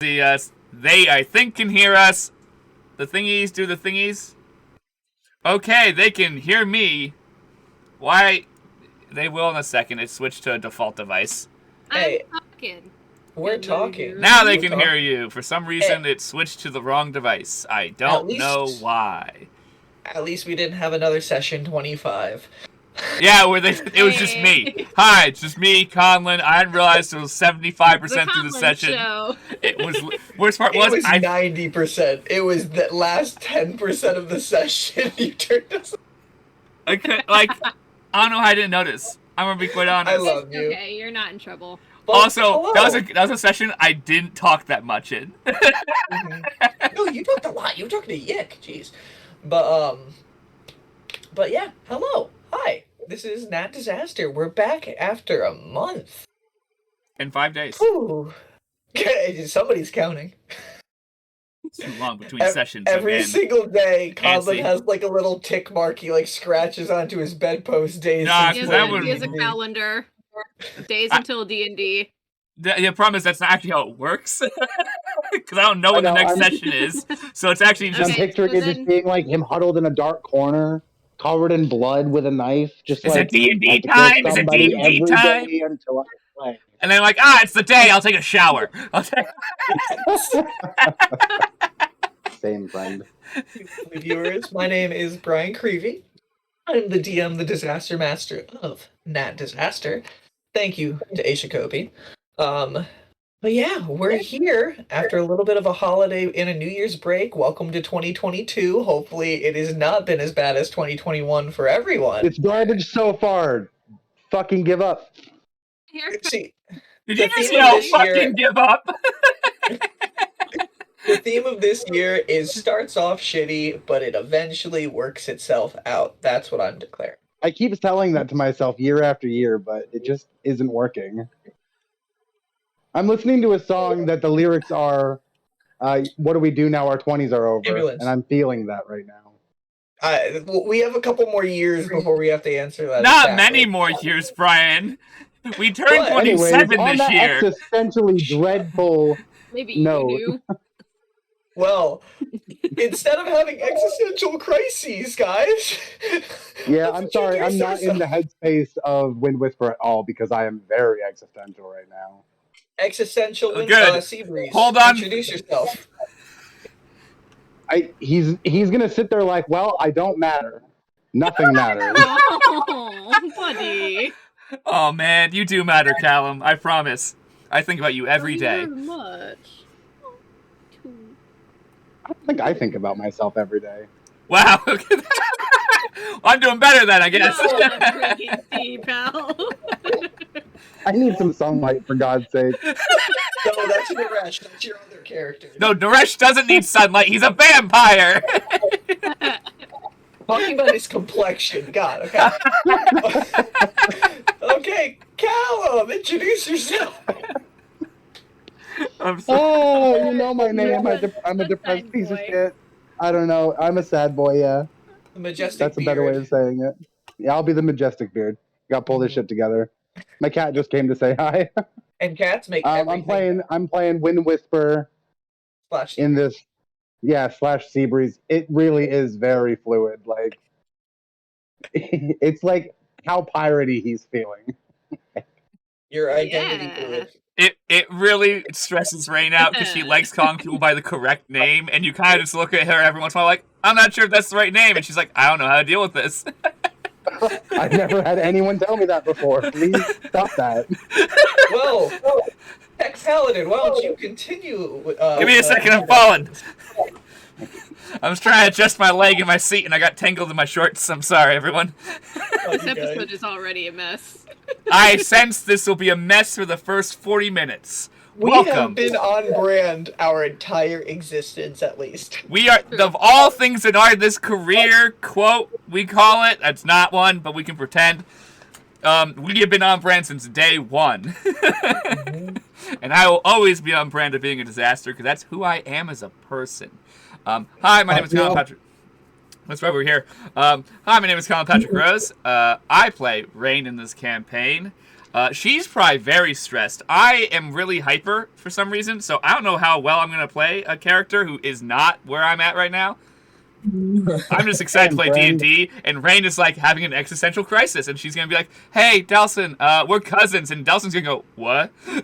See us. They, I think, can hear us. The thingies do the thingies. Okay, they can hear me. Why? They will in a second. It switched to a default device. Hey, I'm talking. we're talking. Now they can hear you. For some reason, it switched to the wrong device. I don't least- know why. At least we didn't have another session 25. Yeah, it was just me. Hi, it's just me, Conlon. I didn't realize it was 75% through the session. Show. It was. Worst part was, It was 90%. It was the last 10% of the session you turned us. I don't know how I didn't notice. I'm gonna be quite honest. I love you. Okay, you're not in trouble. But Also, hello. that was a session I didn't talk that much in. No, you talked a lot. You were talking to Yick. Jeez. But yeah. Hello. Hi. This is Nat Disaster. We're back after a month. In 5 days. Ooh. Somebody's counting. It's too long between sessions. Every again. single day, Conlon Fancy. has like a little tick mark he like scratches onto his bedpost days. Nah, since He has, that a, would- he has a calendar. Days until D&D. The problem is that's not actually how it works. Because I don't know when the next session is. So it's actually just... I'm picturing it just being like him huddled in a dark corner, covered in blood with a knife, just Is like... it D&D I have to kill time? Is it somebody D&D every time? day until I play. And then I'm like, it's the day. I'll take a shower. Same friend. Viewers, my name is Brian Creevy. I'm the DM, the Disaster Master of Nat Disaster. Thank you to Aisha Kobe. But yeah, we're here after a little bit of a holiday and a New Year's break. Welcome to 2022. Hopefully it has not been as bad as 2021 for everyone. It's garbage so far. Fucking give up. See, Did The you just theme of yell this fucking year- give up? the theme of this year is starts off shitty, but it eventually works itself out. That's what I'm declaring. I keep telling that to myself year after year, but it just isn't working. I'm listening to a song that the lyrics are, what do we do now our 20s are over? Ambulance. And I'm feeling that right now. We have a couple more years before we have to answer that. Not exactly. many more years, Brian. We turned But 27 on this that year. existentially dreadful... Maybe No. you do. Well, instead of having existential crises, guys. Yeah, I'm sorry. I'm introduce not in the headspace of Wind Whisper at all because I am very existential right now. Existential Good. sea breeze. Hold on. Introduce yourself. He's gonna sit there like, well, I don't matter. Nothing matters. Oh, buddy. Oh man, you do matter, Callum. I promise. I think about you every day. Not much. I don't think I think about myself every day. Wow. I'm doing better then, I guess. Freaking see, pal. I need some sunlight, for God's sake. No, that's Naresh. That's your other character. No, Naresh doesn't need sunlight. He's a vampire. Talking about his complexion. God, okay. Okay, Callum, introduce yourself. I'm sorry. Oh, you know my name. I'm a depressed Sad piece of boy. shit. I don't know. I'm a sad boy, yeah. The majestic That's a better way of saying it. Yeah, I'll be the majestic beard. Gotta pull this shit together. My cat just came to say hi. And cats make I'm playing Wind Whisper Splash. in this, / Seabreeze. It really is very fluid. Like, it's like how piratey he's feeling. Your identity Yeah. fluid. It really stresses Rainn out because she likes calling people by the correct name, and you kind of just look at her every once in a while like, I'm not sure if that's the right name, and she's like, I don't know how to deal with this. I've never had anyone tell me that before. Please stop that. Well, ex-paladin, why don't you continue? Give me a second, I'm falling. I was trying to adjust my leg in my seat, and I got tangled in my shorts. I'm sorry, everyone. This episode is already a mess. I sense this will be a mess for the first 40 minutes. We have Welcome. been on brand our entire existence, at least. We are, of all things that are this career, quote, we call it. That's not one, but we can pretend. We have been on brand since day one. And I will always be on brand of being a disaster, because that's who I am as a person. Hi, my name is Colin Patrick. That's why we're here. Hi, my name is Colin Patrick Rose. I play Rainn in this campaign. She's probably very stressed. I am really hyper for some reason, so I don't know how well I'm going to play a character who is not where I'm at right now. I'm just excited to play D&D, and Rainn is like having an existential crisis, and she's gonna be like, "Hey, Delsin, we're cousins," and Delsin's gonna go, "What?" A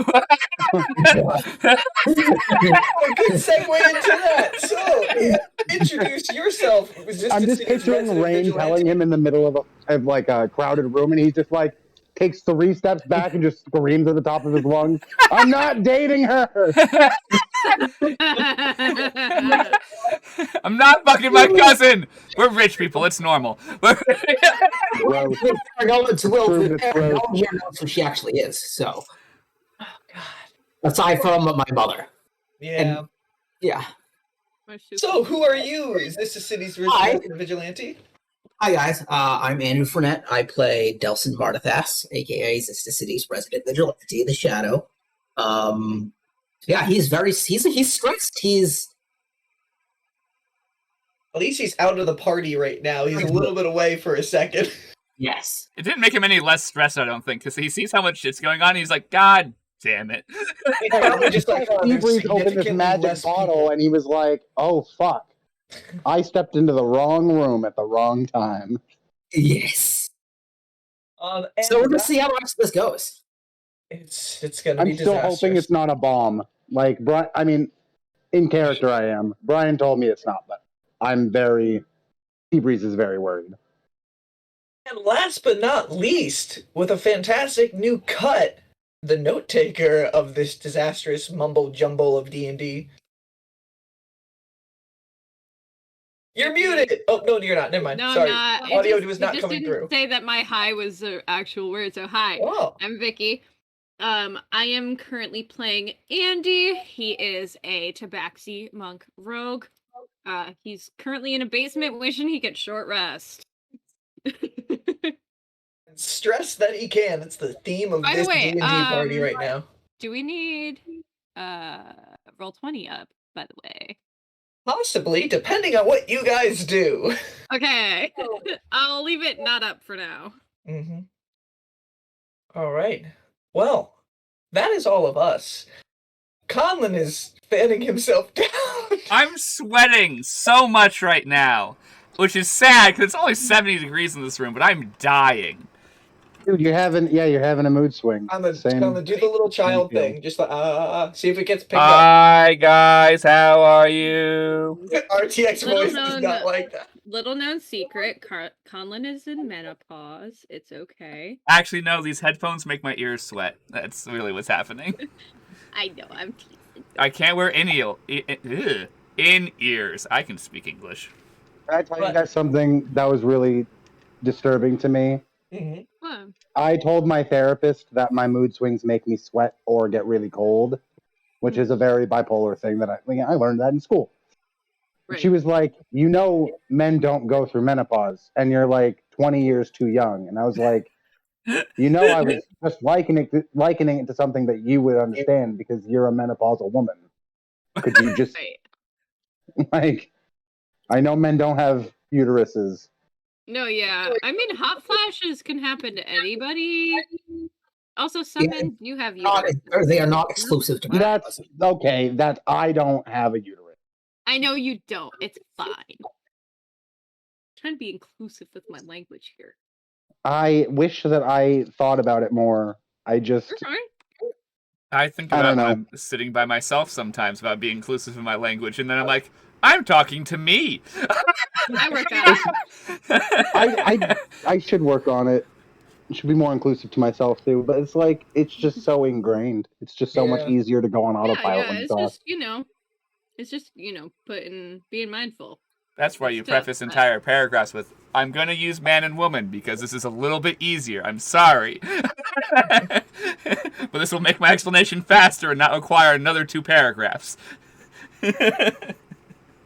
good segue into that. So, introduce yourself. I'm just picturing Rainn telling him in the middle of a crowded room, and he's just like takes 3 steps back and just screams at the top of his lungs, "I'm not dating her." I'm not fucking my cousin. We're rich people. It's normal. Gross. No, it's Will. It's gross. No one here knows who she actually is. So, Oh God. aside from my mother. Yeah. And- yeah. So, who are you? Is this the city's Hi. resident vigilante? Hi guys, I'm Andrew Fournette. I play Delsin Mardithas, aka the city's resident vigilante, the Shadow. Yeah, he's stressed. At least he's out of the party right now. He's a little bit away for a second. Yes. It didn't make him any less stressed, I don't think, because he sees how much shit's going on, and he's like, "God damn it." He's probably just like, oh, there's Steve opened this significantly magic less bottle, people. and he was like, "Oh fuck, I stepped into the wrong room at the wrong time." Yes. And So we're gonna see how the rest of this goes. It's gonna be I'm still hoping disastrous. it's not a bomb. Like, I mean, in character, I am. Brian told me it's not, but I'm very. Seabreeze is very worried. And last but not least, with a fantastic new cut, the note taker of this disastrous mumble jumble of D&D. You're muted. Oh no, you're not. Never mind. No, Sorry, I'm not. audio It was not just coming didn't through. say that my hi was the actual word. So hi, Oh, I'm Vicky. I am currently playing Andy. He is a Tabaxi monk rogue. He's currently in a basement wishing he could short rest. stress that he can. It's the theme of By the this way, D&D party right now. Do we need roll 20 up, by the way? Possibly, depending on what you guys do. Okay. I'll leave it not up for now. Mm-hmm. All right. Well, that is all of us. Conlon is fanning himself down. I'm sweating so much right now, which is sad because it's only 70 degrees in this room, but I'm dying. Dude, you're having a mood swing. I'm gonna Same. do the little child feel. thing. Just like, see if it gets picked up. Hi guys, how are you? RTX Little voice is known- not like that. Little known secret, Conlon is in menopause. It's okay. Actually, no, these headphones make my ears sweat. That's really what's happening. I know, I'm teasing. I can't wear in-ears. I can speak English. Can I tell you guys something that was really disturbing to me? Mm-hmm. Huh. I told my therapist that my mood swings make me sweat or get really cold, which is a very bipolar thing that I learned that in school. Right. She was like, "You know, men don't go through menopause, and you're like 20 years too young." And I was like, "You know, I was just likening it to something that you would understand because you're a menopausal woman. Could you just Right. like? I know men don't have uteruses." No, yeah. I mean, hot flashes can happen to anybody. Also, some Yeah, men do have They are not exclusive to That's okay. That I don't have a uterus. I know you don't. It's fine. I'm trying to be inclusive with my language here. I wish that I thought about it more. I just You're fine. I think I about don't when know. I'm sitting by myself sometimes about being inclusive in my language, and then I'm like, I'm talking to me. I work on it. I should work on it. I should be more inclusive to myself too. But it's like it's just so ingrained. It's just so much Yeah. easier to go on autopilot when you It's talk. just, being mindful. That's why you Stuff, preface entire paragraphs with, I'm going to use man and woman because this is a little bit easier. I'm sorry. But this will make my explanation faster and not require another 2 paragraphs.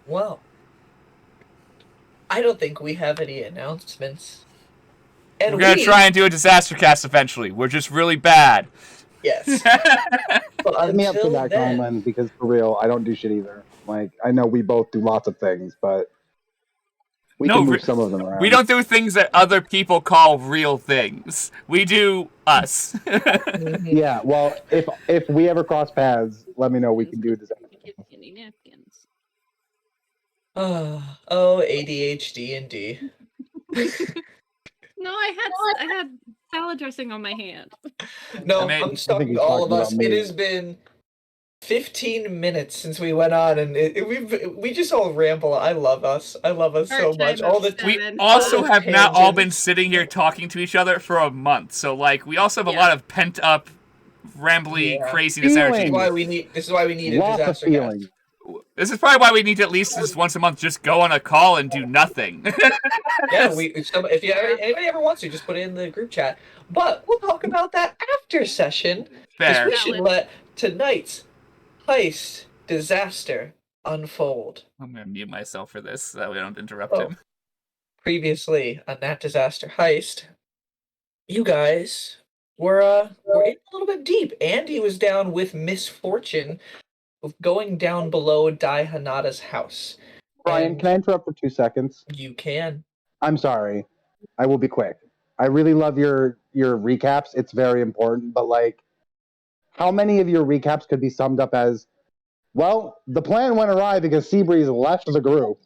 Well, I don't think we have any announcements. And We're going to try and do a disaster cast eventually. We're just really bad. Yes. But Put me up to until that, then, Conlon, because for real, I don't do shit either. Like I know we both do lots of things, but We No, can move some of them around. We don't do things that other people call real things. We do us. Yeah, well, if we ever cross paths, let me know. We can do this. Any napkins. Oh, ADHD and D. No, I had salad dressing on my hand. No, I mean, I'm just talking he's to all of talking us. about It me. has been 15 minutes since we went on, and we just all ramble. I love us. I love us so Part-time much. All the of we seven. also all the have not all been tangents. sitting here talking to each other for a month. So, like, we also have a Yeah. lot of pent-up, rambly Yeah. craziness Feelings. energy. This is why we need a Lots of disaster feelings. cast. This is probably why we need to at least just once a month just go on a call and do nothing. Yeah, if anybody ever wants to, just put it in the group chat. But we'll talk about that after session, because Fair. we should Valid. let tonight's heist disaster unfold. I'm gonna mute myself for this so that we don't interrupt Oh. him. Previously on that disaster heist, you guys were in a little bit deep. Andy was down with misfortune of going down below Dai Hanada's house. Brian, And can I interrupt for 2 seconds? you can. I'm sorry. I will be quick. I really love your recaps. It's very important. But, like, how many of your recaps could be summed up as, well, the plan went awry because Seabreeze left the group.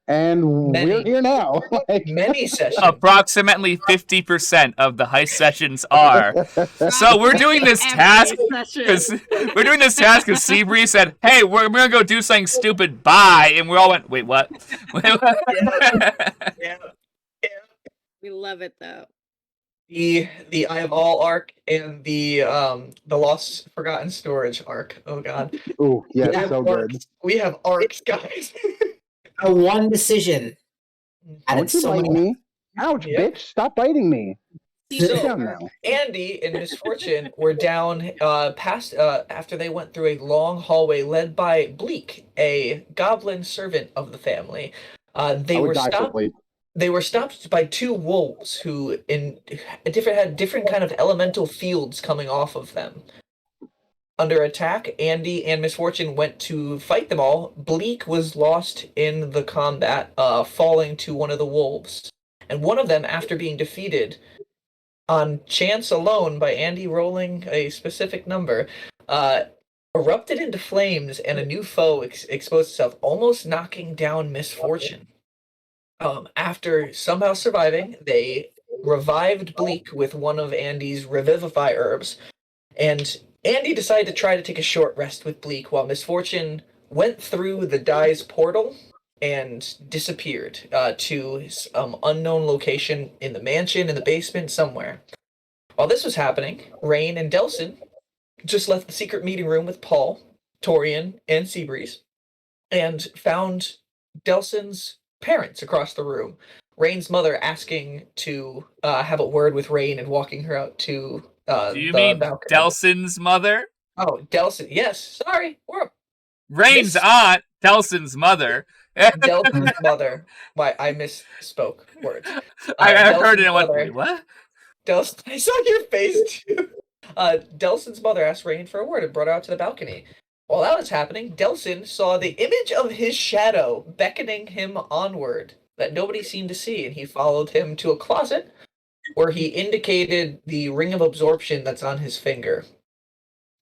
And Many. we're here now. Like, Many sessions. Approximately 50% of the heist sessions are. So we're doing this task because Seabreeze said, "Hey, we're gonna go do something stupid. Bye," and we all went, "Wait, what?" Yeah. We love it though. The Eye of All arc and the Lost Forgotten Storage arc. Oh god. ooh, yes, Yeah, so good. Arcs. We have arcs, guys. A one decision added Don't you so bite many. me. Ouch, Yep. bitch. Stop biting me. Sit So, down now. Andy and Misfortune were down past after they went through a long hallway led by Bleak, a goblin servant of the family. They I would were die for stopped. Blake. They were stopped by two wolves who had different kind of elemental fields coming off of them. Under attack, Andy and Misfortune went to fight them all. Bleak was lost in the combat, falling to one of the wolves. And one of them, after being defeated on chance alone by Andy rolling a specific number, erupted into flames and a new foe exposed itself, almost knocking down Misfortune. After somehow surviving, they revived Bleak with one of Andy's revivify herbs, and Andy decided to try to take a short rest with Bleak while Misfortune went through the Dai's portal and disappeared to some unknown location in the mansion, in the basement, somewhere. While this was happening, Rainn and Delsin just left the secret meeting room with Paul, Torian, and Seabreeze, and found Delsin's parents across the room. Rainn's mother asking to have a word with Rainn and walking her out to Do you the mean balcony. Delsin's mother? Oh, Delsin. Yes, sorry. We're Rainn's Miss- aunt, Delsin's mother. Delsin's mother. Why, I misspoke words. I heard Delsin's it and I went, mother- "Wait, what?" Delsin, I saw your face too. Delsin's mother asked Rainn for a word and brought her out to the balcony. While that was happening, Delsin saw the image of his shadow beckoning him onward that nobody seemed to see, and he followed him to a closet where he indicated the ring of absorption that's on his finger.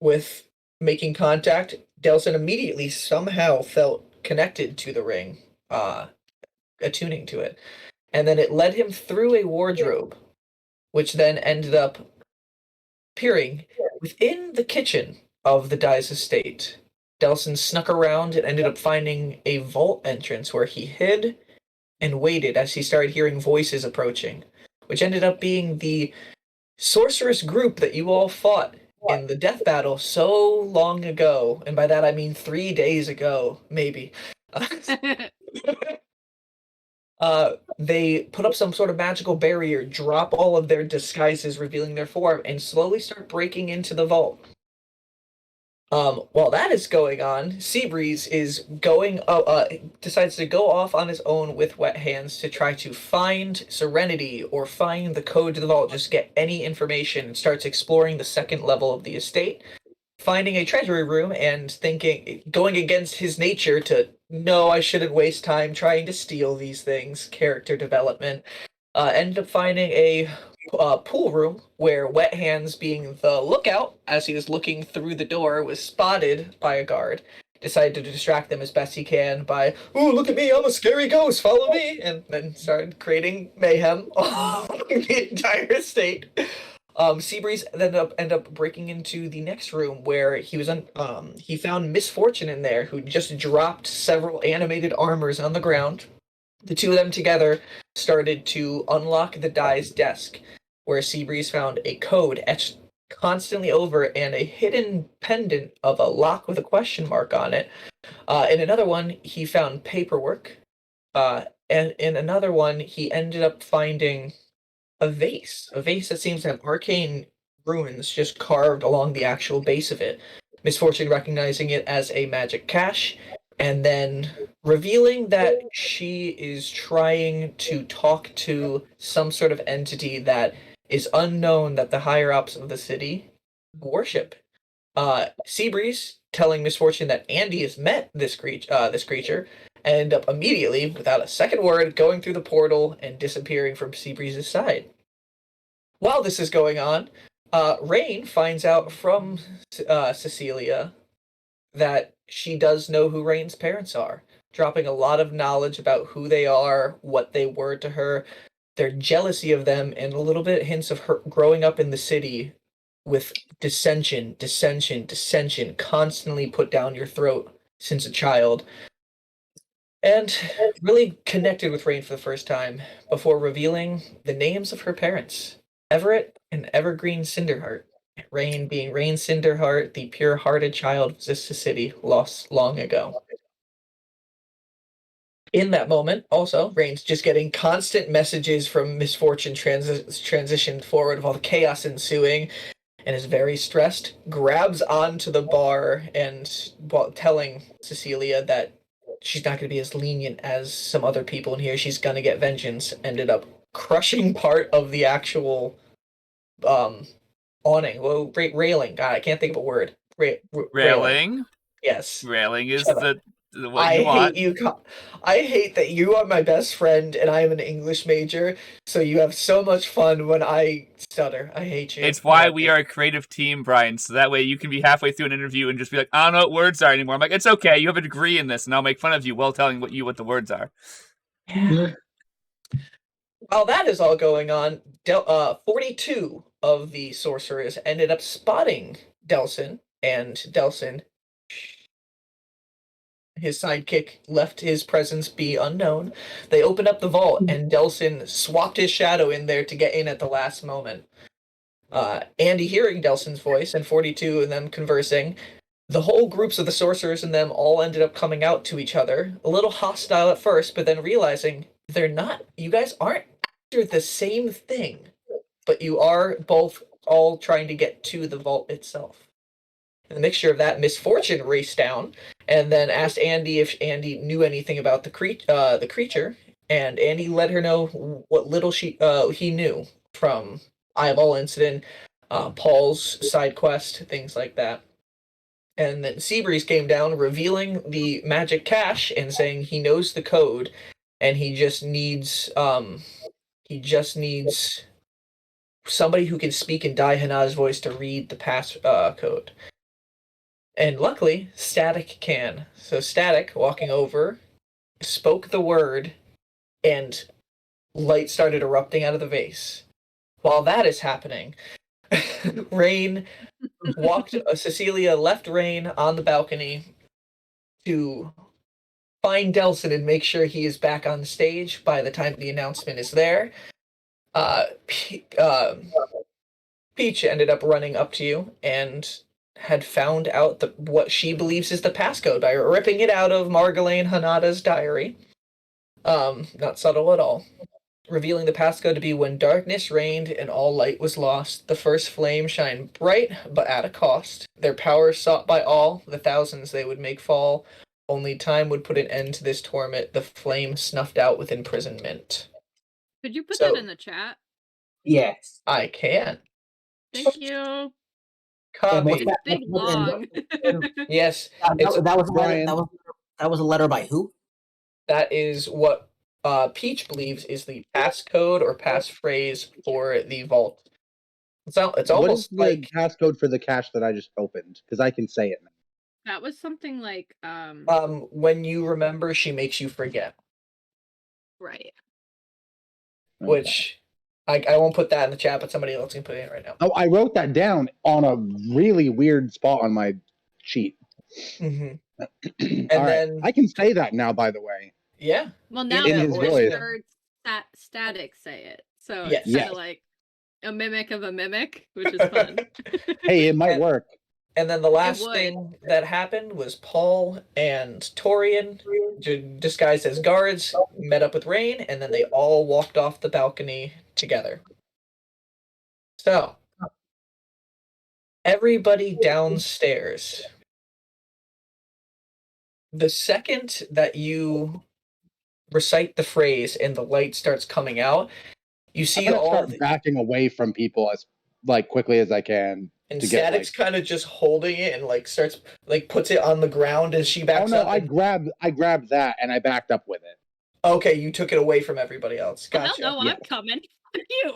With making contact, Delsin immediately somehow felt connected to the ring, attuning to it. And then it led him through a wardrobe, which then ended up appearing within the kitchen of the Dai's estate. Delsin snuck around and ended up finding a vault entrance where he hid and waited as he started hearing voices approaching, which ended up being the sorceress group that you all fought in the death battle so long ago. And by that I mean 3 days ago, maybe. They put up some sort of magical barrier, drop all of their disguises, revealing their form, and slowly start breaking into the vault. While that is going on, Seabreeze is decides to go off on his own with wet hands to try to find Serenity or find the code to the vault, just get any information, and starts exploring the second level of the estate, finding a treasury room and going against his nature to no, I shouldn't waste time trying to steal these things. Character development. Ended up finding a pool room where Wet Hands, being the lookout, as he was looking through the door, was spotted by a guard. Decided to distract them as best he can by, "Ooh, look at me, I'm a scary ghost, follow me!" And then started creating mayhem on the entire estate. Seabreeze ended up breaking into the next room where he found Misfortune in there, who just dropped several animated armors on the ground. The two of them together started to unlock the Die's desk, where Seabreeze found a code etched constantly over it and a hidden pendant of a lock with a question mark on it. In another one, he found paperwork. And in another one, he ended up finding a vase that seems to have arcane runes just carved along the actual base of it. Misfortune recognizing it as a magic cache, and then revealing that she is trying to talk to some sort of entity that is unknown, that the higher ups of the city worship. Seabreeze telling Misfortune that Andy has met this creature, and end up immediately, without a second word, going through the portal and disappearing from Seabreeze's side. While this is going on, Rainn finds out from Cecelia that she does know who Rainn's parents are, dropping a lot of knowledge about who they are, what they were to her, their jealousy of them, and a little bit hints of her growing up in the city with dissension constantly put down your throat since a child. And really connected with Rainn for the first time before revealing the names of her parents, Everett and Evergreen Cinderheart. Rainn being Rainn Cinderheart, the pure-hearted child of Zista City, lost long ago. In that moment, also, Rainn's just getting constant messages from Misfortune transitioned forward of all the chaos ensuing, and is very stressed, grabs onto the bar and telling Cecelia that she's not going to be as lenient as some other people in here. She's going to get vengeance. Ended up crushing part of the actual awning. Well, railing. God, I can't think of a word. Railing? Yes. Railing is Shut the what you want. I hate that you are my best friend and I am an English major, so you have so much fun when I stutter. I hate you. It's why we are a creative team, Brian, so that way you can be halfway through an interview and just be like, I don't know what words are anymore. I'm like, it's okay, you have a degree in this, and I'll make fun of you while telling what the words are. While that is all going on, 42 of the sorcerers ended up spotting Delsin, and Delsin, his sidekick, left his presence be unknown. They opened up the vault, and Delsin swapped his shadow in there to get in at the last moment. Andy hearing Delsin's voice and 42 and them conversing, the whole groups of the sorcerers and them all ended up coming out to each other, a little hostile at first, but then realizing you guys aren't after the same thing, but you are both all trying to get to the vault itself. And the mixture of that, Misfortune raced down and then asked Andy if Andy knew anything about the creature, and Andy let her know what little he knew from Eyeball Incident, Paul's side quest, things like that. And then Seabreeze came down, revealing the magic cache and saying he knows the code, and he just needs somebody who can speak in Dai Hana's voice to read the pass code. And luckily, Static can. So Static, walking over, spoke the word, and light started erupting out of the vase. While that is happening, Rainn Cecelia left Rainn on the balcony to find Delsin and make sure he is back on stage by the time the announcement is there. Peach ended up running up to you and had found out what she believes is the passcode by ripping it out of Margalaine Honoda's diary. Not subtle at all. Revealing the passcode to be when darkness reigned and all light was lost, the first flame shined bright, but at a cost. Their power sought by all, the thousands they would make fall. Only time would put an end to this torment, the flame snuffed out with imprisonment. Could you put that in the chat? Yes. I can. Thank you. Copy. It's big long. Yes. That was Brian. that was That was a letter by who? That is what Peach believes is the passcode or passphrase for the vault. It's What is almost the like passcode for the cache that I just opened? Because I can say it now. That was something like when you remember, she makes you forget. right. Okay. Which I won't put that in the chat, but somebody else can put it in right now. Oh, I wrote that down on a really weird spot on my sheet. Mm-hmm. All right. then I can say that now, by the way. yeah, Well, now In you his just voice. heard Static say it, so Yes. it's kind Yes. of like a mimic of a mimic, which is fun. Hey, it might work. And then the last would. thing that happened was Paul and Torian, disguised as guards, met up with Rainn, and then they all walked off the balcony together. So, everybody downstairs. The second that you recite the phrase and the light starts coming out, you I'm see gonna all start the, backing away from people as quickly as I can. and to get, Static's kind of just holding it and starts puts it on the ground as she Oh backs no! up. I grabbed that and I backed up with it. Okay, you took it away from everybody else. Hell Gotcha. no, Yes. I'm coming. Fuck you.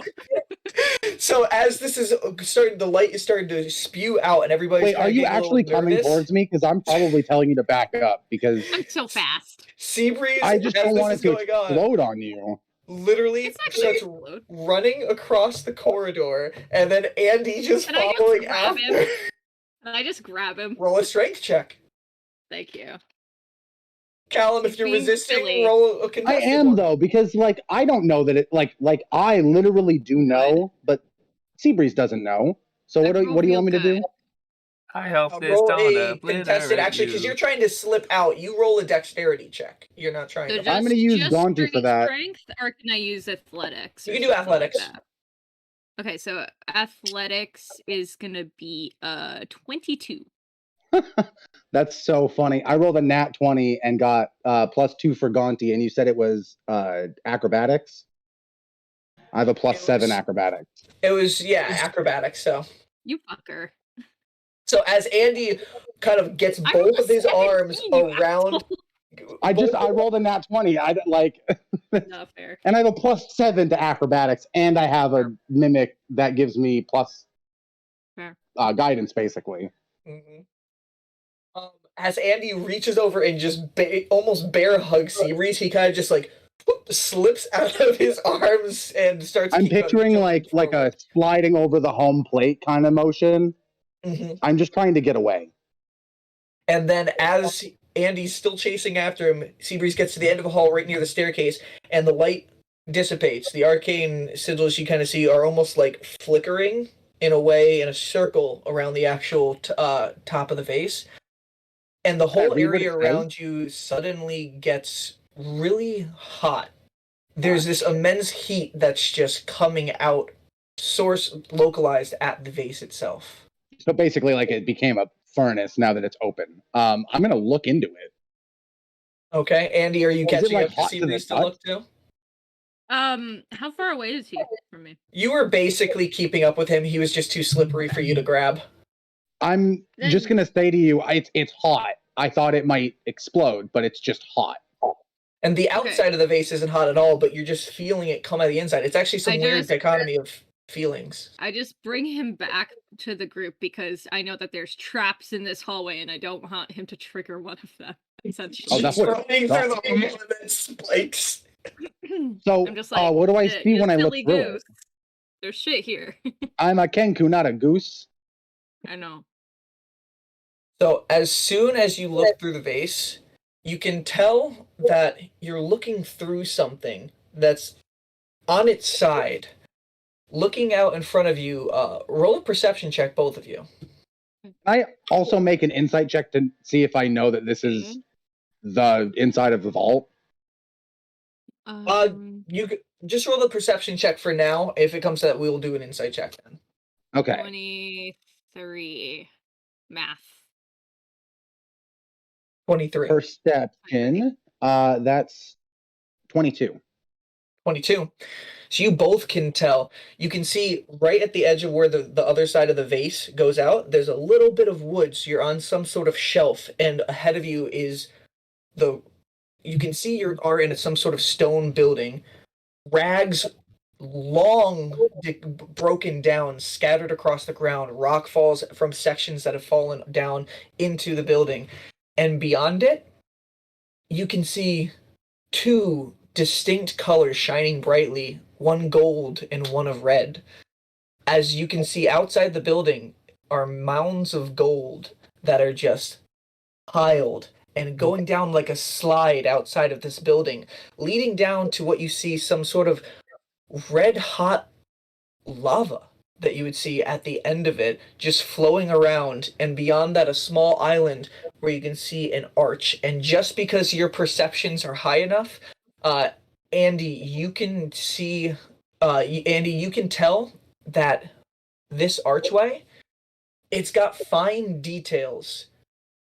So as this is starting, the light is starting to spew out, and everybody's Wait, kinda are you getting a little actually coming nervous. towards me? Because I'm probably telling you to back up because I'm so fast. Seabreeze, I just as don't this want is it to going on, explode on you. literally It's not gonna starts explode. running across the corridor, and then Andy just Can I just following grab after. him? Can I just grab him? Roll a strength check. Thank you. Callum, if He's you're being resisting, silly. roll a I contested am one. though because I don't know that it like I literally do know, but Seabreeze doesn't know. So what do you want me to do? I hope this Roll don't a contested, obliterate actually, because you. you're trying to slip out. You roll a dexterity check. You're not trying So to. I'm gonna use just Gonti for straight that. strength, or can I use athletics? You or can do something like athletics. that? Okay, so athletics is gonna be 22. That's so funny. I rolled a nat 20 and got +2 for Gonti, and you said it was acrobatics. I have a +7 acrobatics. It was acrobatics. You fucker. So as Andy kind of gets I both rolled a of his 17, arms you around, asshole. I rolled a nat 20. I like, Not fair. and I have a +7 to acrobatics, and I have a mimic that gives me plus Fair. guidance, basically. Mhm. As Andy reaches over and just almost bear hugs Seabreeze, he kind of just slips out of his arms and starts. I'm picturing like a sliding over the home plate kind of motion. Mm-hmm. I'm just trying to get away. And then as Andy's still chasing after him, Seabreeze gets to the end of the hall right near the staircase, and the light dissipates. The arcane sigils you kind of see are almost like flickering in a way in a circle around the actual top of the vase. And the whole area around you suddenly gets really hot. There's this immense heat that's just coming out, source localized at the vase itself. So basically, like it became a furnace now that it's open. I'm gonna look into it. Okay, Andy, are you catching up to hot to the Seabreeze to look too? How far away is he from me? You were basically keeping up with him. He was just too slippery for you to grab. I'm just gonna say to you, it's hot. I thought it might explode, but it's just hot. And the outside of the vase isn't hot at all, but you're just feeling it come out of the inside. It's actually some weird dichotomy of feelings. I just bring him back to the group because I know that there's traps in this hallway and I don't want him to trigger one of them. Oh, that's what running through the hallway and then spikes. So, I'm just like, what do I see when I look through it? There's shit here. I'm a Kenku, not a goose. I know. So as soon as you look through the vase, you can tell that you're looking through something that's on its side. Looking out in front of you, roll a perception check, both of you. I also make an insight check to see if I know that this is the inside of the vault. You just roll the perception check for now. If it comes to that, we will do an insight check then. Okay. 23 math. 23. Perception. That's 22. 22. So you both can tell. You can see right at the edge of where the other side of the vase goes out, there's a little bit of wood. So you're on some sort of shelf, and ahead of you is you can see you are in some sort of stone building. Rags, long, broken down, scattered across the ground. Rock falls from sections that have fallen down into the building. And beyond it, you can see two distinct colors shining brightly, one gold and one of red. As you can see outside the building are mounds of gold that are just piled and going down like a slide outside of this building, leading down to what you see some sort of red hot lava that you would see at the end of it, just flowing around, and beyond that, a small island where you can see an arch. And just because your perceptions are high enough, Andy, you can see, Andy, you can tell that this archway, it's got fine details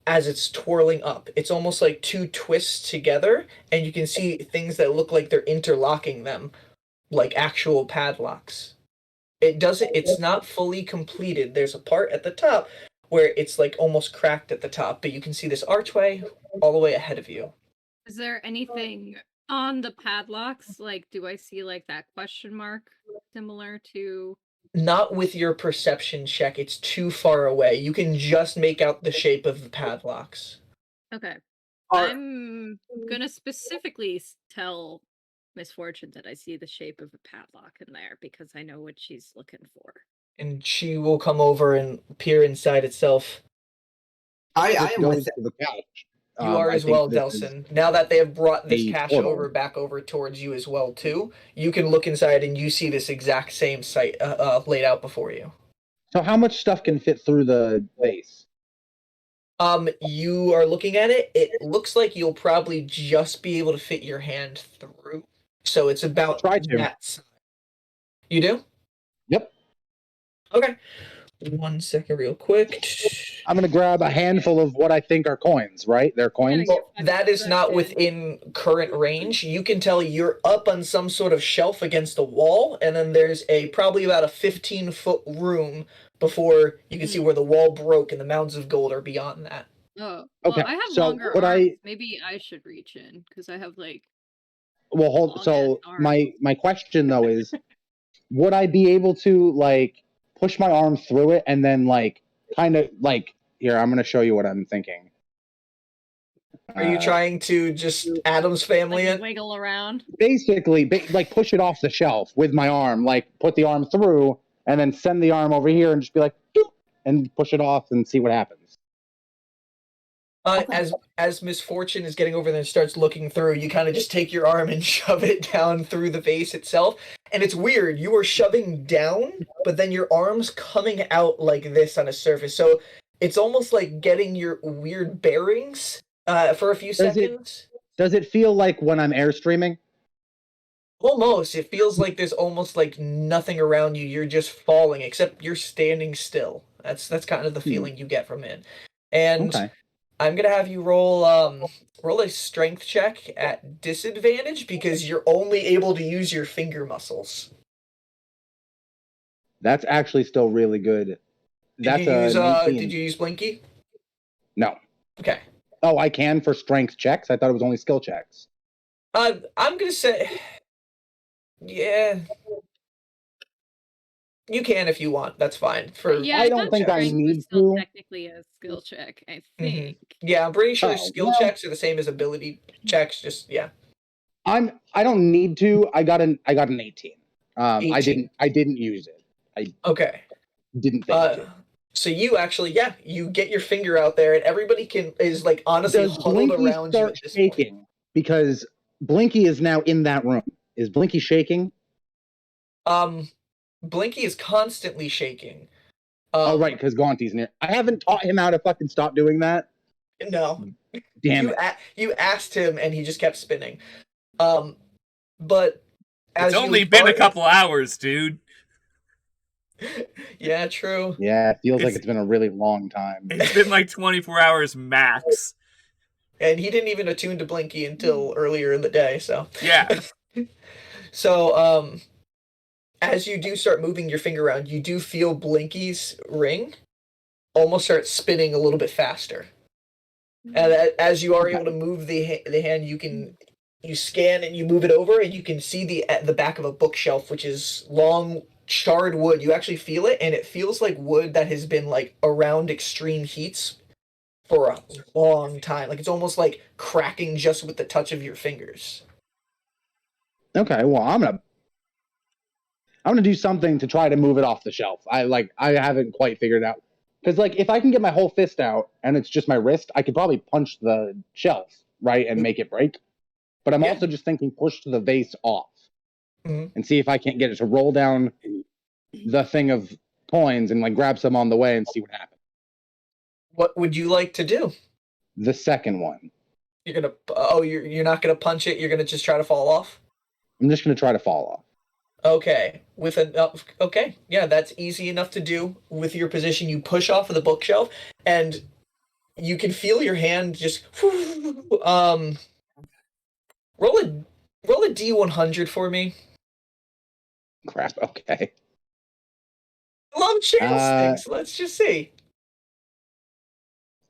as it's twirling up. It's almost like two twists together, and you can see things that look like they're interlocking them, like actual padlocks. It's not fully completed. There's a part at the top where it's like almost cracked at the top, but you can see this archway all the way ahead of you. Is there anything on the padlocks? Like, do I see like that question mark similar to... Not with your perception check. It's too far away. You can just make out the shape of the padlocks. Okay. I'm gonna specifically tell Misfortune that I see the shape of a padlock in there because I know what she's looking for. And she will come over and peer inside itself. I am Goes with it. to the couch. You are I as think well, this is Delsin. Now that they have brought this a cache portal. back over towards you as well too, you can look inside and you see this exact same site laid out before you. So how much stuff can fit through the base? You are looking at it. It looks like you'll probably just be able to fit your hand through. So it's about Try to. that size. You do? Yep. Okay. 1 second, real quick. I'm gonna grab a handful of what I think are coins, right? They're coins. Yeah. Well, that is not within current range. You can tell you're up on some sort of shelf against a wall, and then there's probably about a 15-foot room before you can see where the wall broke and the mounds of gold are beyond that. Oh, well, Okay, I have so longer what arms. Maybe I should reach in because I have like... Well, hold. So long-ass arms. my question though is, would I be able to like push my arm through it and then like kind of like here? I'm gonna show you what I'm thinking. Are you trying to just Adam's family Like it? wiggle around? Basically, like push it off the shelf with my arm, like put the arm through and then send the arm over here and just be like, doop, and push it off and see what happens. As Misfortune is getting over there and starts looking through, you kind of just take your arm and shove it down through the vase itself. And it's weird. You are shoving down, but then your arm's coming out like this on a surface. So it's almost like getting your weird bearings for a few seconds. Does it feel like when I'm airstreaming? Almost. It feels like there's almost like nothing around you. You're just falling, except you're standing still. That's kind of the feeling you get from it. And Okay. I'm gonna have you roll a strength check at disadvantage because you're only able to use your finger muscles. That's actually still really good. That's Did you use Blinky? No. Okay. Oh, I can for strength checks? I thought it was only skill checks. I'm gonna say, yeah. You can if you want. That's fine. Yeah, I don't think I strength need was still to. technically a skill check, I think. Yeah, I'm pretty sure Oh, skill well. checks are the same as ability checks. Just yeah. I don't need to. I got an 18. 18. I didn't use it. Okay. Didn't think to. So you actually, you get your finger out there, and everybody is like honestly Does huddled Blinky around you at start this shaking? point. Because Blinky is now in that room. Is Blinky shaking? Blinky is constantly shaking. Oh, right, because Gaunty's near. I haven't taught him how to fucking stop doing that. No. Damn it. You asked him, and he just kept spinning. But as It's only been a couple hours, dude. Yeah, true. Yeah, it feels like it's been a really long time. It's been like 24 hours max. And he didn't even attune to Blinky until earlier in the day, so. Yeah. So, as you do start moving your finger around, you do feel Blinky's ring almost start spinning a little bit faster. And as you are able to move the hand, you scan and you move it over, and you can see the back of a bookshelf, which is long charred wood. You actually feel it, and it feels like wood that has been like around extreme heats for a long time. Like it's almost like cracking just with the touch of your fingers. Okay, well, I'm gonna do something to try to move it off the shelf. I haven't quite figured out, because like if I can get my whole fist out and it's just my wrist, I could probably punch the shelf, right, and make it break. But I'm also just thinking push the vase off and see if I can't get it to roll down the thing of coins and like grab some on the way and see what happens. What would you like to do? The second one. You're not gonna punch it. You're gonna just try to fall off. I'm just gonna try to fall off. Okay, yeah, that's easy enough to do. With your position, you push off of the bookshelf, and you can feel your hand just roll a D100 for me. Crap. Okay. Love chance things. Let's just see.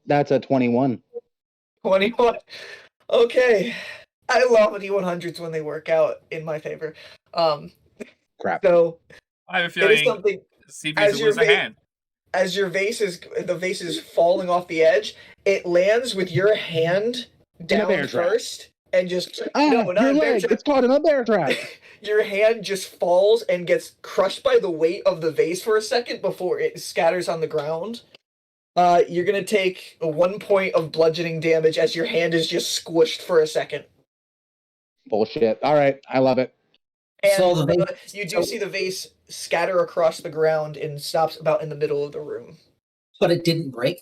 That's a 21. 21. Okay. I love D100s when they work out in my favor. Crap. So I have a it feeling is something. CP's lose a hand. As the vase is falling off the edge, it lands with your hand down first, and just your leg. It's caught in a bear trap. Your hand just falls and gets crushed by the weight of the vase for a second before it scatters on the ground. You're gonna take 1 point of bludgeoning damage as your hand is just squished for a second. Bullshit. All right, I love it. And so you do see the vase scatter across the ground and stops about in the middle of the room. But it didn't break?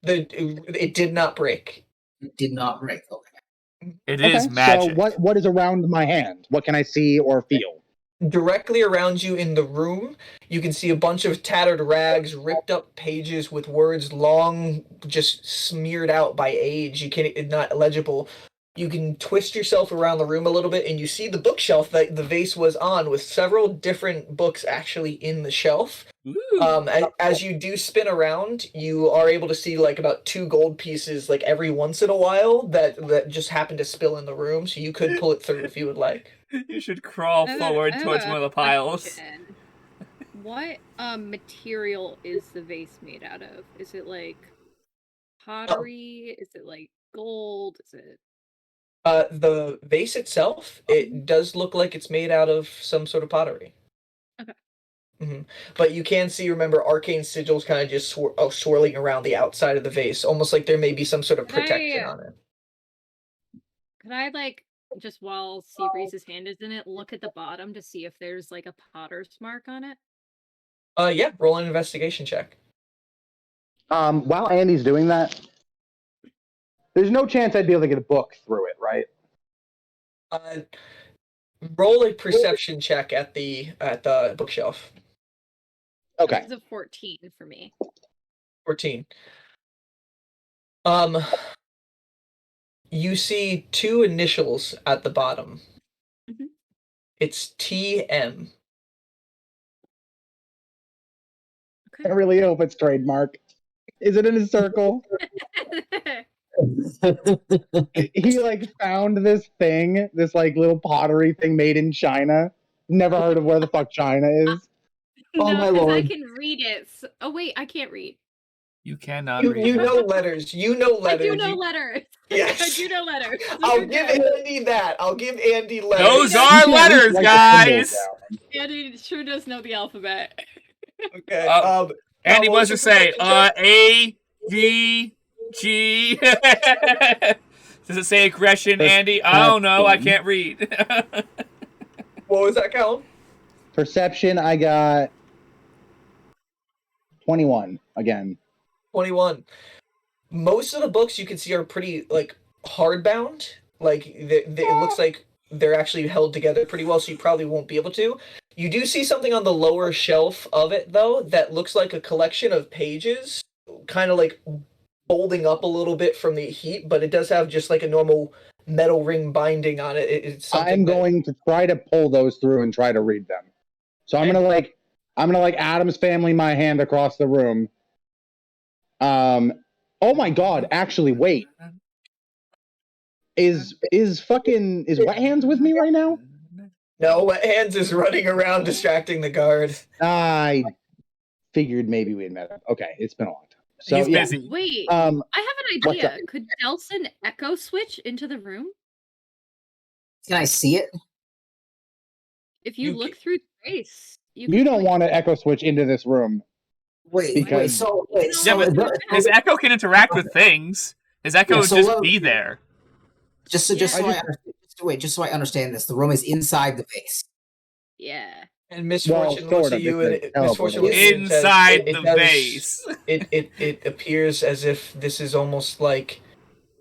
It did not break. It did not break, okay. It is magic. So what is around my hand? What can I see or feel? Directly around you in the room, you can see a bunch of tattered rags, ripped up pages with words long just smeared out by age. Not legible. You can twist yourself around the room a little bit, and you see the bookshelf that the vase was on, with several different books actually in the shelf. As you do spin around, you are able to see like about 2 gold pieces like every once in a while that just happen to spill in the room, so you could pull it through if you would like. You should crawl forward towards one of the piles. What material is the vase made out of? Is it like pottery? Is it like gold? Is it... The vase itself, it does look like it's made out of some sort of pottery. Okay. Mm-hmm. But you can see, remember, arcane sigils kind of just swirling around the outside of the vase, almost like there may be some sort of protection on it. Could I, like, just while Seabreeze's hand is in it, look at the bottom to see if there's, like, a potter's mark on it? Yeah, roll an investigation check. While Andy's doing that, there's no chance I'd be able to get a book through it, right? Roll a perception check at the bookshelf. Okay. It's a 14 for me. 14. You see 2 initials at the bottom. Mm-hmm. It's TM. Okay. I really hope it's trademark. Is it in a circle? He like found this thing, this like little pottery thing made in China. Never heard of where the fuck China is. Oh my lord! I can read it. Oh wait, I can't read. You cannot read. You know letters. You know letters. I do know letters. Yes. I do know letters. I'll give Andy that. I'll give Andy letters. Those are letters, guys. Andy sure does know the alphabet. Okay. Andy wants to say A, D, G. Does it say aggression, Andy? I don't know. I can't read. What was that count? Perception, I got 21 again. 21. Most of the books you can see are pretty like hardbound. Like it looks like they're actually held together pretty well, so you probably won't be able to. You do see something on the lower shelf of it though that looks like a collection of pages, kind of like folding up a little bit from the heat, but it does have just like a normal metal ring binding on it. It's I'm going to try to pull those through and try to read them. So I'm gonna like Adam's Family my hand across the room. And Oh my god! Actually, wait. Is Wet Hands with me right now? No, Wet Hands is running around distracting the guard. I figured maybe we had met up. Okay, it's been a long time. So He's yeah. busy. Wait, Um, I have an what's idea. up? Could Delsin echo switch into the room? Can I see it? If you You look ca- through space, You don't want to echo switch into this room. Wait, Because- Yeah, but his echo can interact with things. His echo Yeah, would so just what- be there. just so I understand this, the room is inside the base. Yeah. And Misfortune looks sort at of, you, it's and a Misfortune teleporter. looks at you and says, Inside it the does- base. It appears as if this is almost like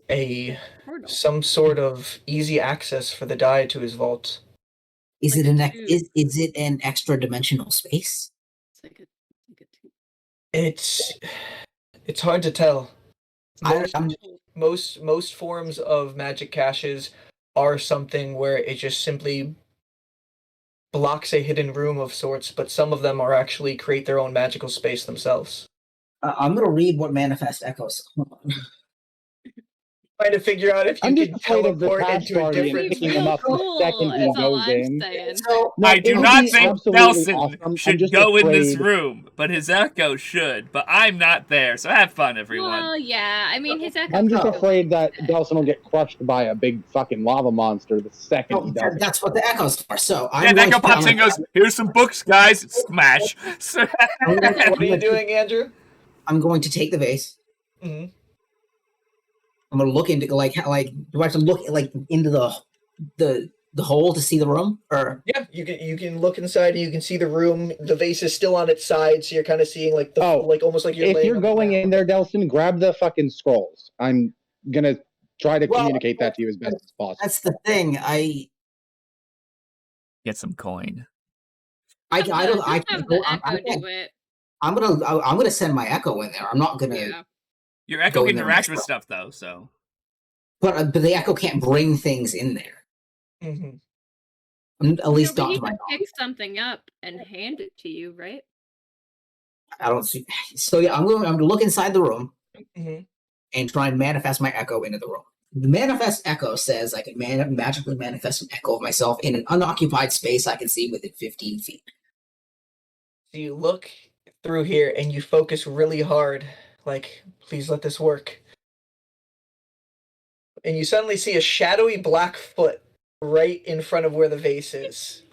Portal. some sort of easy access for the die to his vault. Is Like it a an tube. is it an extra dimensional space? It's like a tube. It's hard to tell. I'm Most forms of magic caches are something where it just simply blocks a hidden room of sorts, but some of them are actually create their own magical space themselves. I'm gonna read what Manifest Echoes. Hold on. Trying to figure out if you I'm just can afraid of the teleport Task into a Guardian different picking him Real up the cool, second he is all goes I'm in. saying. So I it do would not be think absolutely Delsin awesome. I'm should just go in this afraid- room, but his echo should. But I'm not there, so have fun, everyone. Well, yeah. I mean, his echo. I'm just could go afraid in that instead. Delsin will get crushed by a big fucking lava monster the second he does it. that's what the echoes are. So Yeah, I'm the going echo to, pops in and goes, "Here's some books, guys." Smash. What are you doing, Andrew? I'm going to take the vase. hmm I'm gonna look into like do I have to look like into the hole to see the room or Yeah, you can look inside and you can see the room. The vase is still on its side, so you're kind of seeing like the like almost like you're If laying you're on the going ground. in there, Delsin, grab the fucking scrolls. I'm gonna try to Well, communicate that to you as best as possible. that's the thing. Get some coin. I don't I Just can't have go. the echo do it. I'm gonna send my echo in there. I'm not gonna. Yeah. Your echo Go in can there interact with myself. stuff, though, so. But the echo can't bring things in there. hmm At least No, but not he to my can knowledge. pick something up and hand it to you, right? I don't see. So yeah, I'm gonna look inside the room hmm and try and manifest my echo into the room. The manifest echo says I can magically manifest an echo of myself in an unoccupied space I can see within 15 feet. So you look through here and you focus really hard, like, please let this work. And you suddenly see a shadowy black foot right in front of where the vase is.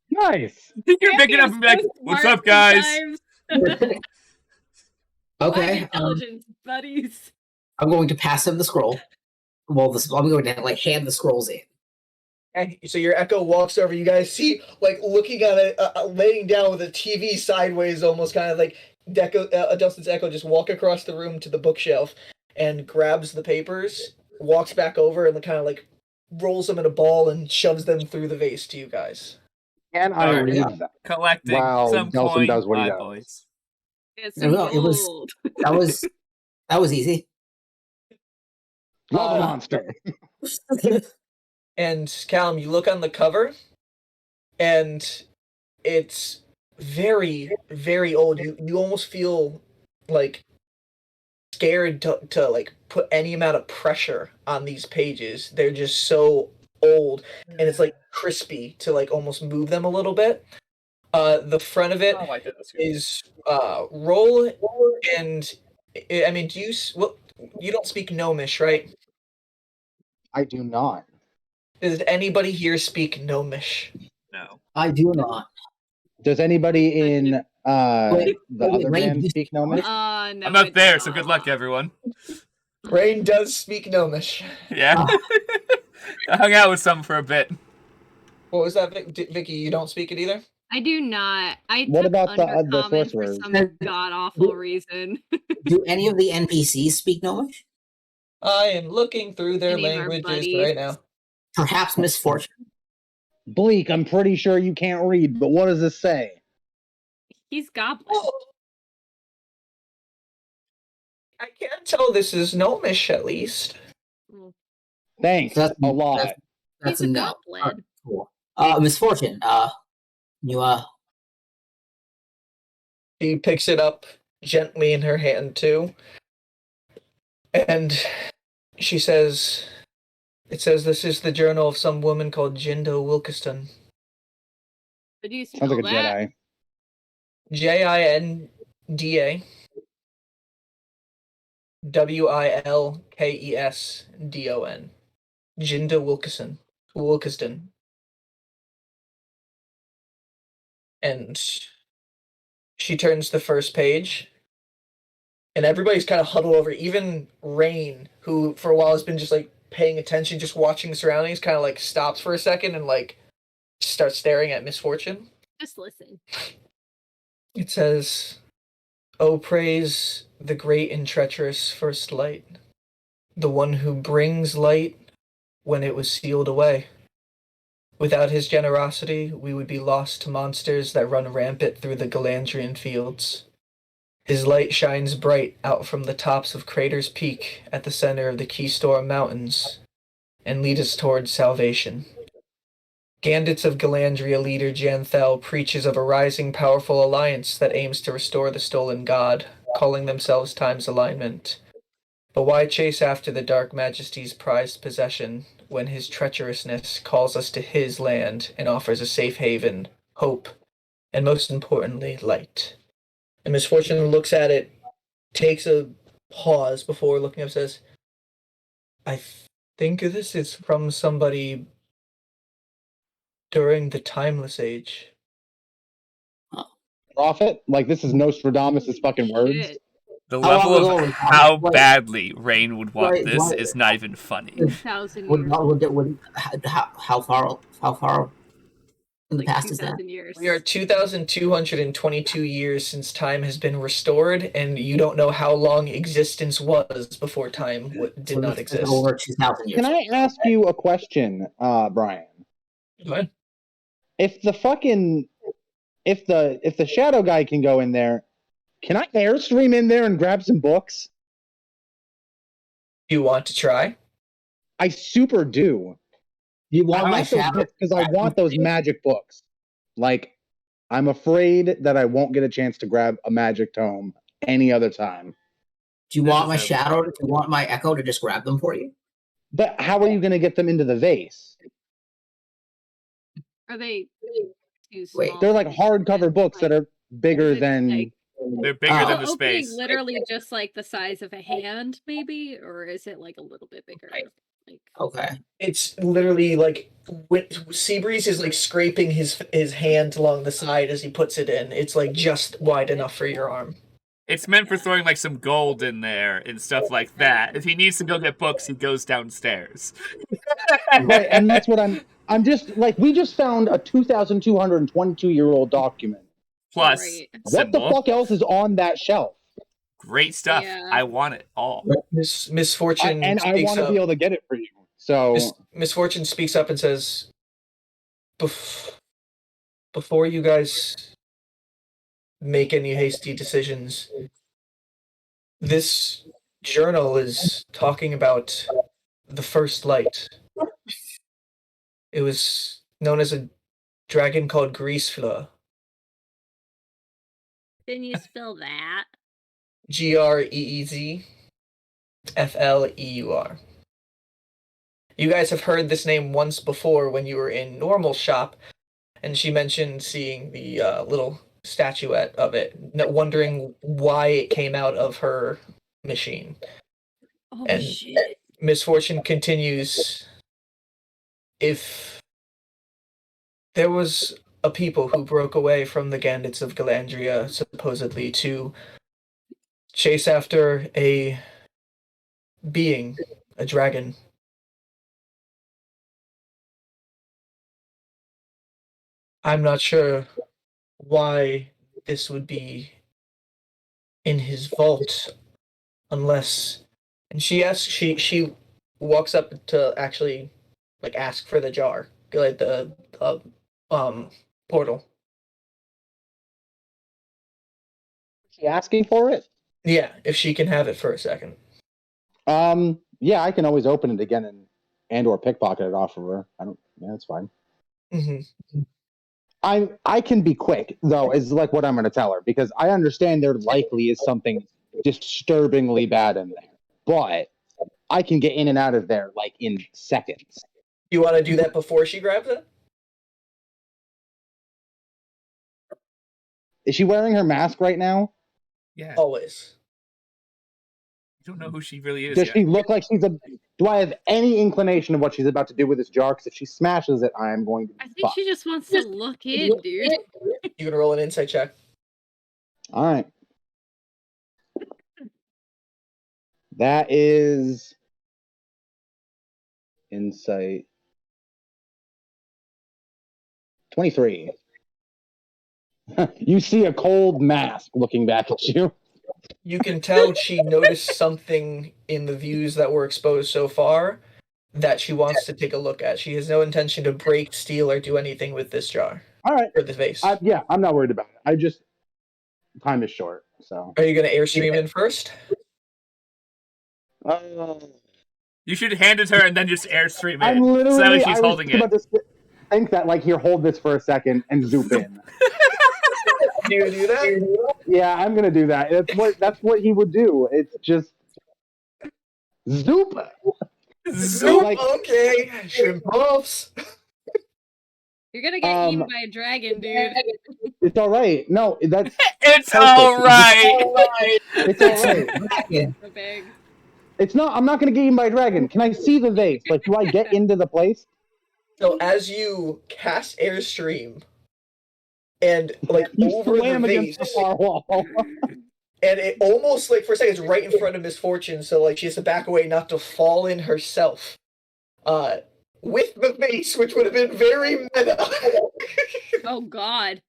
Nice. You're picking up and be like, "What's up, guys?" Okay, Intelligence, buddies. I'm going to pass him the scroll. Well, I'm going to like hand the scrolls in. And so your echo walks over. You guys see, like, looking at it, laying down with a TV sideways, almost kind of like Dustin's echo just walk across the room to the bookshelf and grabs the papers, walks back over, and kind of like rolls them in a ball and shoves them through the vase to you guys. Can I Alright. read Yeah. that? Collecting Wow, some Delsin coin. does what he Bye, does. boys. Get some No, it was- gold. That was easy. Lava Uh, monster. And Callum, you look on the cover, and it's very, very old. You almost feel like scared to like put any amount of pressure on these pages. They're just so old, and it's like crispy to like almost move them a little bit. The front of it is roll, and I mean, you don't speak Gnomish, right? I do not. Does anybody here speak Gnomish? No. I do not. Does anybody in Wait, the wait, other Rainn, band you- speak Gnomish? No, I'm I not there, don't. so good luck, everyone. Rainn does speak Gnomish. Yeah. I hung out with some for a bit. What was that, Vicky? You don't speak it either? I do not. I What took about the Undercommon for sorcerers? some god awful reason. Do any of the NPCs speak Gnomish? I am looking through their Any of our languages buddies. right now. Perhaps Misfortune. Bleak, I'm pretty sure you can't read, but what does this say? He's goblin. I can't tell this is Gnomish, at least. Well, Thanks That's- a lot. That's He's a no. goblin. Alright, cool. Misfortune. You She picks it up gently in her hand, too. And she says, it says this is the journal of some woman called Jindo Wilkeston. How do you Sounds spell like a that? Jedi. Jinda Wilkesdon. Jindo Wilkeston. And she turns the first page, and everybody's kind of huddled over. Even Rainn, who for a while has been just like paying attention, just watching the surroundings, kind of like stops for a second and like starts staring at Misfortune. Just listen. It says, "Oh, praise the great and treacherous first light, the one who brings light when it was sealed away. Without his generosity, we would be lost to monsters that run rampant through the Galandrian fields. His light shines bright out from the tops of Crater's Peak at the center of the Keystorm Mountains and leads us towards salvation. Gandits of Galandria leader Janthel preaches of a rising powerful alliance that aims to restore the stolen god, calling themselves Time's Alignment. But why chase after the Dark Majesty's prized possession when his treacherousness calls us to his land and offers a safe haven, hope, and most importantly, light?" And Misfortune looks at it, takes a pause before looking up, says, "I think this is from somebody during the Timeless Age." Prophet? Like, this is Nostradamus' fucking words? Shit. The How level long of ago was that? how Like- badly Rainn would want Right, this right. is not even funny. 1,000 years. How far in the Like past is that? 2,000 years. We are 2,222 years since time has been restored, and you don't know how long existence was before time did not It's exist. over 2,000 years. Can I ask you a question, Brian? Go ahead. If the shadow guy can go in there, can I airstream in there and grab some books? You want to try? I super do. You want my shadow? Because I want those magic books. Like, I'm afraid that I won't get a chance to grab a magic tome any other time. Do you want my This is a- shadow? Do you want my echo to just grab them for you? But how are you going to get them into the vase? Are they too Wait, small? They're like hardcover books that are bigger Is it than. like- They're bigger Oh. than the the opening space. literally just like the size of a hand, maybe, or is it like a little bit bigger? Right. Like, Okay. It's literally like Seabreeze is like scraping his hand along the side as he puts it in. It's like just wide enough for your arm. It's meant for throwing like some gold in there and stuff like that. If he needs to go get books, he goes downstairs. Right, and that's what I'm just like, we just found a 2,222-year-old document. Plus, Right. What the symbol. fuck else is on that shelf? Great stuff. Yeah. I want it all. Misfortune And I speaks want to up. be able to get it for you. So, Misfortune speaks up and says, Before you guys make any hasty decisions, this journal is talking about the first light. It was known as a dragon called Greasefleur. Can you spell that? Greezfleur. You guys have heard this name once before when you were in Normal Shop, and she mentioned seeing the little statuette of it, wondering why it came out of her machine. Oh And- shit. Misfortune continues. If there was a people who broke away from the Gandits of Galandria, supposedly to chase after a being, a dragon. I'm not sure why this would be in his vault, unless. And she walks up to actually like ask for the jar, like the portal. she asking for it? Yeah, if she can have it for a second. Yeah, I can always open it again and or pickpocket it off of her. Yeah, that's fine. Mm-hmm. I can be quick though, is like what I'm going to tell her, because I understand there likely is something disturbingly bad in there. but I can get in and out of there like in seconds. You want to do that before she grabs it? Is she wearing her mask right now? Yeah. Always. You don't know who she really is Does yet. she look like she's a... Do I have any inclination of what she's about to do with this jar? Because if she smashes it, I am going to be I think fucked. she just wants to look in, dude. You can roll an insight check. All right. That is... Insight. 23. You see a cold mask looking back at you. You can tell she noticed something in the views that were exposed so far that she wants to take a look at. She has no intention to break, steal, or do anything with this jar. All right. Or the vase. Yeah, I'm not worried about it. I just... Time is short, so... Are you going to airstream in first? You should hand it to her and then just airstream it. I'm So that way literally... she's holding it. about to think that, like, here, hold this for a second and zoop in. Do you do that? Yeah, I'm gonna do that. That's what he would do. It's just zoop. Zoop. Like, Okay, shrimp puffs. You're gonna get eaten by a dragon, dude. it's all right. No, that's It's perfect. all right. It's all right. So big. It's not. I'm not gonna get eaten by a dragon. Can I see the vase? Like, do I get into the place? So as you cast airstream, and like You over slam the against vase, the far wall. and it almost like for a second it's right in front of Misfortune, so like she has to back away not to fall in herself. With the vase, which would have been very meta. Oh god.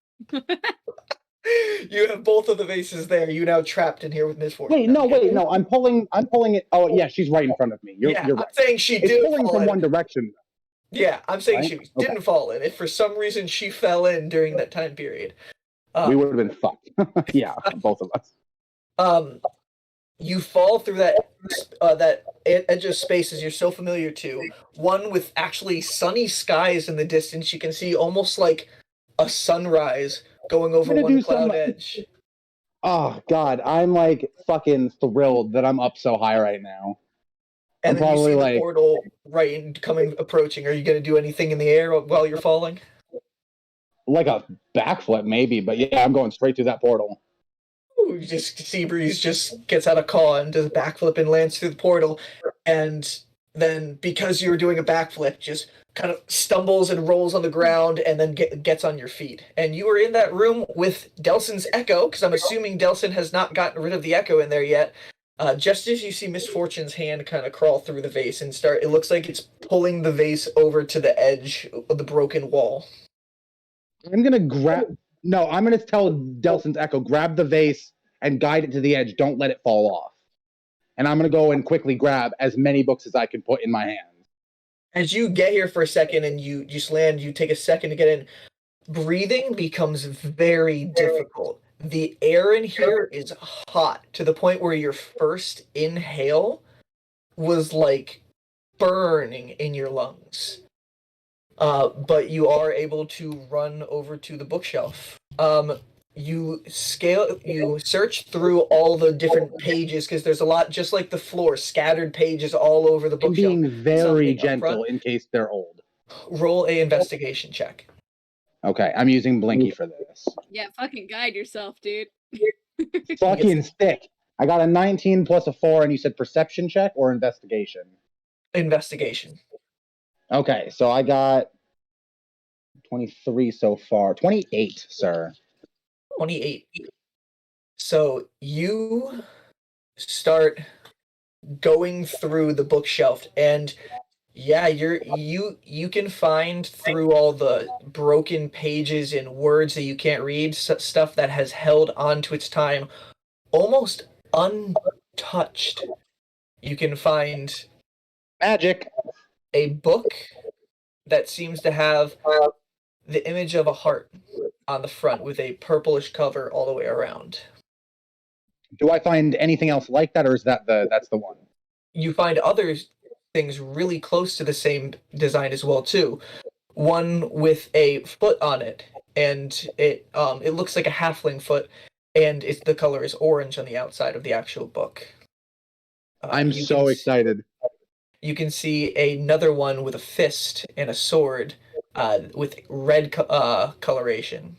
You have both of the vases there. You now trapped in here with Misfortune. Wait, no. I'm pulling it. Oh, yeah, she's right in front of me. You're I'm right. saying she It's did pulling fall from in. one direction. Yeah, I'm saying Right? she Okay. didn't fall in. If for some reason she fell in during that time period, We would have been fucked. Yeah, both of us. You fall through that edge of spaces you're so familiar to. One with actually sunny skies in the distance. You can see almost like a sunrise going over one cloud edge. Oh God, I'm like fucking thrilled that I'm up so high right now. And I'm then you see probably the like portal approaching. Are you going to do anything in the air while you're falling? a backflip maybe, but yeah, I'm going straight through that portal. Ooh, Seabreeze just gets out of call and does a backflip and lands through the portal, and then because you're doing a backflip, just kind of stumbles and rolls on the ground and then gets on your feet. And you are in that room with Delsin's echo, because I'm assuming Delsin has not gotten rid of the echo in there yet. Just as you see Misfortune's hand kind of crawl through the vase and it looks like it's pulling the vase over to the edge of the broken wall. I'm gonna tell Delsin's echo, grab the vase and guide it to the edge. Don't let it fall off. And I'm gonna go and quickly grab as many books as I can put in my hands. As you get here for a second and you just land, you take a second to get in. Breathing becomes very difficult. The air in here is hot to the point where your first inhale was like burning in your lungs. But you are able to run over to the bookshelf. You search through all the different pages because there's a lot, just like the floor, scattered pages all over the I'm bookshelf. being very Something up gentle front. in case they're old. Roll a investigation check. Okay, I'm using Blinky for this. Yeah, fucking guide yourself, dude. Fucking stick. I got a 19 plus a 4, and you said perception check or investigation? Investigation. Okay, so I got 23 so far. 28, sir. 28. So you start going through the bookshelf, and yeah, you can find through all the broken pages and words that you can't read, stuff that has held on to its time almost untouched. You can find Magic. a book that seems to have the image of a heart on the front with a purplish cover all the way around. Do I find anything else like that, or is that's the one? You find other things really close to the same design as well too. One with a foot on it, and it looks like a halfling foot, and the color is orange on the outside of the actual book. I'm so excited. You can see another one with a fist and a sword with red coloration.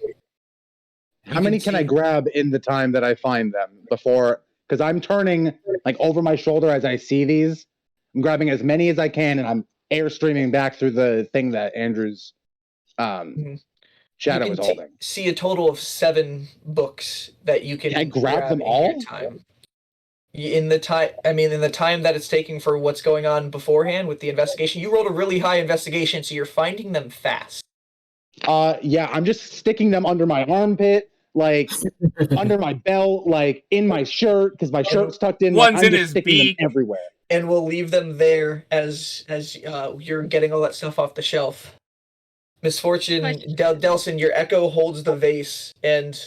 How many can I grab in the time that I find them before? Because I'm turning like over my shoulder as I see these. I'm grabbing as many as I can, and I'm airstreaming back through the thing that Andrew's shadow is holding. See a total of 7 books that you can grab them in all? your time. In the time that it's taking for what's going on beforehand with the investigation, you rolled a really high investigation, so you're finding them fast. Yeah, I'm just sticking them under my armpit, like under my belt, like in my shirt, because my shirt's tucked in. One's like, I'm in just his sticking beak. them everywhere. And we'll leave them there as you're getting all that stuff off the shelf. Misfortune, Delsin, your echo holds the vase and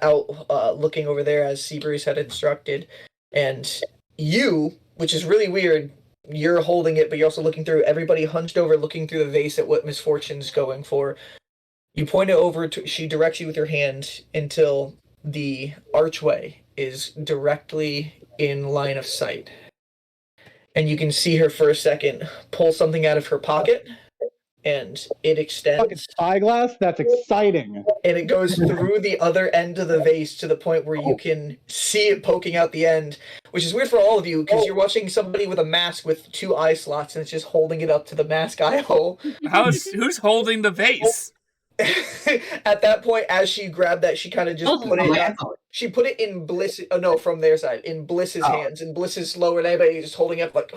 out looking over there as Seabreeze had instructed. And you, which is really weird, you're holding it, but you're also looking through. Everybody hunched over looking through the vase at what Misfortune's going for. You point it over to, she directs you with your hand until the archway is directly in line of sight. And you can see her for a second pull something out of her pocket, and it extends. Fucking spyglass? That's exciting. And it goes through the other end of the vase to the point where you can see it poking out the end, which is weird for all of you because you're watching somebody with a mask with 2 eye slots and it's just holding it up to the mask eye hole. Who's holding the vase? At that point, as she grabbed that, she kind of just put it. She put it in Bliss. Oh no, from their side, in Bliss's hands, and Bliss is slower than anybody. Just holding up like,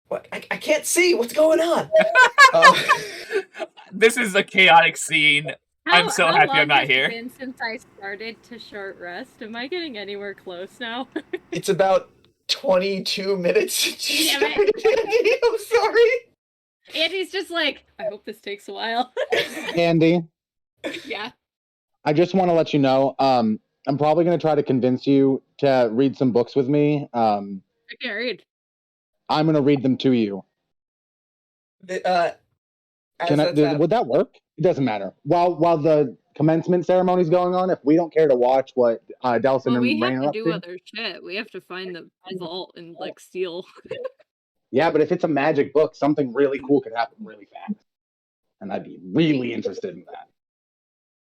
what? I can't see. What's going on? This is a chaotic scene. I'm so happy I'm not here. How long has it been since I started to short rest? Am I getting anywhere close now? It's about 22 minutes since you Damn started, Andy. I'm sorry. Andy's just like, I hope this takes a while. Andy. Yeah. I just want to let you know, I'm probably going to try to convince you to read some books with me. I can't read. I'm going to read them to you. Would that work? It doesn't matter. While the commencement ceremony is going on, if we don't care to watch what Delsin and Rainn are up to. We have to do other shit. We have to find the vault and like steal. Yeah, but if it's a magic book, something really cool could happen really fast. And I'd be really interested in that.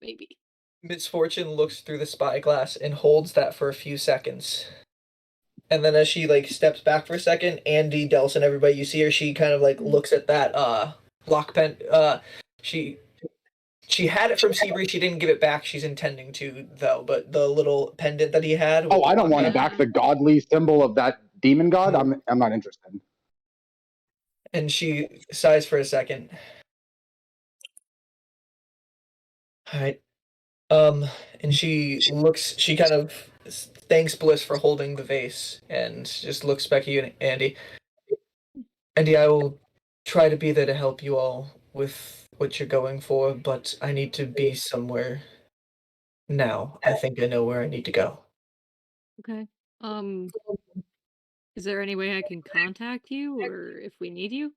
Maybe. Misfortune looks through the spyglass and holds that for a few seconds. And then as she like steps back for a second, Andy, Delsin, everybody, you see her, she kind of like looks at that lock pen. She had it from Seabreeze, she didn't give it back. She's intending to though, but the little pendant that he had. Oh, I don't want it back. The godly symbol of that demon god. I'm not interested. And she sighs for a second. Alright. And she kind of thanks Bliss for holding the vase and just looks back at you and Andy. Andy, I will try to be there to help you all with what you're going for, but I need to be somewhere now. I think I know where I need to go. Okay. Is there any way I can contact you or if we need you?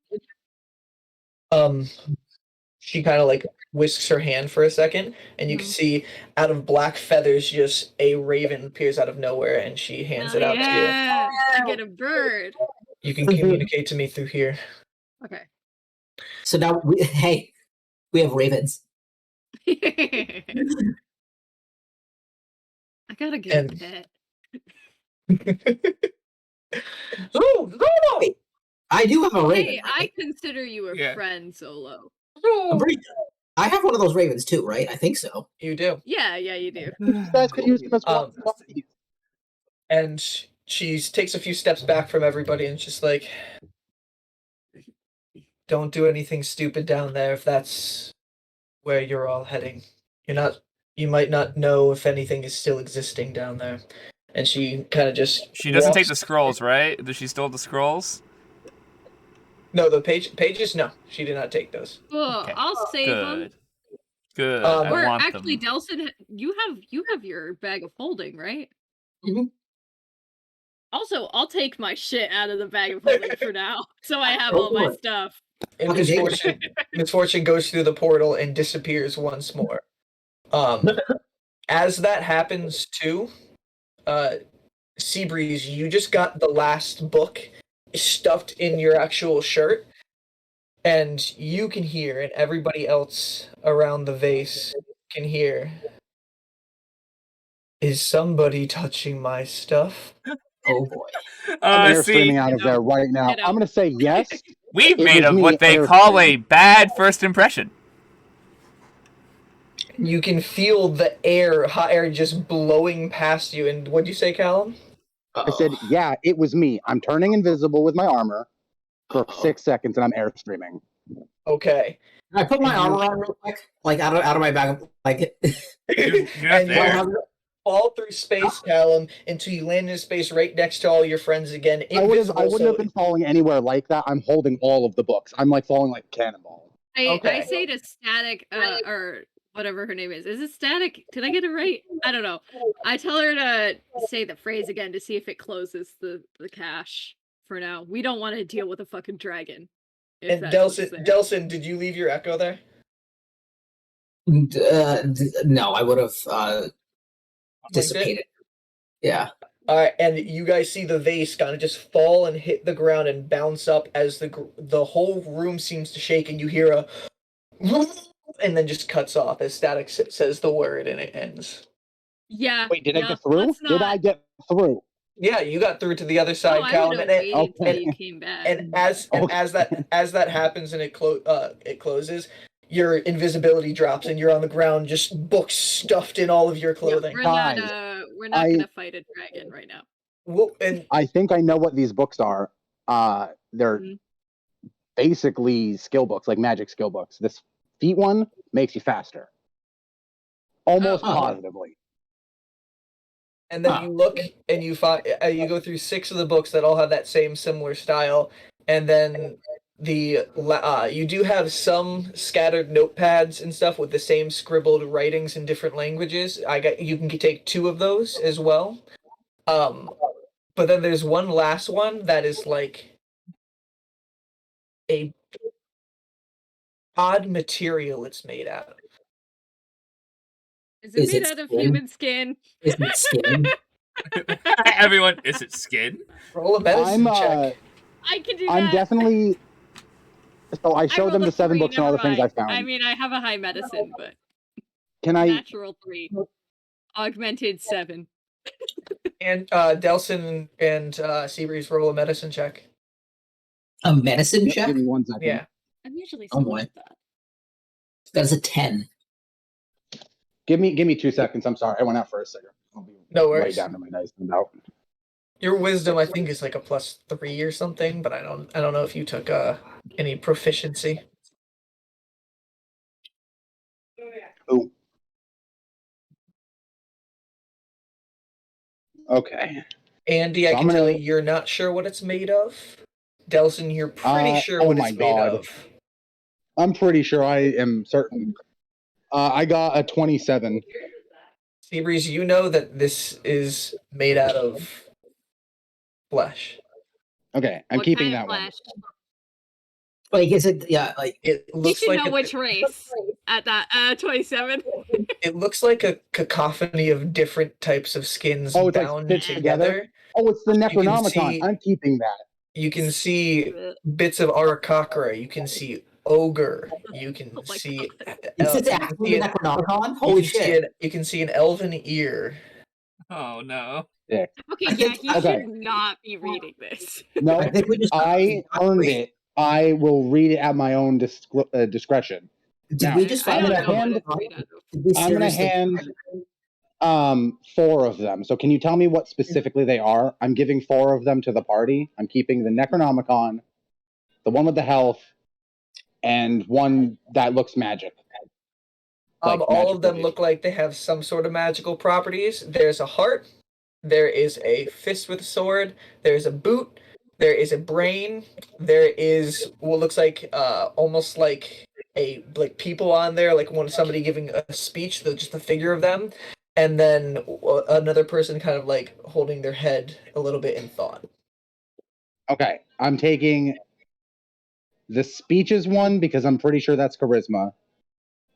She kind of like whisks her hand for a second, and you can see out of black feathers just a raven appears out of nowhere, and she hands it out to you. Yeah, I get a bird. You can communicate to me through here. Okay. So now, we have ravens. I gotta get a pet. Wait, I do have a raven. Hey, I consider you a friend, Solo. I'm pretty sure. I have one of those ravens too, right? I think so. You do. Yeah, you do. And she takes a few steps back from everybody and just like, don't do anything stupid down there if that's where you're all heading. You might not know if anything is still existing down there. And she kind of just She doesn't take the scrolls, right? Does she steal the scrolls? No, the pages, no. She did not take those. Well, okay. I'll save them. Good. Or actually, Delsin, you have your bag of holding, right? Mm-hmm. Also, I'll take my shit out of the bag of holding for now, so I have all my stuff. And Misfortune goes through the portal and disappears once more. As that happens too, Seabreeze, you just got the last book stuffed in your actual shirt, and you can hear, and everybody else around the vase can hear. Is somebody touching my stuff? Oh boy. I'm See, airstreaming out of there right now. Get out. I'm going to say yes. we've It made was of me, what they call airstream. a bad first impression. You can feel the air, hot air, just blowing past you. And what'd you say, Callum? I said, yeah, it was me. I'm turning invisible with my armor for 6 seconds, and I'm airstreaming. Okay. Can I put my And you- armor on real quick? Like out of my bag, like. You're not and there. you fall through space, Callum, until you land in space right next to all your friends again. I wouldn't Invisible, have been falling anywhere like that. I'm holding all of the books. I'm like falling like a cannonball. I Okay. say to Static, or whatever her name is. Is it Static? Did I get it right? I don't know. I tell her to say the phrase again to see if it closes the cache for now. We don't want to deal with a fucking dragon. If And that's what's there. Delsin, did you leave your echo there? No, I would have Blinked it? dissipated. Yeah. All right, and you guys see the vase kind of just fall and hit the ground and bounce up as the whole room seems to shake, and you hear a, and then just cuts off as Static says the word and it ends. Yeah. Wait, did I no, get through? let's Did not- I get through? Yeah, you got through to the other side, Oh, I Callum, would have and waited till okay. you came back. and as that happens and it closes, your invisibility drops and you're on the ground, just books stuffed in all of your Yeah, clothing. we're Guys, not gonna fight a dragon right now. Well, and I think I know what these books are. They're Mhm. basically skill books, like magic skill books. This feet one makes you faster. Almost Oh. positively. and then you look and you find you go through 6 of the books that all have that same similar style, and then you do have some scattered notepads and stuff with the same scribbled writings in different languages. You can take 2 of those as well. But then there's one last one that is like a odd material it's made out of. Is it Is made it out of skin? human skin? Is it skin? Everyone, is it skin? Roll a medicine I'm check. I can do I'm that. definitely. So I I showed rolled them a the 7 3, books and all the never things I mind. found. I mean, I have a high medicine, but Can I? natural 3, augmented 7. And Delsin and Seabreeze roll a medicine check. A medicine Yep, check? give me 1 second. Yeah. I'm usually Oh, so boy. good at that. That's a 10. Give me 2 seconds. I'm sorry. I went out for a second. I'll be No right worries. down to my dice and out. Your wisdom, I think, is like a +3 or something, but I don't know if you took any proficiency. Ooh. Okay. Andy, I So can tell you're not sure what it's made of. Delsin, you're pretty sure oh what my it's made God. of. I'm pretty sure I am certain. I got a 27. Seabreeze, you know that this is made out of flesh. Okay, I'm What keeping kind that of one. flesh? Like, is it, yeah, like, It You looks should like know which race at that 27. it looks like a cacophony of different types of skins Oh, it's like bound stitched together. together? Oh, it's the You can Necronomicon. see- I'm keeping that. You can see bits of Arakakra. You can see ogre. You can Oh my see. is you it can actually see the an- Necronomicon? you Holy can see shit. you can see an elven ear. Oh no. Okay, I yeah, think- he okay. should not be reading this. No, I think we just. I earned it. I will read it at my own discretion. Did Now, we just I find don't I'm a know gonna what hand- it's made out of. Did we I'm gonna seriously- hand 4 of them. So can you tell me what specifically they are? I'm giving 4 of them to the party. I'm keeping the Necronomicon, the one with the health, and one that looks magic. Like All of them magical. look like they have some sort of magical properties. There's a heart. There is a fist with a sword. There's a boot. There is a brain. There is what looks like almost like people on there, like somebody giving a speech, just the figure of them, and then another person kind of like holding their head a little bit in thought. Okay, I'm taking the speeches one because I'm pretty sure that's charisma.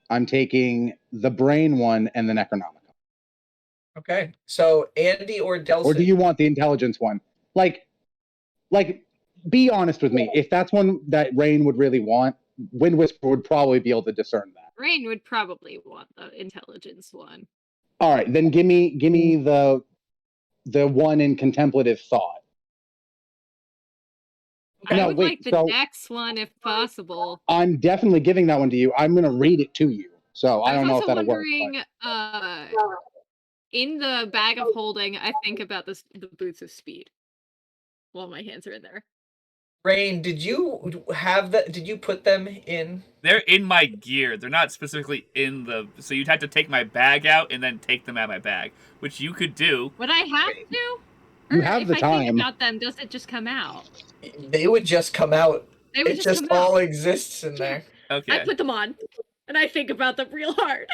I'm taking the brain one and the Necronomicon. Okay, so Andy or Delsin? Or do you want the intelligence one? Like, be honest with me. If that's one that Rainn would really want, Wind Whisper would probably be able to discern that. Rainn would probably want the intelligence one. All right, then give me the one in contemplative thought. I No, would wait, like the so- next one if possible. I'm definitely giving that one to you. I'm going to read it to you. So I don't know if that'll work. Wondering, in the bag of holding, I think about the boots of speed while my hands are in there. Rainn, did you have that? Did you put them in? They're in my gear. They're not specifically in the... So you'd have to take my bag out and then take them out of my bag, which you could do. Would I have to? You Or have if the I time. think about them, does it just come out? They would just come out. They would It just just come all out. exists in there. Okay. I put them on, and I think about them real hard.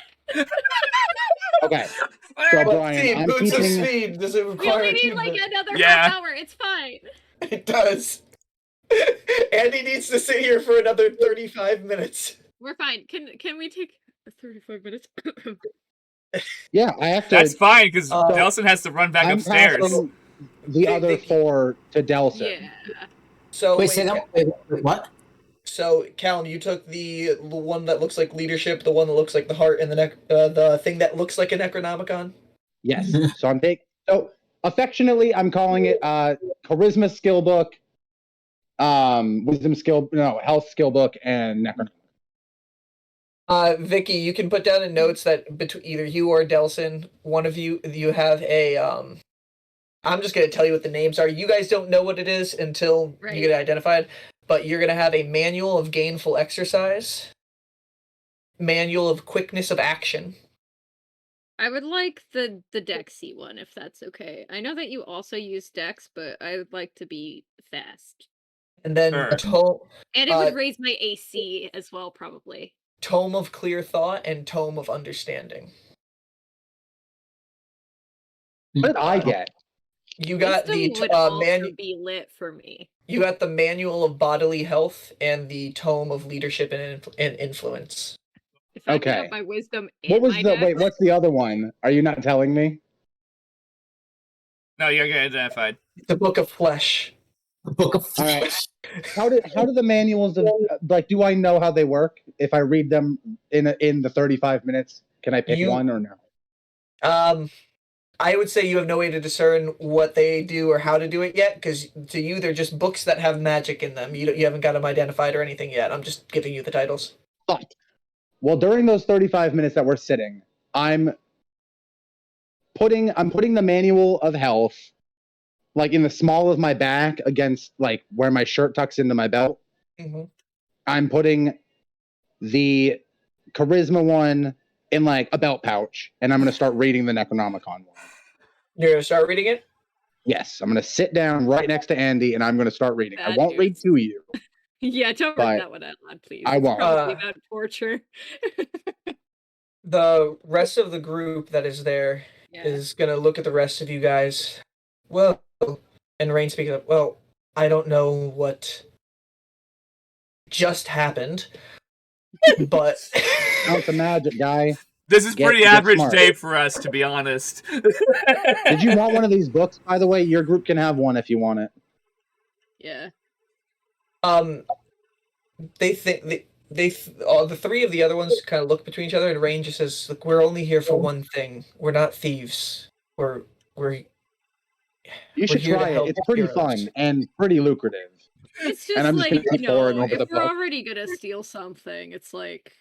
Okay. So Let's Brian, see, I'm boots of keeping. speed. Does it We require only need like attunement? another Yeah. half hour. It's fine. It does. Andy needs to sit here for another 35 minutes. We're fine. Can we take 35 minutes? Yeah, I have to. That's fine, because Uh, Delsin has to run back I'm upstairs. passing the other Vicky. 4 to Delsin. Yeah. So Wait, say that. Wait, what? So, Callan, you took the one that looks like leadership, the one that looks like the heart, and the thing that looks like a Necronomicon. Yes. So I'm taking. So affectionately, I'm calling it charisma skill book, wisdom skill, no, health skill book, and Necronomicon. Vicky, you can put down in notes that between either you or Delsin, one of you have a I'm just gonna tell you what the names are. You guys don't know what it is until Right. you get it identified, but you're gonna have a manual of gainful exercise, manual of quickness of action. I would like the Dexy one if that's okay. I know that you also use Dex, but I would like to be fast. And then Sure. And it Uh, would raise my AC as well, probably. Tome of Clear Thought and Tome of Understanding. What did I get? You got Wisdom the would also be lit for me. You got the Manual of Bodily Health and the Tome of Leadership and Influence. If I could Okay. have my wisdom and What was my the Dex, wait? What's the other one? Are you not telling me? No, you're getting identified. The Book of Flesh. The Book of All right. How do the manuals of like? Do I know how they work? If I read them in the 35 minutes, can I pick one or no? I would say you have no way to discern what they do or how to do it yet, because to you they're just books that have magic in them. You haven't got them identified or anything yet. I'm just giving you the titles. But well, during those 35 minutes that we're sitting, I'm putting the manual of health like in the small of my back against like where my shirt tucks into my belt. Mm-hmm. I'm putting the charisma one in like a belt pouch, and I'm going to start reading the Necronomicon one. You're going to start reading it? Yes, I'm going to sit down right next to Andy, and I'm going to start reading. I won't read to you. Yeah, don't but read that one out loud, please. I won't. It's probably about torture. The rest of the group that is there is going to look at the rest of you guys. Well, and Rainn speaking up, well, I don't know what just happened, but... Not the magic, guy. This is pretty get average smart. day for us, to be honest. Did you want one of these books, by the way? Your group can have one if you want it. Yeah. They think the three of the other ones kind of look between each other, and Rainn just says, "Look, we're only here for one thing. We're not thieves. We're You should here to try it. help It's pretty heroes." fun and pretty lucrative. It's just And I'm just like, gonna keep pouring over if the we're book. already gonna steal something, it's like...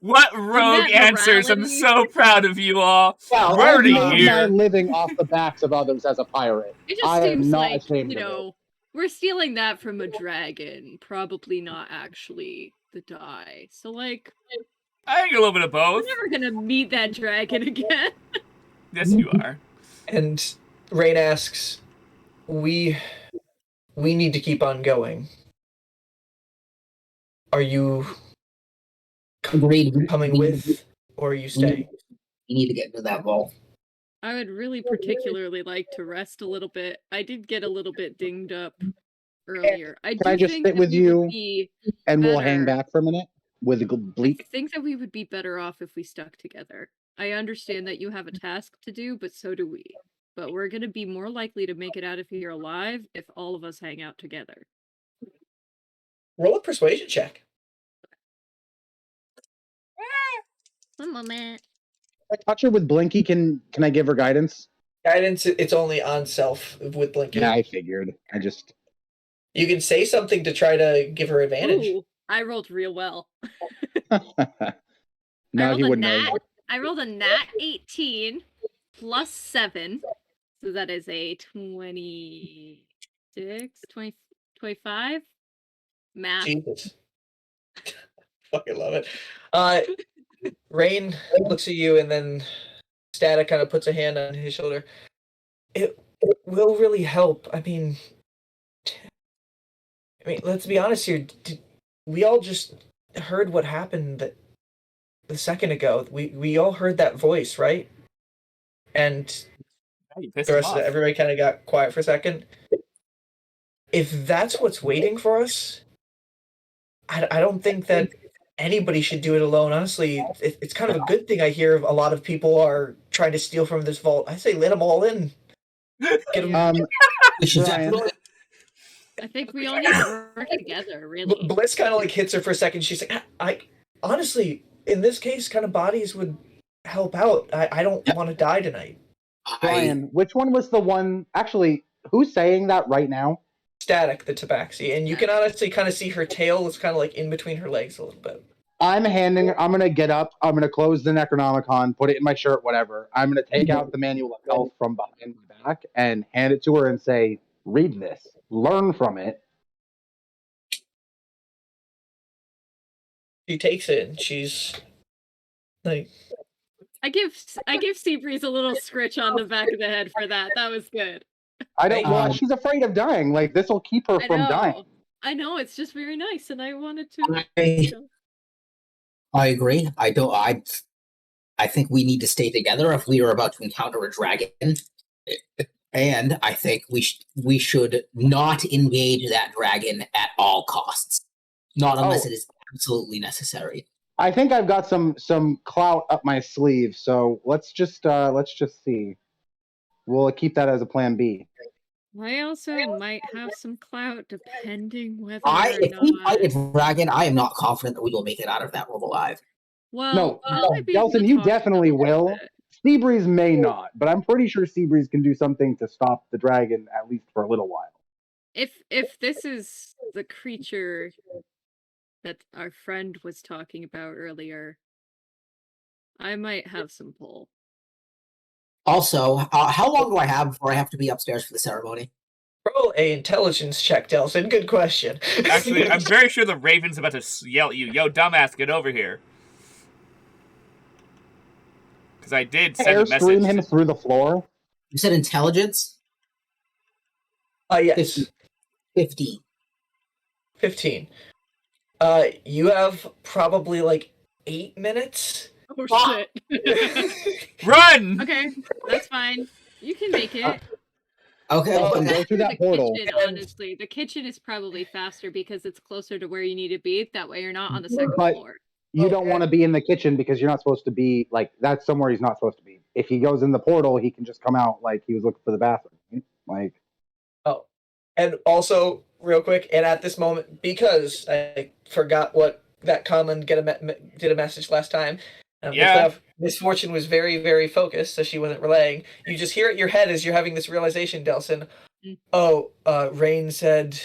What rogue that answers? I'm morality? so proud of you all. Well, We're already I made my here. living off the backs of others as a pirate. It just I am seems not like, ashamed you of it. know, we're stealing that from a dragon, probably not actually the die. So, like, I think a little bit of we're both. never gonna meet that dragon again. Yes, you are. And Rainn asks, "We need to keep on going. Are you Agreed. coming with, or are you staying?" We need to get into that vault. I would really particularly like to rest a little bit. I did get a little bit dinged up earlier. Can I just think sit that with we would you be and we'll hang better. back for a minute with I Bleak? think that we would be better off if we stuck together. I understand that you have a task to do, but so do we. But we're gonna be more likely to make it out of here alive if all of us hang out together. Roll a persuasion check. One moment. If I touch her with Blinky, can I give her guidance? Guidance, it's only on self with Blinky. Yeah, I figured. You can say something to try to give her advantage. Ooh, I rolled real well. No, he wouldn't know. I rolled a nat 18 plus 7. So that is a 26, 20, 25 math. Jesus. Fucking love it. Rainn looks at you and then Static kind of puts a hand on his shoulder. It will really help. I mean, let's be honest here. We all just heard what happened a second ago. We all heard that voice, right? And the rest of everybody kind of got quiet for a second. If that's what's waiting for us, I don't think that anybody should do it alone. Honestly, it's kind of a good thing. I hear a lot of people are trying to steal from this vault. I say let them all in. Get them. I think we all need to work together, really. Bliss kind of like hits her for a second. She's like, I honestly, in this case, kind of bodies would help out. I don't want to die tonight. Brian, which one was the one? Actually, who's saying that right now? Static, the tabaxi, and you can honestly kind of see her tail is kind of like in between her legs a little bit. I'm gonna get up. I'm gonna close the Necronomicon, put it in my shirt, whatever. I'm gonna take out the manual of health from behind my back and hand it to her and say, "Read this. Learn from it." She takes it and she's like, I give Seabreeze a little scritch on the back of the head for that. That was good. I don't. Well, she's afraid of dying. Like this will keep her from dying. I know. It's just very nice, and I wanted to. I agree. I think we need to stay together if we are about to encounter a dragon, and I think we should not engage that dragon at all costs, not unless it is absolutely necessary. I think I've got some clout up my sleeve, so let's just see. We'll keep that as a plan B. I also might have some clout, depending whether if we fight a dragon, I am not confident that we will make it out of that room alive. Well, Delsin, you definitely will. Seabreeze may not, but I'm pretty sure Seabreeze can do something to stop the dragon, at least for a little while. If this is the creature that our friend was talking about earlier, I might have some pull. Also, how long do I have before I have to be upstairs for the ceremony? Roll a intelligence check, Delsin. Good question. Actually, I'm very sure the Raven's about to yell at you. Yo, dumbass, get over here. Because I did send a message. Stream him through the floor. You said intelligence? Yes. 15. 15. You have probably like 8 minutes. Oh shit. Run! Okay, that's fine. You can make it. Okay, go through that portal. Kitchen, honestly, the kitchen is probably faster because it's closer to where you need to be. That way you're not on the second floor. You don't want to be in the kitchen because you're not supposed to be, like, that's somewhere he's not supposed to be. If he goes in the portal, he can just come out like he was looking for the bathroom. Like. Oh, and also, real quick, and at this moment, because I forgot what that common did a message last time, Misfortune was very, very focused, so she wasn't relaying. You just hear it in your head as you're having this realization, Delsin. Rainn said,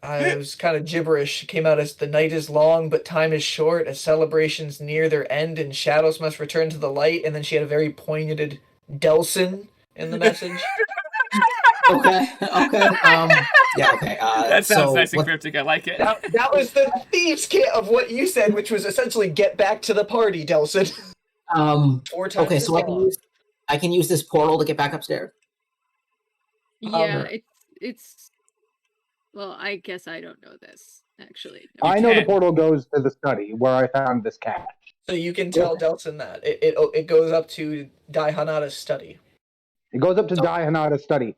I was kind of gibberish. It came out as the night is long, but time is short, as celebrations near their end and shadows must return to the light. And then she had a very pointed Delsin in the message. Okay. That sounds nice and cryptic. I like it. That was the thieves' kit of what you said, which was essentially get back to the party, Delsin. Okay, so I can use this portal to get back upstairs. Yeah, it's. Well, I guess I don't know this actually. No, I know the portal goes to the study where I found this cache. So you can tell Delsin that it goes up to Dai Hanada's study. It goes up to Dai Hanada's study.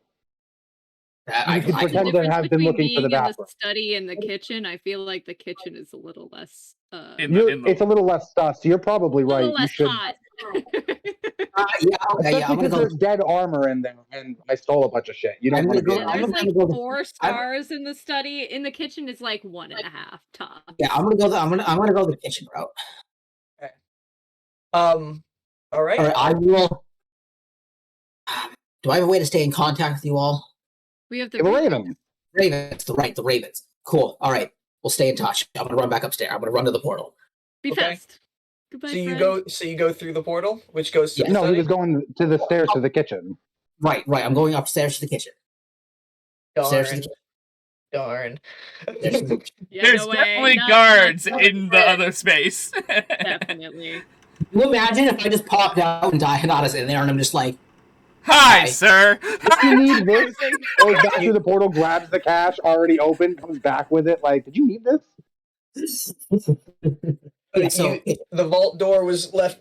You can pretend to have been looking for the bathroom. The study and the kitchen. I feel like the kitchen is a little less. It's a little less sus. You're probably right. A little less hot. Yeah, okay, Especially yeah. I'm gonna because go. there's dead armor in there, and I stole a bunch of shit. You don't I'm want to gonna be go- Yeah, around I'm there's me. gonna like go- 4 stars in the study. In the kitchen, it's like 1.5 tops. Yeah, I'm gonna go. I'm gonna go the kitchen route. All right. All right, I will. Do I have a way to stay in contact with you all? We have the Give a Raven. raven. Ravens, the Ravens. Cool. All right, we'll stay in touch. I'm gonna run back upstairs. I'm gonna run to the portal. Be Okay. fast. Goodbye, So you friend. go through the portal, which goes to Yeah. the No, he study? was going to the stairs to the kitchen. Right. I'm going upstairs to the kitchen. Upstairs to the Darn. Upstairs to the- Yeah, There's no way. definitely Not guards so in the other space. Definitely. Can you imagine if I just popped out and Honada's in there and I'm just like, Hi, Hi. sir. If you need this, goes back through the portal, grabs the cash already open, comes back with it. Like, did you need this? yeah, so The vault door was left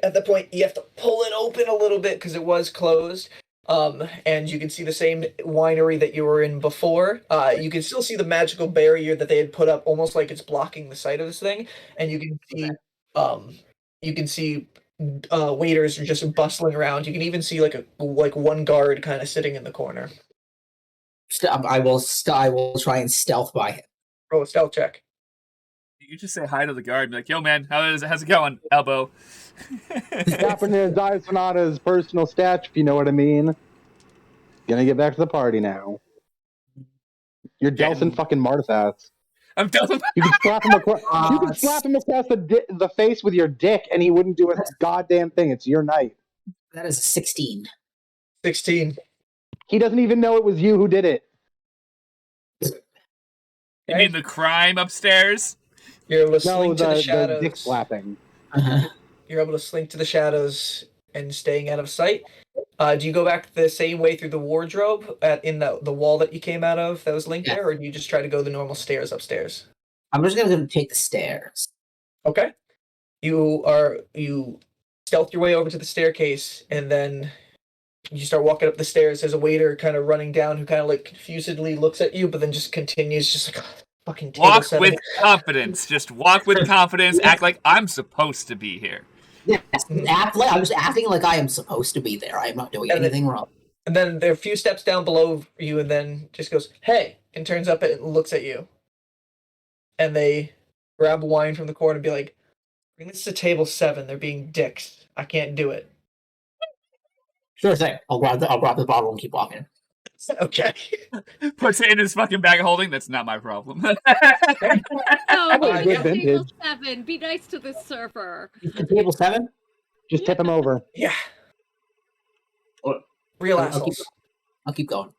at the point you have to pull it open a little bit because it was closed. And you can see the same winery that you were in before. You can still see the magical barrier that they had put up, almost like it's blocking the sight of this thing. And you can see waiters are just bustling around. You can even see like one guard kind of sitting in the corner. I will try and stealth by him. Roll a stealth check. You just say hi to the guard and be like, yo, man, how's it going? Elbow. Tapping his eyes Sonata's personal stash, if you know what I mean. Gonna get back to the party now. You're Delsin fucking Mardithas. I'm done. You can slap him across. You can slap him across the face with your dick, and he wouldn't do a goddamn thing. It's your night. That is 16. 16. He doesn't even know it was you who did it. You mean the crime upstairs? You're able to No, slink to the the shadows. dick slapping. You're able to slink to the shadows and staying out of sight. Do you go back the same way through the wardrobe in the wall that you came out of that was linked there, or do you just try to go the normal stairs upstairs? I'm just gonna take the stairs. Okay. You stealth your way over to the staircase, and then you start walking up the stairs. There's a waiter kind of running down who kind of like confusedly looks at you, but then just continues, just like, oh, fucking table Walk 7. with confidence. Just walk with confidence. Act like I'm supposed to be here. Yes, I'm just acting like I am supposed to be there. I am not doing anything wrong. And then there are a few steps down below you, and then just goes, "Hey," and turns up and looks at you. And they grab wine from the corner and be like, "Bring this to table 7. They're being dicks. I can't do it." Sure thing. I'll grab the bottle and keep walking. Okay. Puts it in his fucking bag of holding. That's not my problem. Oh, Good table vintage. 7. Be nice to the server. Table 7? Just tip him over. Yeah. Or- Real I'll assholes. I'll keep going.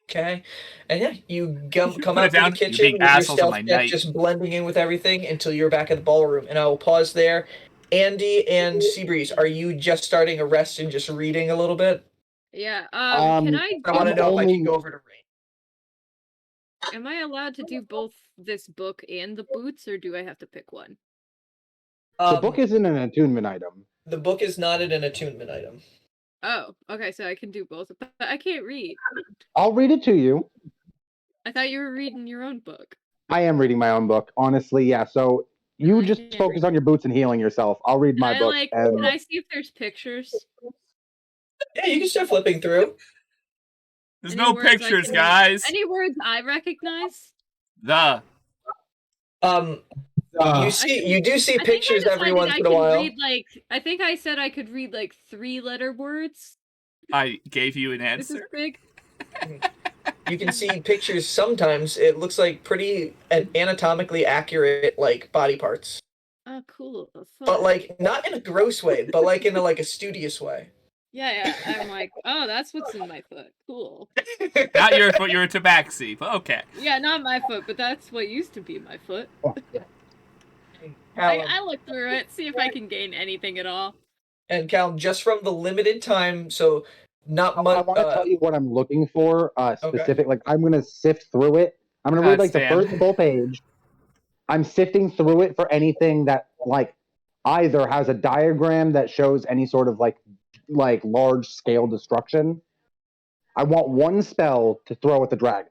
Okay. And yeah, you come Put out it to down, the you kitchen big with your assholes on stealth my check, night. just blending in with everything until you're back at the ballroom. And I will pause there. Andy and Seabreeze, are you just starting a rest and just reading a little bit? Yeah. Um, Can I I want to do, know if I only- can go over to Rainn. am I allowed to do both this book and the boots, or do I have to pick one? The book isn't an attunement item. The book is not an attunement item. Oh, okay, so I can do both. But I can't read. I'll read it to you. I thought you were reading your own book. I am reading my own book, honestly. Yeah. So you I just can't focus read. on your boots and healing yourself. I'll read my book. Can And I see if there's pictures? Yeah, you can start flipping through. There's Any no words I pictures, can- guys. Any words I recognize? The You do see I think I pictures every decided once I in a could while. read, like, I think I said I could read like 3-letter words. I gave you an This is answer. big. You can see pictures sometimes. It looks like pretty anatomically accurate, like body parts, Oh, cool. but like not in a gross way, but like in a studious way. Yeah. I'm like, oh, that's what's in my foot. Cool. Not your foot, you're a tabaxi, but okay. Yeah, not my foot, but that's what used to be my foot. Callum, I look through it, see if I can gain anything at all. and Callum, just from the limited time, so not I much. want to tell you what I'm looking for. Okay. Specific. Like I'm gonna sift through it. I'm gonna read like the Stan. first full page. I'm sifting through it for anything that like either has a diagram that shows any sort of like large scale destruction. I want one spell to throw at the dragon.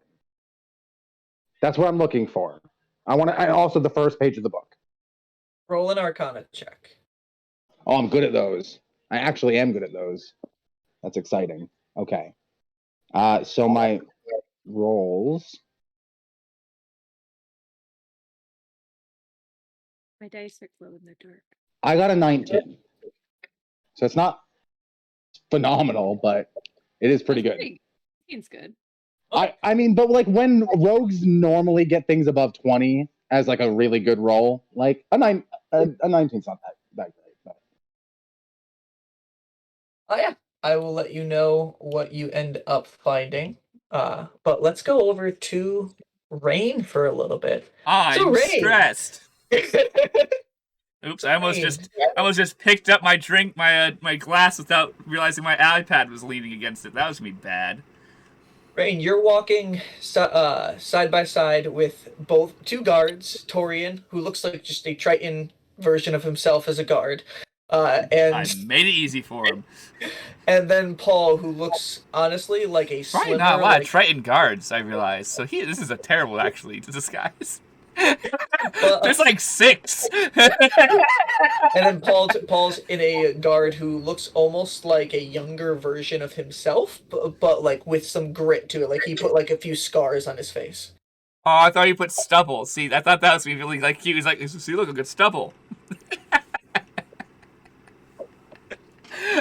That's what I'm looking for. I want to. Also, the first page of the book. Roll an Arcana check. Oh, I'm good at those. I actually am good at those. That's exciting. Okay. So my rolls. My dice are glow in the dark. I got a 19. So it's not phenomenal, but it is pretty good. It's good. I mean, but like when rogues normally get things above 20 as like a really good roll, like a 19's not that great. But. Oh yeah, I will let you know what you end up finding. But let's go over to Rainn for a little bit. I'm Rainn. stressed. Oops! I almost just picked up my drink, my glass without realizing my iPad was leaning against it. That was me bad. Rainn, you're walking side by side with two guards, Torian, who looks like just a Triton version of himself as a guard, and I made it easy for him. And then Paul, who looks honestly like a Probably slimmer, not a lot of Triton guards, I realize. So this is a terrible, actually, to disguise. There's like 6. And then Paul's in a guard who looks almost like a younger version of himself, but like with some grit to it. Like he put like a few scars on his face. Oh, I thought you put stubble. See, I thought that was really like cute. He's like, "See, look, a good stubble."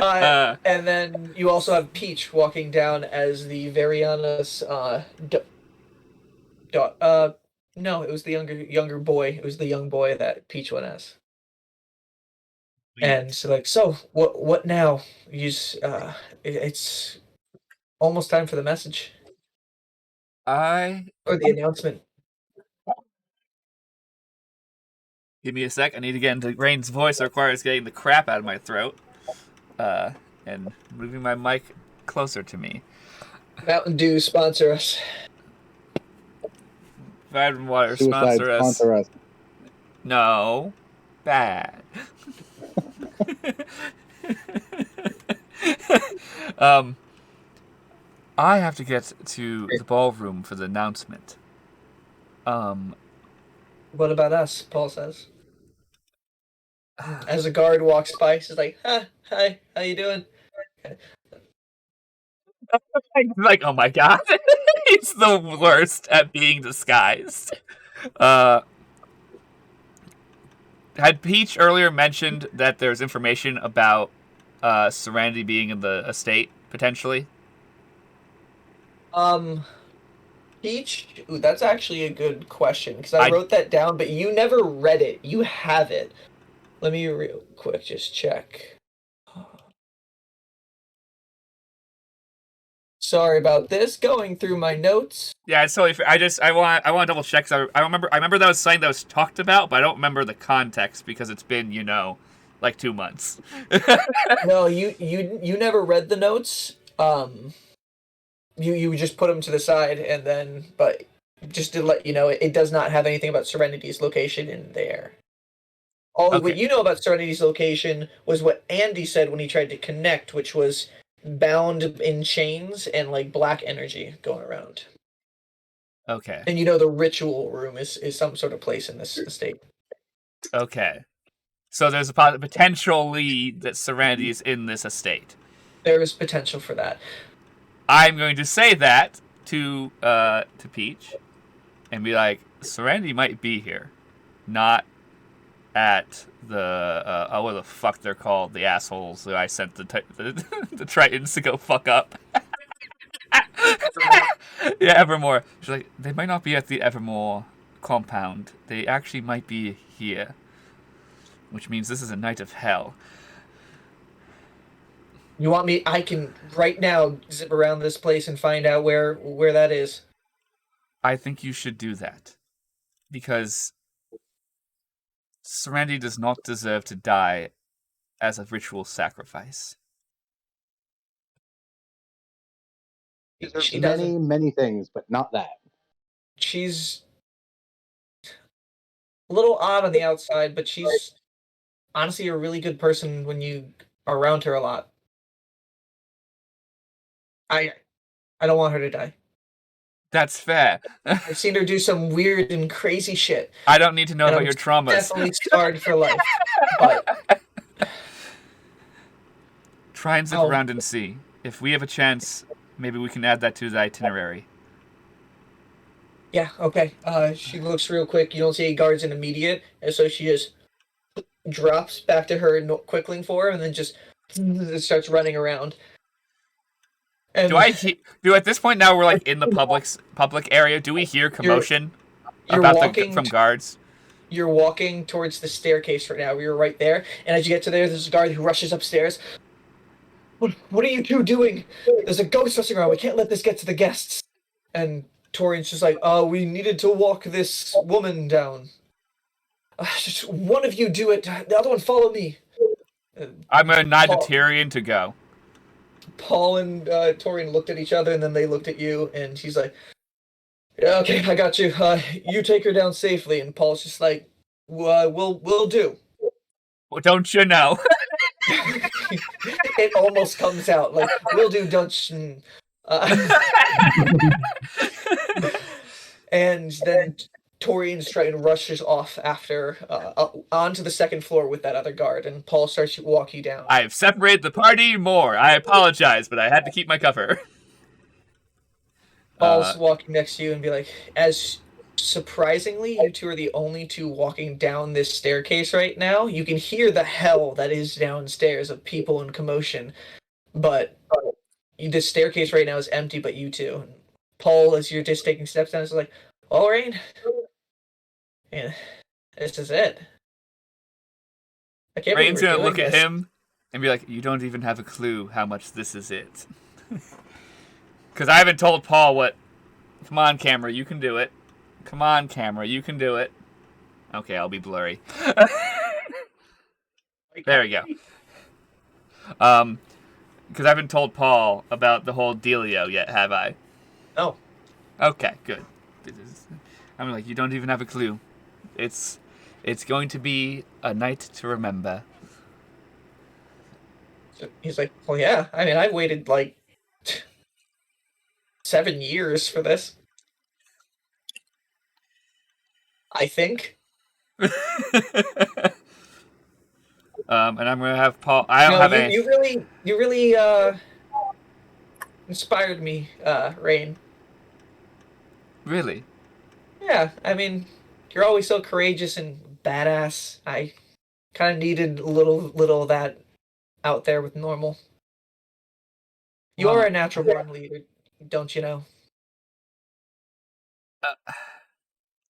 And then you also have Peach walking down as the Variana's no, it was the younger boy. It was the young boy that Peach went as. And so what now? It's almost time for the message. Or the announcement. Give me a sec. I need to get into Rainn's voice. It requires getting the crap out of my throat. And moving my mic closer to me. Mountain Dew, sponsor us. Vitamin Water, sponsor us. No. Bad. I have to get to the ballroom for the announcement. What about us? Paul says. As a guard walks by, he's like, hi, how you doing? Like, oh my god. He's the worst at being disguised. Had Peach earlier mentioned that there's information about Serenity being in the estate, potentially? Peach? Ooh, that's actually a good question, because I wrote that down, but you never read it. You have it. Let me real quick just check. Sorry about this. Going through my notes. Yeah, it's totally fair. I want to double check. Cause I remember that was something that was talked about, but I don't remember the context because it's been like 2 months. No, you never read the notes. You just put them to the side, and then but just to let you know, it does not have anything about Serenity's location in there. What you know about Serenity's location was what Andy said when he tried to connect, which was bound in chains and like black energy going around. Okay. And the ritual room is some sort of place in this estate. Okay. So there's a potential lead that Serenity is in this estate. There is potential for that. I'm going to say that to Peach and be like, Serenity might be here. Not at the what the fuck they're called, the assholes that I sent the Tritons to go fuck up. Yeah, Evermore. She's like, they might not be at the Evermore compound. They actually might be here, which means this is a night of hell. You want me? I can right now zip around this place and find out where that is. I think you should do that because Serenity does not deserve to die as a ritual sacrifice. There's many things, but not that. She's a little odd on the outside, but she's honestly a really good person when you are around her a lot. I don't want her to die. That's fair. I've seen her do some weird and crazy shit. I don't need to know about your traumas. Definitely scarred for life. But Try and zip Oh. around and see. If we have a chance, maybe we can add that to the itinerary. Yeah, okay. She looks real quick. You don't see any guards in immediate, and so she just drops back to her quickling form and then just starts running around. And Do at this point now we're like in the public area? Do we hear commotion you're about walking from guards? You're walking towards the staircase right now. You're right there, and as you get to there, there's a guard who rushes upstairs. What are you two doing? There's a ghost rushing around. We can't let this get to the guests. And Torian's just like, we needed to walk this woman down. Just one of you do it. The other one follow me. I'm gonna nod to Tyrion to go. Paul and Torian looked at each other, and then they looked at you, and she's like, "Yeah, okay, I got you. You take her down safely." And Paul's just like, "We'll do." Well, don't you know? It almost comes out like, "We'll do, Dutch." And then Torian's trying to rushes off after onto the second floor with that other guard, and Paul starts to walk you down. I've separated the party more. I apologize, but I had to keep my cover. Paul's walking next to you and be like, as surprisingly, you two are the only two walking down this staircase right now. You can hear the hell that is downstairs of people and commotion, but the staircase right now is empty but you two. And Paul, as you're just taking steps down, is like, "Well, Rainn, yeah, this is it." I can't believe Rainn's we're gonna doing look at this. him and be like, "You don't even have a clue how much this is it." Because I haven't told Paul what... Come on, camera, you can do it. Come on, camera, you can do it. Okay, I'll be blurry. There we go. Because I haven't told Paul about the whole dealio yet, have I? No. Okay, good. I'm like, you don't even have a clue. It's going to be a night to remember. He's like, "Well, yeah. I mean, I've waited like 7 years for this. I think." And I'm gonna have Paul. I don't have any. You really inspired me, Rainn. Really? Yeah, I mean, you're always so courageous and badass. I kind of needed a little of that out there with normal. You Well, are a natural born leader, don't you know?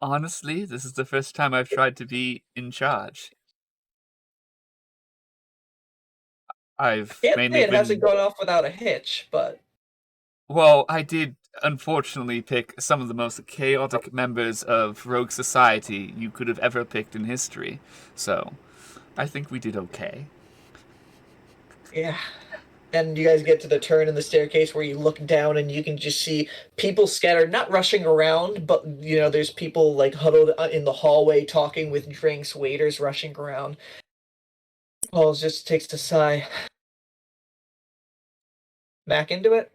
Honestly, this is the first time I've tried to be in charge. I've Can't mainly say it been... hasn't gone off without a hitch, but Well, I did unfortunately pick some of the most chaotic members of Rogue Society you could have ever picked in history. So, I think we did okay. yeah. And you guys get to the turn in the staircase where you look down and you can just see people scattered, not rushing around, but, there's people, like, huddled in the hallway talking with drinks, waiters rushing around. Paul just takes a sigh. Back into it?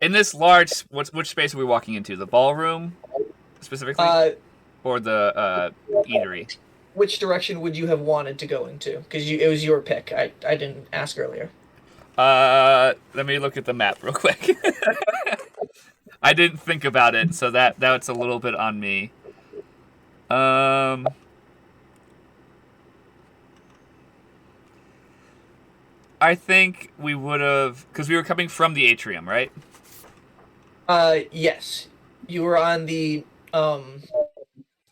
In this large... Which space are we walking into? The ballroom, specifically? Or the, eatery? Which direction would you have wanted to go into? Because it was your pick. I didn't ask earlier. Let me look at the map real quick. I didn't think about it, so that's a little bit on me. I think we would have, because we were coming from the atrium, right? Yes. You were on the,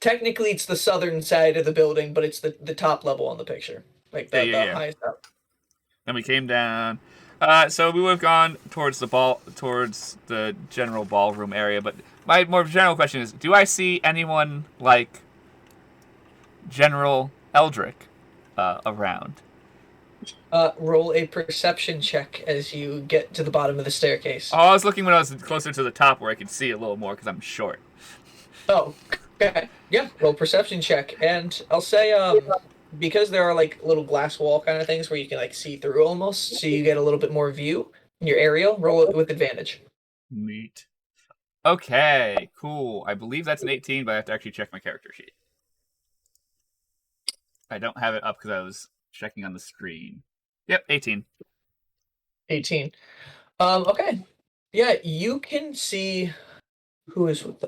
technically it's the southern side of the building, but it's the top level on the picture. Like, the highest up. Then we came down. So we would have gone towards the general ballroom area, but my more general question is, do I see anyone like General Eldrick around? Roll a perception check as you get to the bottom of the staircase. Oh, I was looking when I was closer to the top where I could see a little more because I'm short. Oh, okay. Yeah, roll perception check. And I'll say, because there are, like, little glass wall kind of things where you can, like, see through almost, so you get a little bit more view in your aerial, roll it with advantage. Neat. Okay, cool. I believe that's an 18, but I have to actually check my character sheet. I don't have it up because I was checking on the screen. Yep, 18. 18. Okay. Yeah, you can see who is with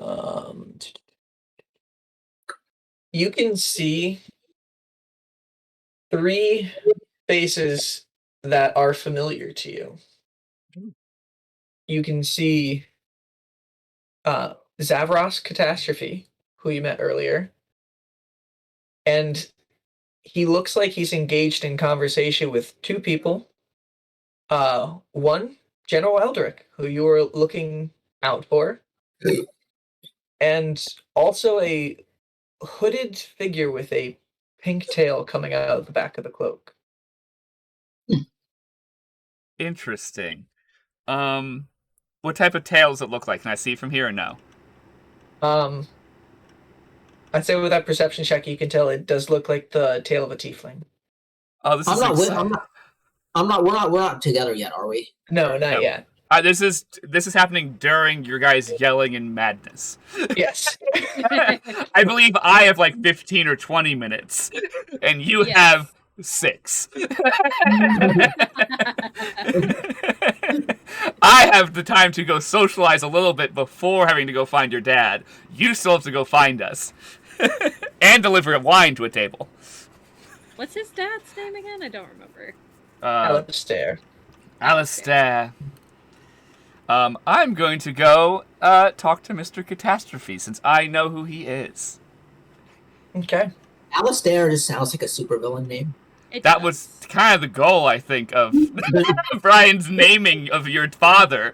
you can see 3 faces that are familiar to you. You can see Zavros Catastrophe, who you met earlier, and he looks like he's engaged in conversation with 2 people. One, General Eldrick, who you were looking out for, and also a hooded figure with a pink tail coming out of the back of the cloak. Interesting. What type of tail does it look like? Can I see it from here or no? I'd say with that perception check, you can tell it does look like the tail of a tiefling. Oh, this I'm is not with. exciting. We're not together yet, are we? No, not No. yet. This is happening during your guys yelling in madness. Yes. I believe I have like 15 or 20 minutes, and you Yes. have 6. I have the time to go socialize a little bit before having to go find your dad. You still have to go find us. And deliver wine to a table. What's his dad's name again? I don't remember. Alistair. Alistair. I'm going to go talk to Mr. Catastrophe, since I know who he is. Okay. Alistair just sounds like a supervillain name. That was kind of the goal, I think, of Brian's naming of your father.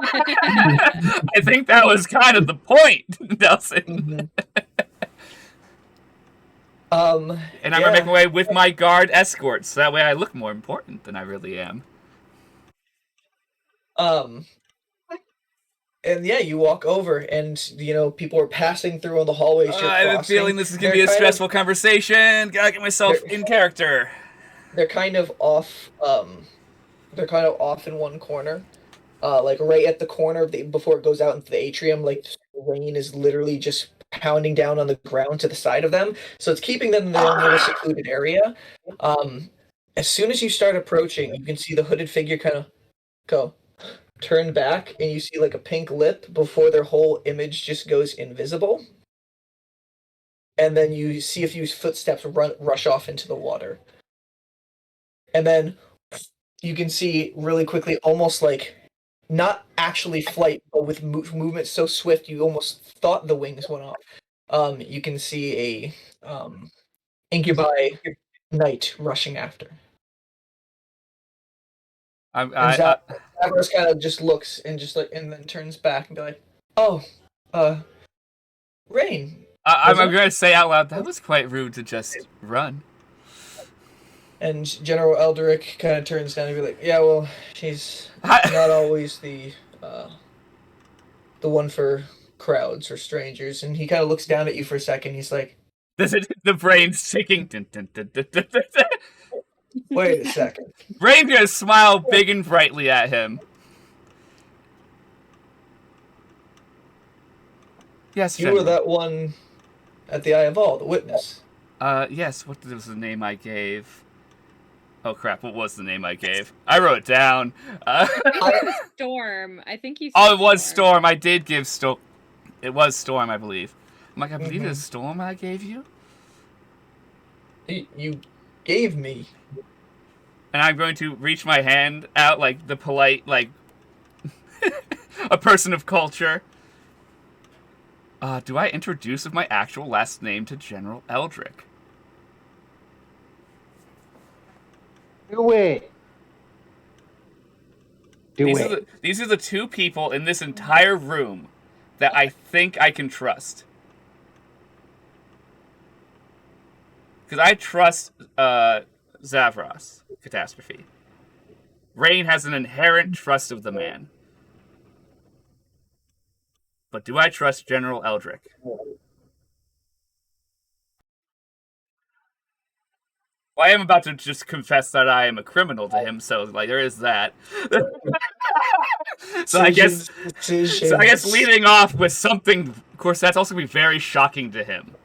I think that was kind of the point, Delsin. Mm-hmm. And I'm gonna make my way with my guard escorts, so that way I look more important than I really am. And yeah, you walk over, and people are passing through on the hallways. You're I have a crossing. feeling this is gonna be a stressful conversation. Gotta get myself in character. They're kind of off. They're kind of off in one corner, like right at the corner before it goes out into the atrium. Like rain is literally just pounding down on the ground to the side of them, so it's keeping them in their own little secluded area. As soon as you start approaching, you can see the hooded figure kind of go. Turn back, and you see like a pink lip before their whole image just goes invisible. And then you see a few footsteps rush off into the water. And then you can see really quickly, almost like not actually flight, but with movement so swift you almost thought the wings went off. You can see a incubi knight rushing after. Zavros kind of just looks and then turns back and be like, "Oh, Rainn." I'm gonna say out loud, that was quite rude to just run. And General Eldrick kind of turns down and be like, "Yeah, well, she's not always the one for crowds or strangers." And he kind of looks down at you for a second. He's like, the brain's ticking. Wait a second. Rainn gonna smile big and brightly at him. Yes, you were that one at the Eye of All, the witness. Yes. What was the name I gave? Oh crap! What was the name I gave? I wrote it down. I think it was Storm. I think you said Oh, it was Storm. I did give Storm. It was Storm, I believe. I'm like, I believe it's Storm I gave you. You gave me. And I'm going to reach my hand out like the polite, like a person of culture. Do I introduce with my actual last name to General Eldrick? Do it. These are the 2 people in this entire room that I think I can trust. Because I trust Zavros Catastrophe. Rainn has an inherent trust of the man. But do I trust General Eldrick? Well, I am about to just confess that I am a criminal to him, so like there is that. So I guess leading off with something, of course, that's also going to be very shocking to him.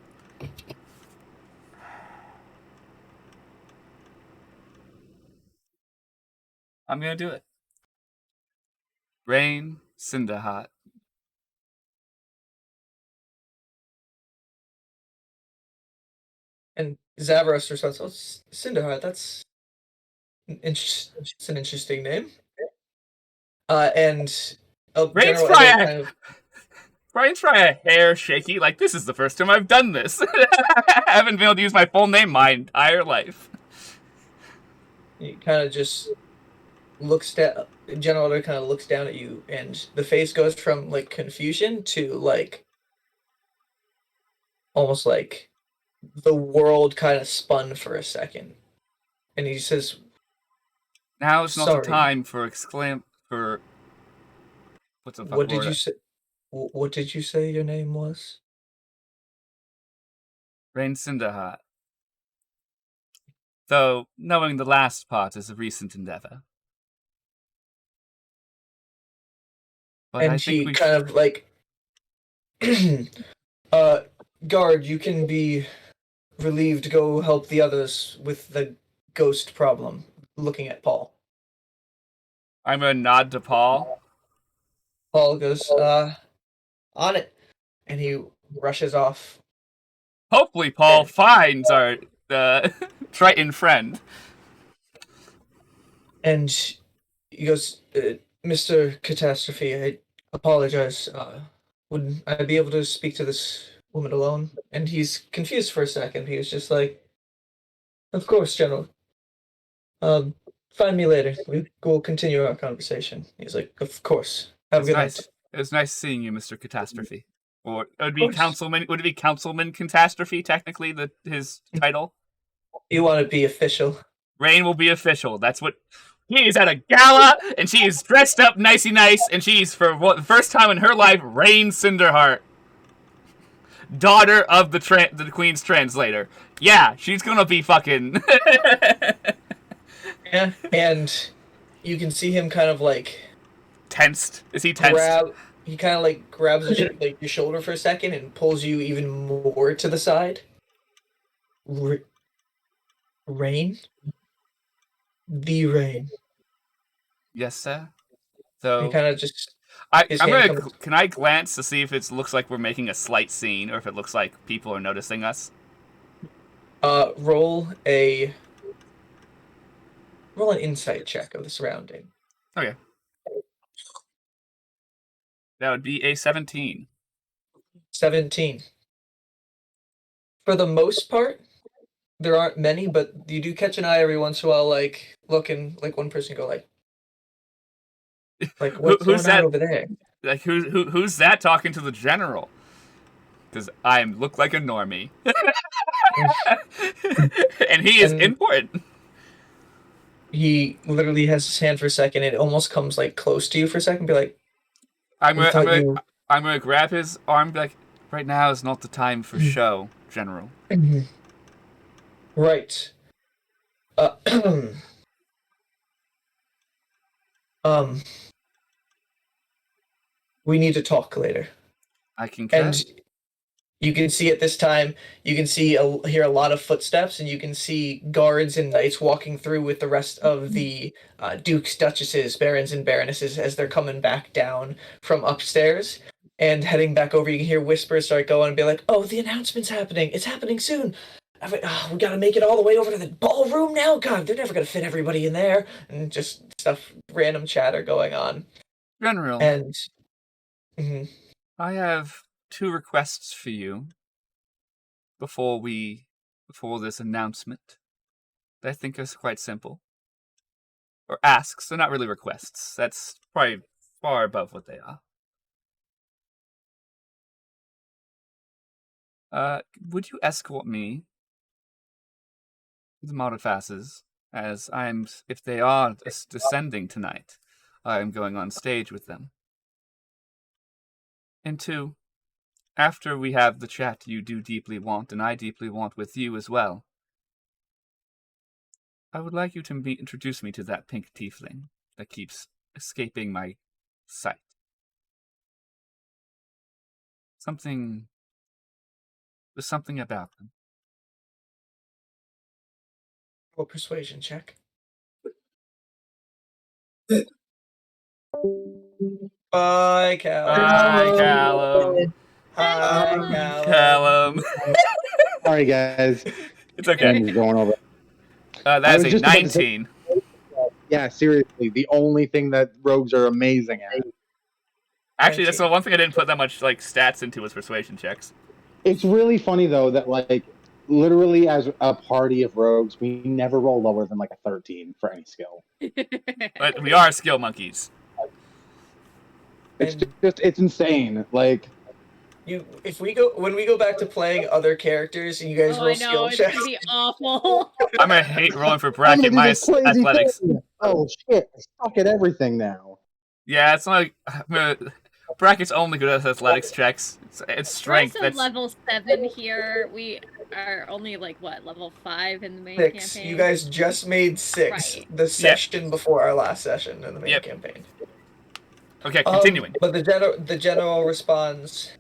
I'm gonna do it. Rainn Cinderhot. And Zavros responds, "Oh, Cinderheart, that's it's an interesting name." And Rainn's General Edo probably kind of Rainn's probably a hair shaky. Like, this is the first time I've done this. I haven't been able to use my full name my entire life. he kind of just looks down. General Edo kind of looks down at you, and the face goes from like confusion to like almost like the world kind of spun for a second, and he says, Now is not the "Sorry, time for what's the fuck what did word? you say? What did you say your name was?" Rainn Cinderhot. Though knowing the last part is a recent endeavor. But I And think he we kind of like, guard, you can be relieved to go help the others with the ghost problem. Looking at Paul. I'm gonna nod to Paul. Paul goes, on it. And he rushes off. Hopefully Paul finds our Triton friend. And he goes, Mr. Catastrophe, I apologize. Would I be able to speak to this woman alone? And he's confused for a second. He was just like, of course, General. Find me later. We will continue our conversation. He's like, of course. Have a good night. It was nice seeing you, Mr. Catastrophe. Or it would be course. Councilman. Would it be Councilman Catastrophe? Technically, his title. You want to be official? Rainn will be official. That's what. He is at a gala, and she is dressed up nicey nice, and she's for the first time in her life Rainn Cinderheart, daughter of the Queen's translator. Yeah, she's gonna be fucking. Yeah, and you can see him kind of like Tensed. Is he tensed? He kind of like grabs like your shoulder for a second and pulls you even more to the side. Rainn? The Rainn. Yes, sir. So He kind of just. Can I glance to see if it looks like we're making a slight scene, or if it looks like people are noticing us? Roll an insight check of the surrounding. Okay. That would be a 17. 17. For the most part, there aren't many, but you do catch an eye every once in a while, like looking, like one person go like what's who's going on that over there? Like who's that talking to the general? Because I look like a normie, and he is important. He literally has his hand for a second. It almost comes like close to you for a second. Be like, I'm gonna grab his arm. Be like, right now is not the time for show, General. Right. We need to talk later. I can. And you can see at this time, you can hear a lot of footsteps, and you can see guards and knights walking through with the rest of the dukes, duchesses, barons, and baronesses as they're coming back down from upstairs and heading back over. You can hear whispers start going and be like, "Oh, the announcement's happening! It's happening soon! We gotta make it all the way over to the ballroom now. God, they're never gonna fit everybody in there." And just stuff, random chatter going on. General. And I have 2 requests for you before this announcement that I think is quite simple. Or asks, they're not really requests. That's probably far above what they are. Would you escort me to the Mardithas, as if they are descending tonight, I am going on stage with them. And 2, after we have the chat you do deeply want, and I deeply want with you as well, I would like you to introduce me to that pink tiefling that keeps escaping my sight. There's something about them. Roll persuasion check. Bye, Callum. Bye, Callum. Hi, Callum. Callum. Sorry, guys. It's okay. I'm just going over. That I is was a just about to say- 19. Yeah, seriously, the only thing that rogues are amazing at. Actually, that's the one thing I didn't put that much like stats into was persuasion checks. It's really funny though that like literally as a party of rogues, we never roll lower than like a 13 for any skill. But we are skill monkeys. It's And just it's insane. Like when we go back to playing other characters and you guys Oh, roll I know, skill it's checks. gonna be awful. I'm gonna hate rolling for I'm bracket gonna do this minus crazy athletics. thing. Oh shit! I suck at everything now. Yeah, it's not like bracket's only good at athletics checks. It's strength. We're also That's level 7 here. We are only like what, level 5 in the main 6. campaign. You guys just made 6 Right. the session before our last session in the main Yep. campaign. okay. Continuing. But the general responds,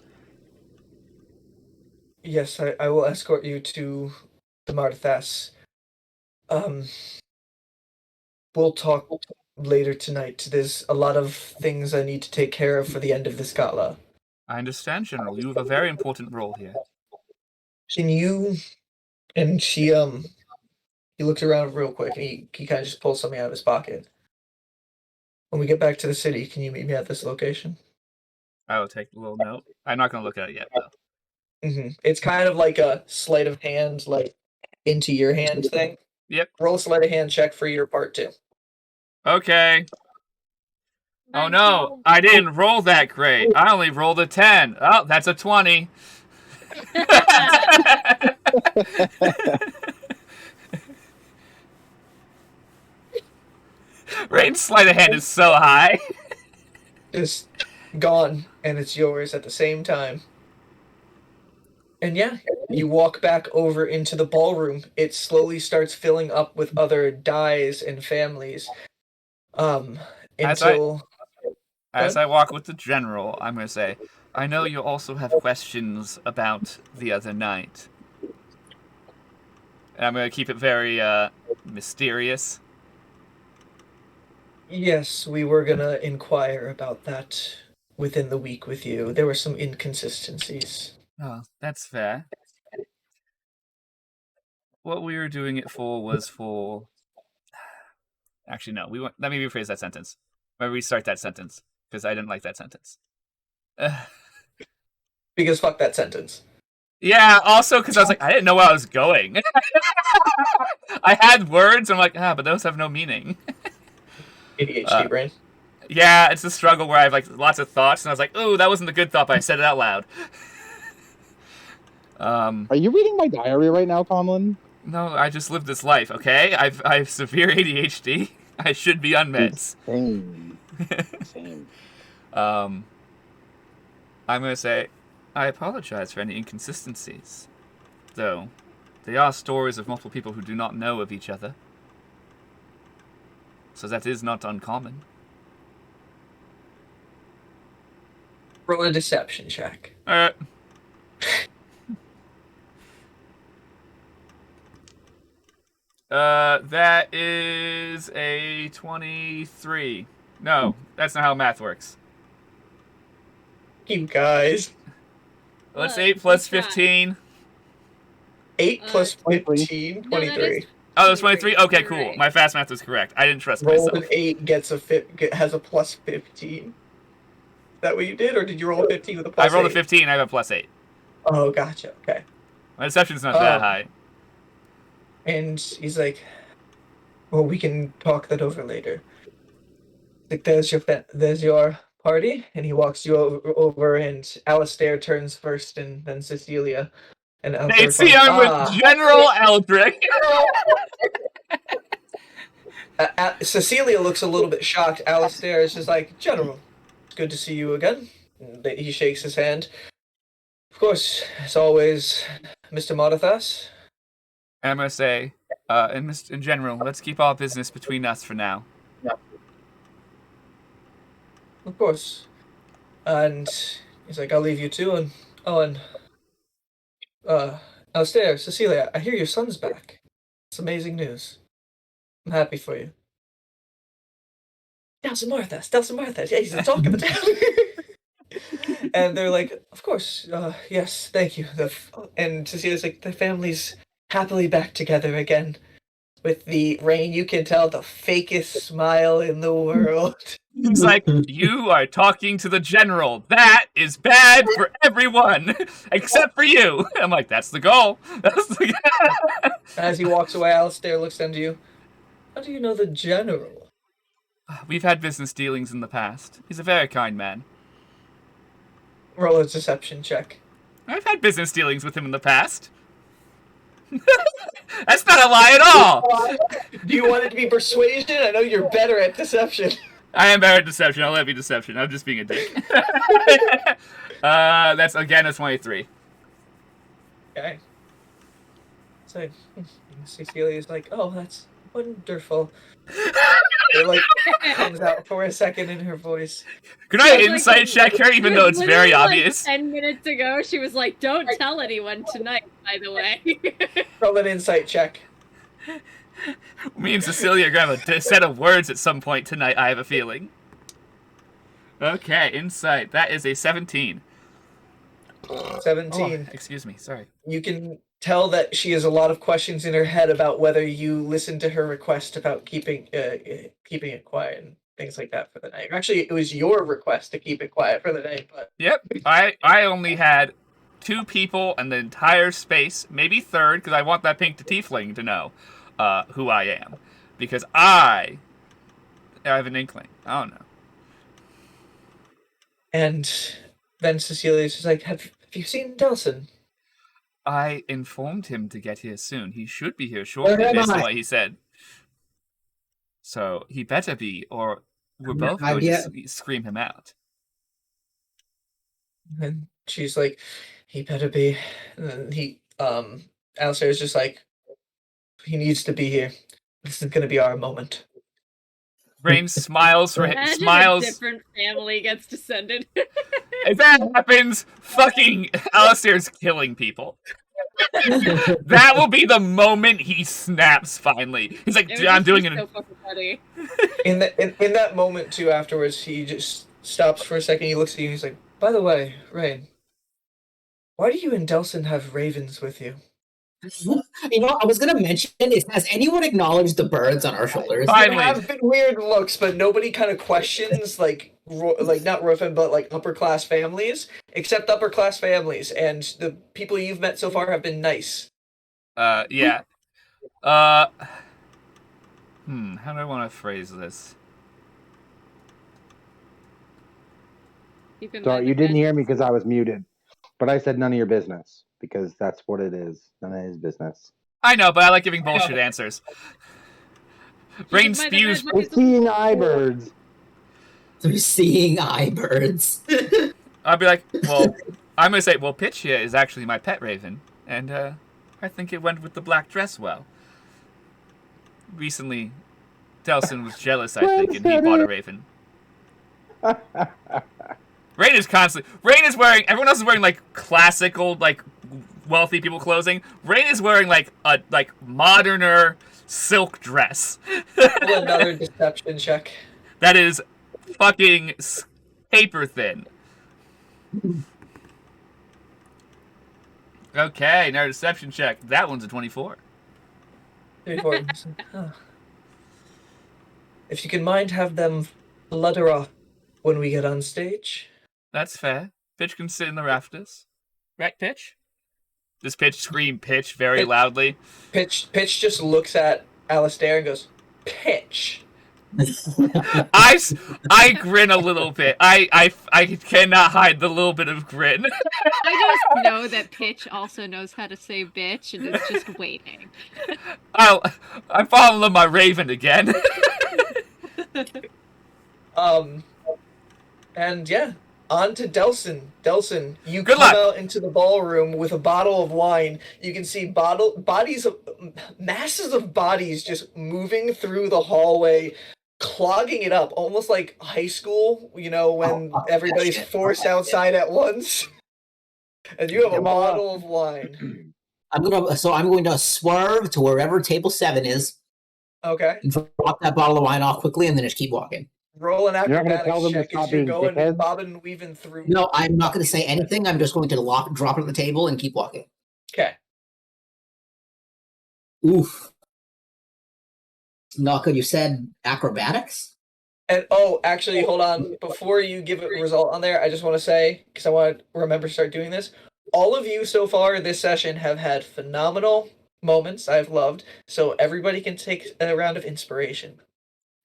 yes, I will escort you to the Mardithas. We'll talk later tonight. There's a lot of things I need to take care of for the end of this gala. I understand, General. You have a very important role here. Can you? And he looks around real quick and he kind of just pulls something out of his pocket. When we get back to the city, can you meet me at this location? I will take a little note. I'm not gonna look at it yet, though. It's kind of like a sleight of hand, like into your hand thing. Yep. Roll a sleight of hand check for your part 2. Okay. Oh no, I didn't roll that great. I only rolled a 10. Oh, that's a 20. Rainn's sleight of hand is so high. Just gone, and it's yours at the same time. And yeah, you walk back over into the ballroom. It slowly starts filling up with other dies and families. Until As I walk with the general, I'm gonna say, I know you also have questions about the other night. And I'm gonna keep it very mysterious. yes, we were gonna inquire about that within the week with you. There were some inconsistencies. Oh, that's fair. What we were doing it for was for. Actually, no. Let me rephrase that sentence. Let me restart that sentence because I didn't like that sentence. Because fuck that sentence. Yeah. Also, because I was like, I didn't know where I was going. I had words. I'm like, but those have no meaning. ADHD brain. Yeah, it's a struggle where I have like lots of thoughts, and I was like, "Ooh, that wasn't a good thought," but I said it out loud. Are you reading my diary right now, Conlon? No, I just lived this life. Okay, I have severe ADHD. I should be on meds. Same. Same. I'm gonna say, I apologize for any inconsistencies, though they are stories of multiple people who do not know of each other, so that is not uncommon. Roll a deception check. That is a 23. No, that's not how math works. You guys. What's Look, 8 plus we tried. 15? 8 plus 23. 15, No, that 23. is Oh, that's 23? Okay, You're cool. right. My fast math was correct. I didn't trust Roll myself. an 8 has a plus 15. Is that what you did, or did you roll a 15 with a plus I rolled 8? a 15, I have a plus 8. Oh, gotcha. Okay. My deception's not that high. And he's like, well, we can talk that over later. Like, there's your party, and he walks you over, and Alistair turns first, and then Cecelia. And Alistair They see I'm with General Eldrick. Cecelia looks a little bit shocked. Alistair is just like, General, it's good to see you again. And he shakes his hand. Of course, as always, Mr. Mardithas. I'm gonna say, in general, let's keep our business between us for now. Of course. And he's like, I'll leave you too. And Alistair, Cecelia, I hear your son's back. It's amazing news. I'm happy for you. Delsin Mardithas, yeah, he's the talk of the town. And they're like, of course, yes, thank you. And Cecilia's like, the family's happily back together again. With the Rainn, you can tell the fakest smile in the world. He's like, you are talking to the general. That is bad for everyone, except for you. I'm like, that's the goal. That's the As he walks away, Alistair looks down to you. How do you know the general? We've had business dealings in the past. He's a very kind man. Roll a deception check. I've had business dealings with him in the past. That's not a lie at all. Do you want it to be persuasion? I know you're better at deception. I am better at deception. I'll let it be deception. I'm just being a dick. That's again a 23. Okay. So Cecilia's like, oh, that's wonderful. It like comes out for a second in her voice. Can I insight check her, even though it's very obvious? 10 minutes ago, she was like, "Don't tell anyone tonight." By the way, Roll an insight check. Me and Cecelia are gonna have a set of words at some point tonight. I have a feeling. Okay, insight. That is a 17. 17. Oh, excuse me. Sorry. You can tell that she has a lot of questions in her head about whether you listened to her request about keeping it quiet and things like that for the night. Actually, it was your request to keep it quiet for the night, but Yep. I only had 2 people and the entire space, maybe third, because I want that pink tiefling to know who I am, because I have an inkling. I don't know. And then Cecilia's just like, have you seen Delsin? I informed him to get here soon. He should be here shortly, based on what he said. So he better be, or we're both going to scream him out. And she's like, he better be. And then Alistair's just like, he needs to be here. This is gonna be our moment. Rainn smiles for him. imagine Smiles. a different family gets descended. If that happens, fucking Alistair's killing people. That will be the moment he snaps finally. He's like, It would I'm just doing be it. so fucking funny. In that moment too, afterwards, he just stops for a second. He looks at you. And he's like, "By the way, Rainn, why do you and Delsin have ravens with you?" You know, I was gonna mention, has anyone acknowledged the birds on our shoulders? Fine. There have been weird looks, but nobody kind of questions like not Ruffin, but like upper class families, except upper class families, and the people you've met so far have been nice. Yeah. How do I want to phrase this? Keep in Sorry, mind you the didn't magic- hear me because I was muted. But I said none of your business because that's what it is. None of his business. I know, but I like giving bullshit answers. Rainn Keep in mind the spews. magic We're is- seeing eye birds. They're seeing eye birds. I'll be like, well, I'm gonna say, well, Pitch here is actually my pet raven, and I think it went with the black dress well. Recently, Delsin was jealous, I think, and he bought a raven. Rainn is constantly. Rainn is wearing. Everyone else is wearing like classical, like wealthy people clothing. Rainn is wearing like a moderner silk dress. Roll another deception check. That is fucking paper thin. Okay, now deception check. That one's a 24. 34. Huh. If you can mind, have them flutter off when we get on stage. That's fair. Pitch can sit in the rafters. Right, Pitch? Does Pitch scream Pitch very loudly? Pitch just looks at Alistair and goes, "Pitch." I grin a little bit. I cannot hide the little bit of grin. I just know that Pitch also knows how to say bitch and is just waiting. I'm following my raven again. And yeah, on to Delsin. Delsin, you Good come luck. out into the ballroom with a bottle of wine. You can see masses of bodies just moving through the hallway, clogging it up, almost like high school, you know, when everybody's forced outside at once. And you have a bottle of wine. I'm going to swerve to wherever table 7 is, Okay. and drop that bottle of wine off quickly, and then just keep walking. Roll an You're not gonna tell acrobatics them to check as stop you're being going dickheads? bobbing and weaving through. No, I'm not going to say anything. I'm just going to drop it on the table and keep walking. Okay. Oof. Not good. You said acrobatics? And actually, hold on. Before you give a result on there, I just want to say, because I want to remember to start doing this. All of you so far this session have had phenomenal moments I've loved. So everybody can take a round of inspiration.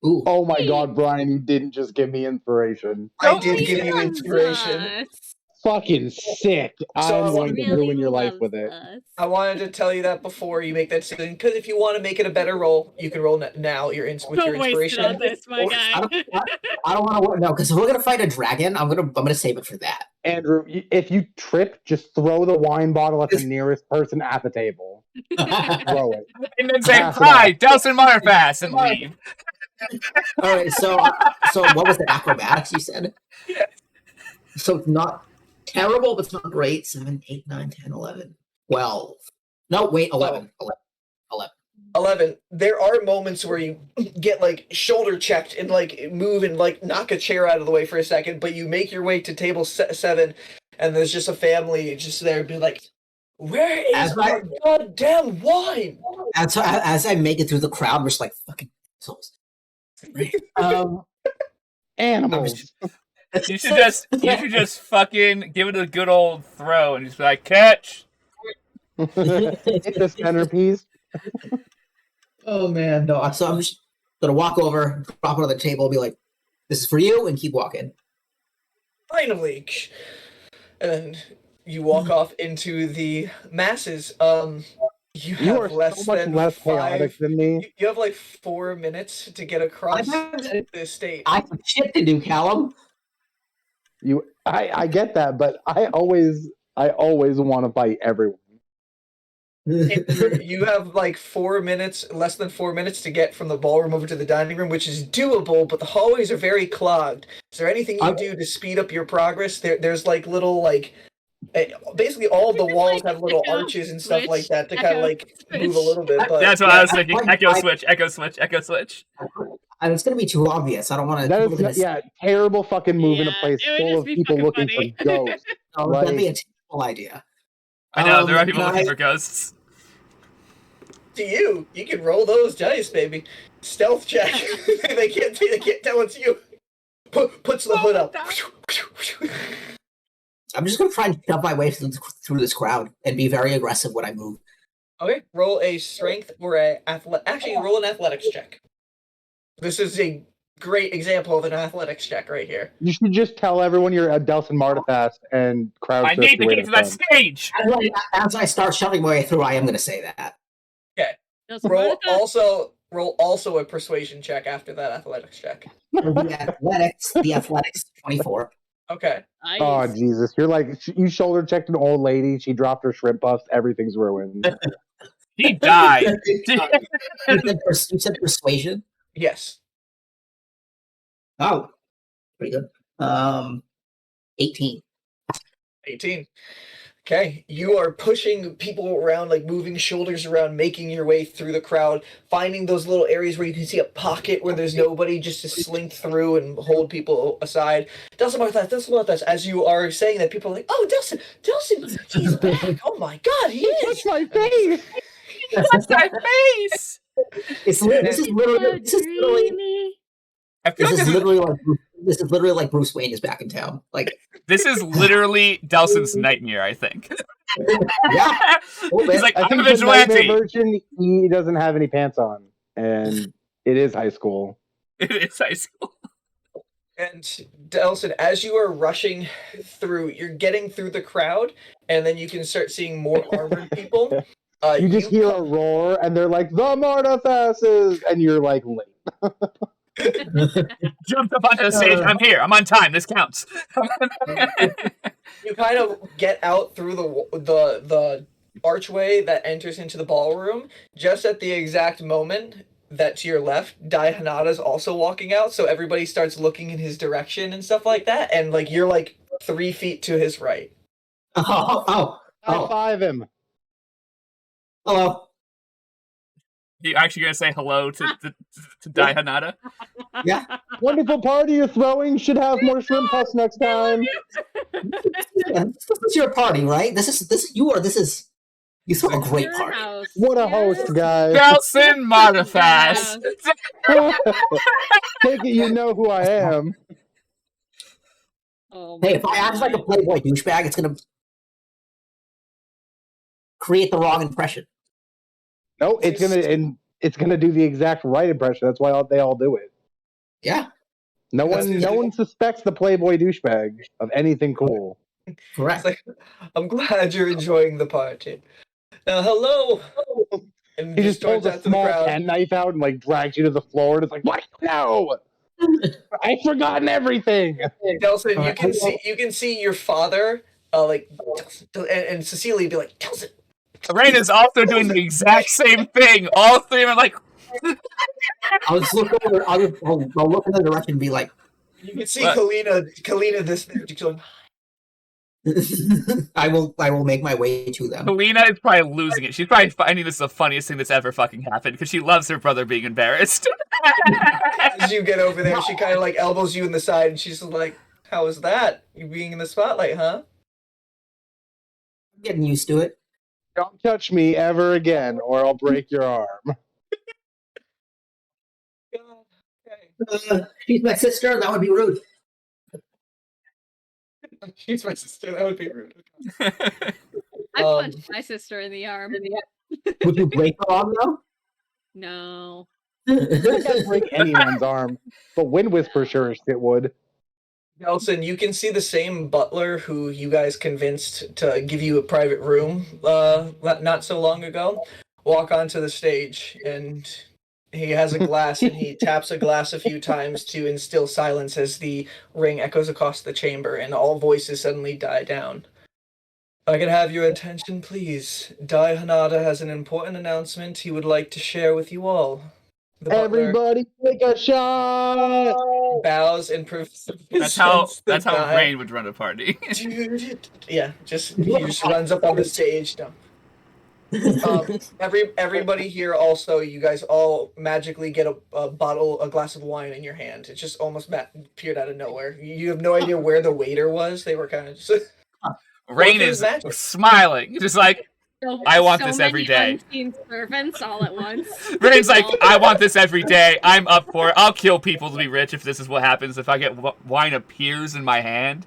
Ooh. Oh my god, Brian, you didn't just give me inspiration. I did give you Loves inspiration. us. Fucking sick. So I'm going to Really ruin your life loves with it. us. I wanted to tell you that before you make that decision, because if you want to make it a better roll, you can roll now with your Don't waste inspiration. it on this, my Or- guy. I don't want to. No, because if we're going to fight a dragon, I'm gonna save it for that. Andrew, if you trip, just throw the wine bottle at the nearest person at the table. Throw it. And then say, Pass it hi, Delsin Mardithas, and leave. All right, so what was the acrobatics you said? Yeah. So it's not terrible, but it's not great. 7, 8, 9, 10, 11, 12. No, wait, 11. 11. There are moments where you get like shoulder checked and like move and like knock a chair out of the way for a second, but you make your way to table 7, and there's just a family just there being like, where is our goddamn wine? As I make it through the crowd, we're just like fucking souls. Animals. You should just fucking give it a good old throw and just be like, catch. Hit the centerpiece. Oh man, no. So I'm just gonna walk over, drop it on the table, and be like, "This is for you," and keep walking. Finally. And then you walk off into the masses. You You are have less so much than less chaotic 5. than me. You have like 4 minutes to get across the stage. I have shit to do, Callum. I get that, but I always want to fight everyone. You have like 4 minutes, less than 4 minutes to get from the ballroom over to the dining room, which is doable, but the hallways are very clogged. Is there anything you do to speed up your progress? There's like little like basically all of the walls have little arches and stuff like that to kind of like move a little bit. But That's what I was thinking. Echo switch, echo switch, echo switch. And it's gonna be too obvious. I don't want to. That is terrible fucking move in a place it would full just of be people fucking looking funny. for ghosts. That'd be a terrible idea. I know, there are people can looking I- for ghosts. to you can roll those dice, baby. Stealth check. they can't tell it's you. Puts the hood up. I'm just gonna try and shove my way through this crowd and be very aggressive when I move. Okay, roll a strength or actually roll an athletics check. This is a great example of an athletics check right here. You should just tell everyone you're at Delsin Mardithas and crowd I surf need to your way get to that front. stage. As I start shoving my way through, I am gonna say that. Okay. Roll also a persuasion check after that athletics check. The athletics, 24. Okay. Oh Jesus! You're like you shoulder checked an old lady. She dropped her shrimp puffs. Everything's ruined. He died. You said persuasion? Yes. Oh, pretty good. 18. 18. Okay, you are pushing people around, like moving shoulders around, making your way through the crowd, finding those little areas where you can see a pocket where there's nobody, just to slink through and hold people aside. Delsin Mardithas, as you are saying that, people are like, oh, Delsin, he's back. Oh my god, he is. Touch my face. Touch my face. This is literally I feel like this is literally like Bruce Wayne is back in town. Like this is literally Delsin's nightmare, I think. Yeah. He's like, I I'm think a the nightmare vigilante. version, he doesn't have any pants on, and it is high school. It is high school. And Delsin, as you are rushing through, you're getting through the crowd, and then you can start seeing more armored people. You just hear a roar, and they're like, the Mardithas, and you're like, late. Jumped up onto the stage. I'm here. I'm on time. This counts. You kind of get out through the archway that enters into the ballroom. Just at the exact moment that to your left, Hanada's also walking out, so everybody starts looking in his direction and stuff like that, and like you're like 3 feet to his right. High five him. Hello. You actually gonna say hello to Dai Hanada? Yeah. Wonderful party you're throwing. Should have more shrimp puffs next time. Yeah, this is your party, right? This is you throw a great Your party. house. What a Your host, guys. Delsin Mardithas. house. Take it you know who I am. Oh my Hey, if I act like a God. playboy douchebag, it's gonna create the wrong impression. No, it's gonna do the exact right impression. That's why they all do it. Yeah, No That's one usually- suspects the playboy douchebag of anything cool. correct. It's like, I'm glad you're enjoying the party. Hello. And He just pulls turns a out to the small crowd. penknife out and like drags you to the floor, and it's like, what? No, I've forgotten everything. Delsin, you can see your father, and Cecelia be like, Delsin. Rainn is also doing the exact same thing. All three are like, I'll just look over. I'll look in the direction and be like, You can see What? Kalina this going, I will make my way to them. Kalina is probably losing it. She's probably finding this the funniest thing that's ever fucking happened because she loves her brother being embarrassed. as you get over there, she kind of like elbows you in the side, and she's like, "How was that? You being in the spotlight, huh?" I'm getting used to it. Don't touch me ever again, or I'll break your arm. God, okay. She's my sister. That would be rude. She's my sister. That would be rude. I Um, punched my sister in the arm. Would you break her arm though? No. I can't break anyone's arm, but Wind Whisper sure as shit would. Nelson, you can see the same butler who you guys convinced to give you a private room not so long ago walk onto the stage, and he has a glass and he taps a glass a few times to instill silence as the ring echoes across the chamber and all voices suddenly die down. If I could have your attention, please. Dai Hanada has an important announcement he would like to share with you all. The butler Everybody take a shot! bows and That's how presents the die. Rainn would run a party. Yeah, he just runs up on the stage. Everybody here also, you guys all magically get a glass of wine in your hand. It just almost appeared out of nowhere. You have no idea where the waiter was. They were kind of just. Rainn What is is magic? smiling, just like, I want this every day. Unseen servants all at once. Rainn's like, I want this every day. I'm up for it. I'll kill people to be rich if this is what happens. If I get wine appears in my hand.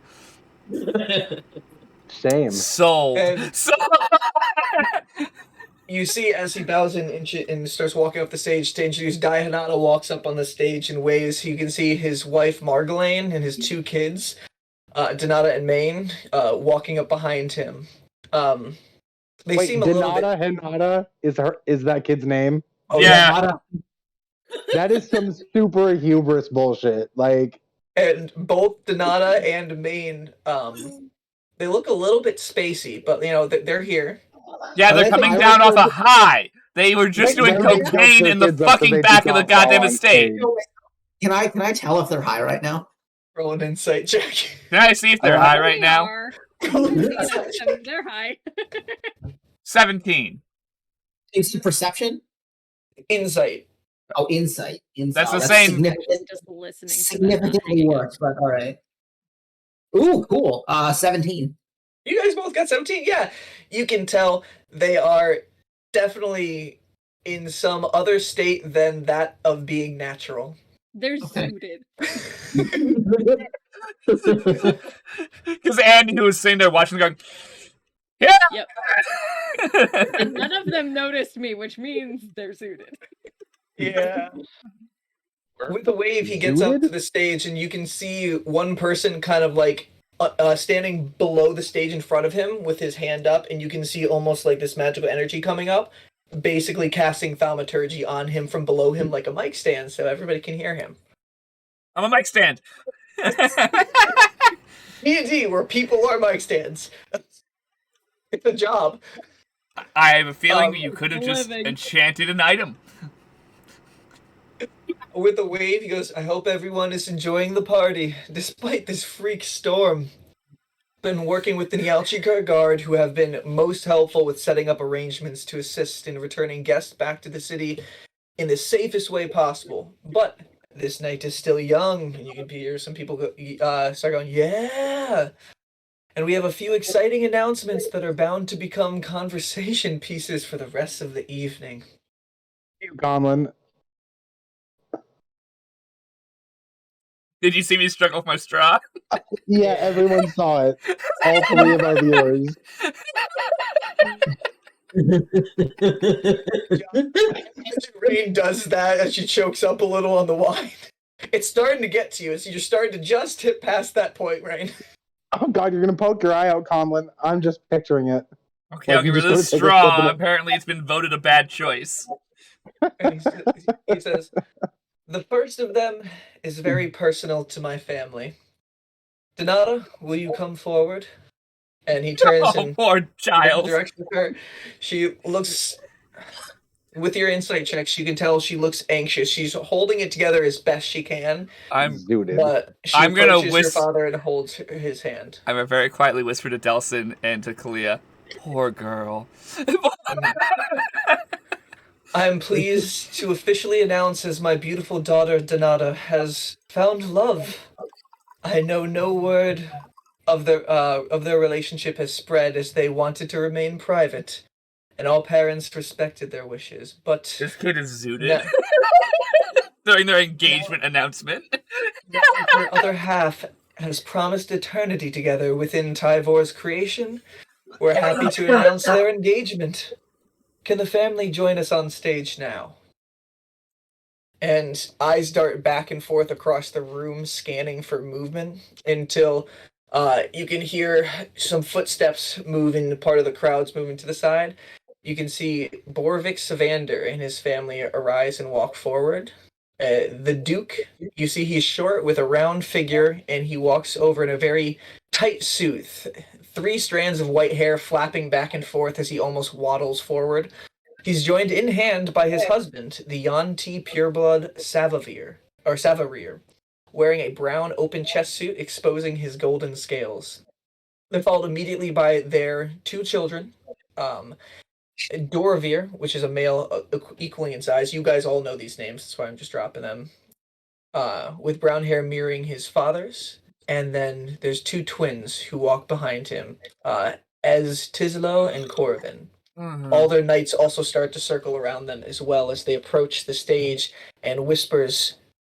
Same. Sold. And- So You see, as he bows in and starts walking up the stage to introduce Dai Hanada, walks up on the stage and waves. You can see his wife Margalaine and his two kids, Donata and Maine, walking up behind him. They Wait, seem a little bit. Hinata is that kid's name? Oh, yeah. That is some super hubris bullshit. Like, And both Donata and Maine, they look a little bit spacey, but they're here. yeah, they're coming down off a high. They were just doing cocaine in the fucking back of the goddamn estate. Can I tell if they're high right now? Roll an insight check. Can I see if they're high right They now? are. They're high. 17. You see perception? Insight. Oh, insight. That's the same- Just listening. Significantly worse, but all right. Ooh, cool. 17. You guys both got 17? Yeah. You can tell they are definitely in some other state than that of being natural. They're Okay. zooted. Because Andy, who was sitting there watching, going, yeah. Yep. And none of them noticed me, which means they're zooted. Yeah. With a wave, he gets up to the stage, and you can see one person kind of like standing below the stage in front of him with his hand up, and you can see almost like this magical energy coming up, basically casting thaumaturgy on him from below him like a mic stand, so everybody can hear him. I'm a mic stand. D&D, where people are mic stands. It's a job. I have a feeling you could have just living. enchanted an item. With a wave, he goes, I hope everyone is enjoying the party, despite this freak storm. been working with the Nyalchikar Guard, who have been most helpful with setting up arrangements to assist in returning guests back to the city in the safest way possible. But this night is still young, and you can hear some people start going, yeah! And we have a few exciting announcements that are bound to become conversation pieces for the rest of the evening. Conlon. Did you see me struggle with my straw? Yeah, everyone saw it. All 3 of our viewers. Rainn does that as she chokes up a little on the wine. It's starting to get to you, so you're starting to just hit past that point, Rainn. Oh god, you're gonna poke your eye out, Conlon. I'm just picturing it. Okay, I'll give her this straw. Apparently it's been voted a bad choice. And he says, the first of them is very personal to my family. Donata, will you come forward? And he turns and poor child. direction of her. She looks, with your insight checks, you can tell she looks anxious. She's holding it together as best she can. I'm gonna approaches your father and holds his hand. I'm gonna very quietly whisper to Delsin and to Cecelia, poor girl. I am pleased to officially announce as my beautiful daughter Donata has found love. I know no word of their relationship has spread, as they wanted to remain private, and all parents respected their wishes. But this kid is zooted during their engagement announcement. Her other half has promised eternity together within Tyvor's creation. We're happy to announce their engagement. Can the family join us on stage now? And eyes dart back and forth across the room, scanning for movement, until you can hear some footsteps moving, part of the crowd's moving to the side. You can see Borvik Savander and his family arise and walk forward. The Duke, you see he's short with a round figure, and he walks over in a very tight suit. 3 strands of white hair flapping back and forth as he almost waddles forward. He's joined in hand by his husband, the Yuan-Ti pureblood Savarir, wearing a brown open chest suit exposing his golden scales. They're followed immediately by their 2 children, Doravir, which is a male equally in size. You guys all know these names, that's why I'm just dropping them. With brown hair mirroring his father's. And then there's 2 twins who walk behind him, Ez Tislo and Corvin. Mm-hmm. All their knights also start to circle around them as well as they approach the stage, and whispers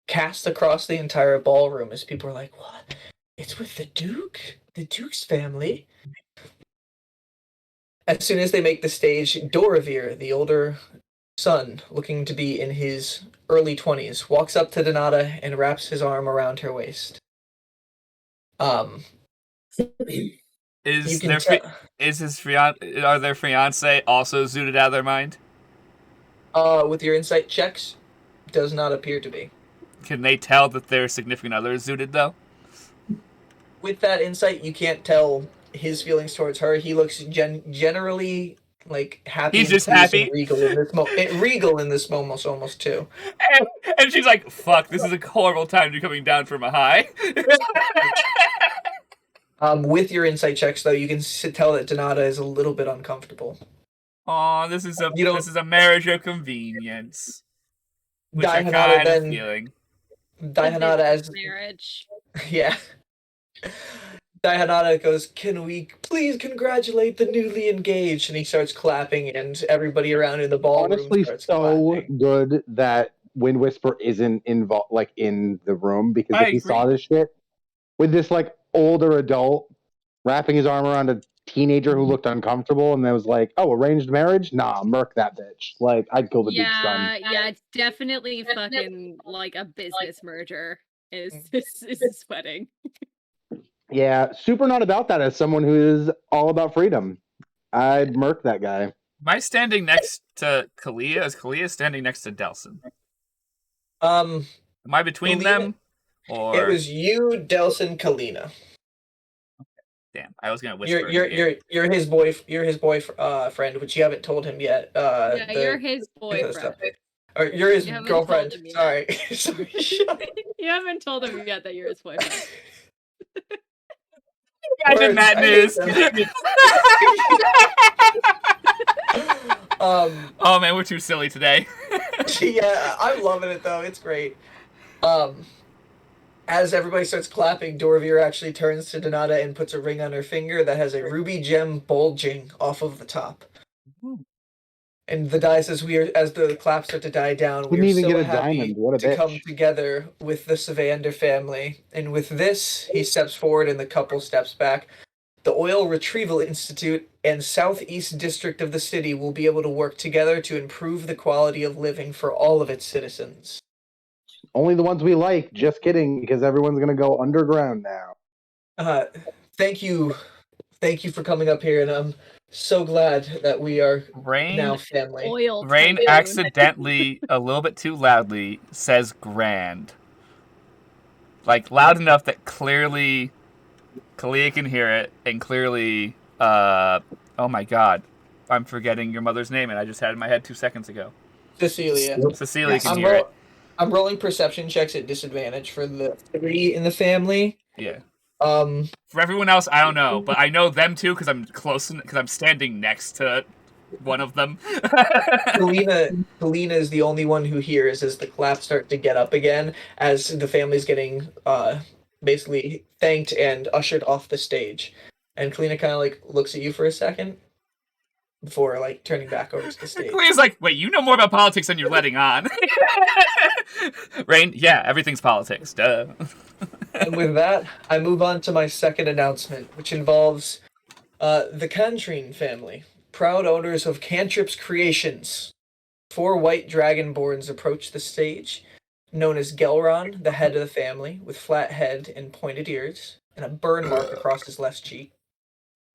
cast across the entire ballroom as people are like, what? It's with the Duke? The Duke's family? As soon as they make the stage, Doravir, the older son, looking to be in his early 20s, walks up to Donata and wraps his arm around her waist. Are their fiance also zooted out of their mind? With your insight checks, does not appear to be. Can they tell that their significant other is zooted, though? With that insight, you can't tell his feelings towards her. He looks generally like happy. He's just happy. And regal in this regal in this moment, almost too. And she's like, "Fuck, this is a horrible time to be coming down from a high." With your insight checks, though, you can tell that Donata is a little bit uncomfortable. Aw, this is a marriage of convenience. Which I kind of feeling. Daihanada as marriage. Yeah. Daihanada goes, can we please congratulate the newly engaged? And he starts clapping, and everybody around in the ballroom honestly starts so clapping. Good that Wind Whisper isn't involved, like, in the room, because if he saw this shit with this, like, older adult wrapping his arm around a teenager who looked uncomfortable and then was like, oh, arranged marriage? Nah, murk that bitch. Like, I'd kill the Duke's son. Yeah, it's definitely fucking like a business merger is this wedding. Yeah, super not about that as someone who is all about freedom. I'd murk that guy. Am I standing next to Cecelia? Is Cecelia standing next to Delsin? Am I between them? Or it was you, Delsin, Kalina. Damn, I was gonna whisper. You're his boyfriend, which you haven't told him yet. You're his boyfriend. Or you're his girlfriend. Sorry. You haven't told him yet that you're his boyfriend. Imagine Words, that I hate news. them. Oh man, we're too silly today. Yeah, I'm loving it though. It's great. As everybody starts clapping, Dorvir actually turns to Donata and puts a ring on her finger that has a ruby gem bulging off of the top. And the die says, "We are." As the claps start to die down, we Didn't are even so get a happy diamond. What a to come bitch. together with the Savander family. And with this, he steps forward, and the couple steps back. The Oil Retrieval Institute and Southeast District of the city will be able to work together to improve the quality of living for all of its citizens. Only the ones we like. Just kidding, because everyone's gonna go underground now. Thank you for coming up here, and I'm so glad that we are now family. Oil. Rainn tycoon. accidentally, a little bit too loudly, says grand. Like, loud enough that clearly Kalia can hear it, and clearly, oh my god, I'm forgetting your mother's name, and I just had it in my head 2 seconds ago. Cecelia. Cecelia can hear it. I'm rolling perception checks at disadvantage for the 3 in the family. Yeah. Um, For everyone else, I don't know, but I know them too because I'm close, because I'm standing next to one of them. Kalina is the only one who hears as the claps start to get up again, as the family's getting basically thanked and ushered off the stage. And Kalina kind of like looks at you for a second before like turning back over to the stage. Kalina's like, wait, you know more about politics than you're letting on. Rainn, yeah, everything's politics. Duh. And with that, I move on to my second announcement, which involves the Cantrine family, proud owners of Cantrip's Creations. 4 white dragonborns approach the stage, known as Gelron, the head of the family, with flat head and pointed ears, and a burn mark across his left cheek.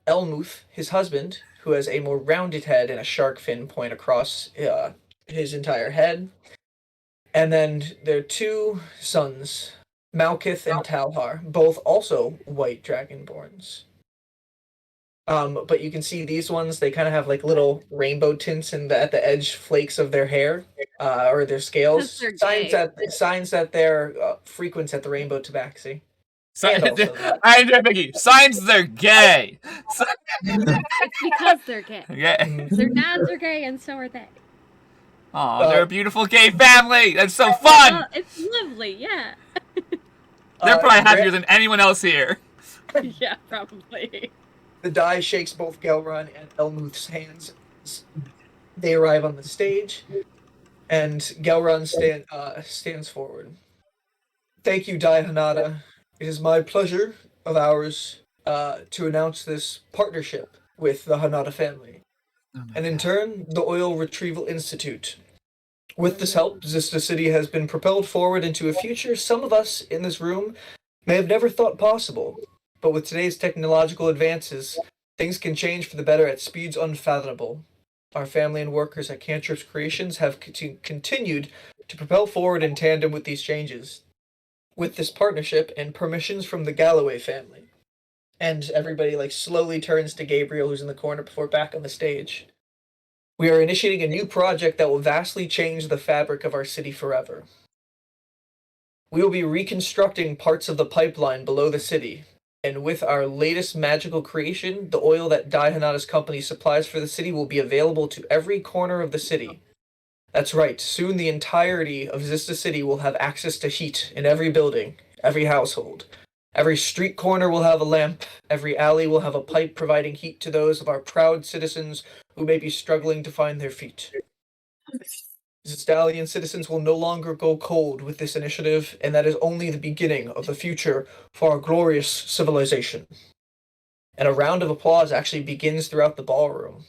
Elmuth, his husband, who has a more rounded head and a shark fin point across his entire head. And then their 2 sons, Malkith and Talhar, both also white dragonborns. But you can see these ones, they kind of have like little rainbow tints at the edge flakes of their hair, or their scales. Signs that they're frequent at the Rainbow Tabaxi. And also signs they're gay. It's because they're gay. Yeah. Their dads are gay, and so are they. Oh, they're a beautiful gay family. That's so fun. It's lovely, yeah. They're probably happier than anyone else here. Yeah, probably. The die shakes both Gelron and Elmuth's hands as they arrive on the stage, and Gelron stands forward. Thank you, Dai Hanada. It is my pleasure of ours to announce this partnership with the Hanada family, and in turn, the Oil Retrieval Institute. With this help, Zista City has been propelled forward into a future some of us in this room may have never thought possible. But with today's technological advances, things can change for the better at speeds unfathomable. Our family and workers at Cantrip's Creations have continued to propel forward in tandem with these changes. With this partnership and permissions from the Galloway family. And everybody like slowly turns to Gabriel, who's in the corner, before back on the stage. We are initiating a new project that will vastly change the fabric of our city forever. We will be reconstructing parts of the pipeline below the city, and with our latest magical creation, the oil that Dai Hanada's company supplies for the city will be available to every corner of the city. That's right, soon the entirety of Zista City will have access to heat in every building, every household. Every street corner will have a lamp, every alley will have a pipe providing heat to those of our proud citizens who may be struggling to find their feet. Zistalian citizens will no longer go cold with this initiative, and that is only the beginning of the future for our glorious civilization. And a round of applause actually begins throughout the ballroom,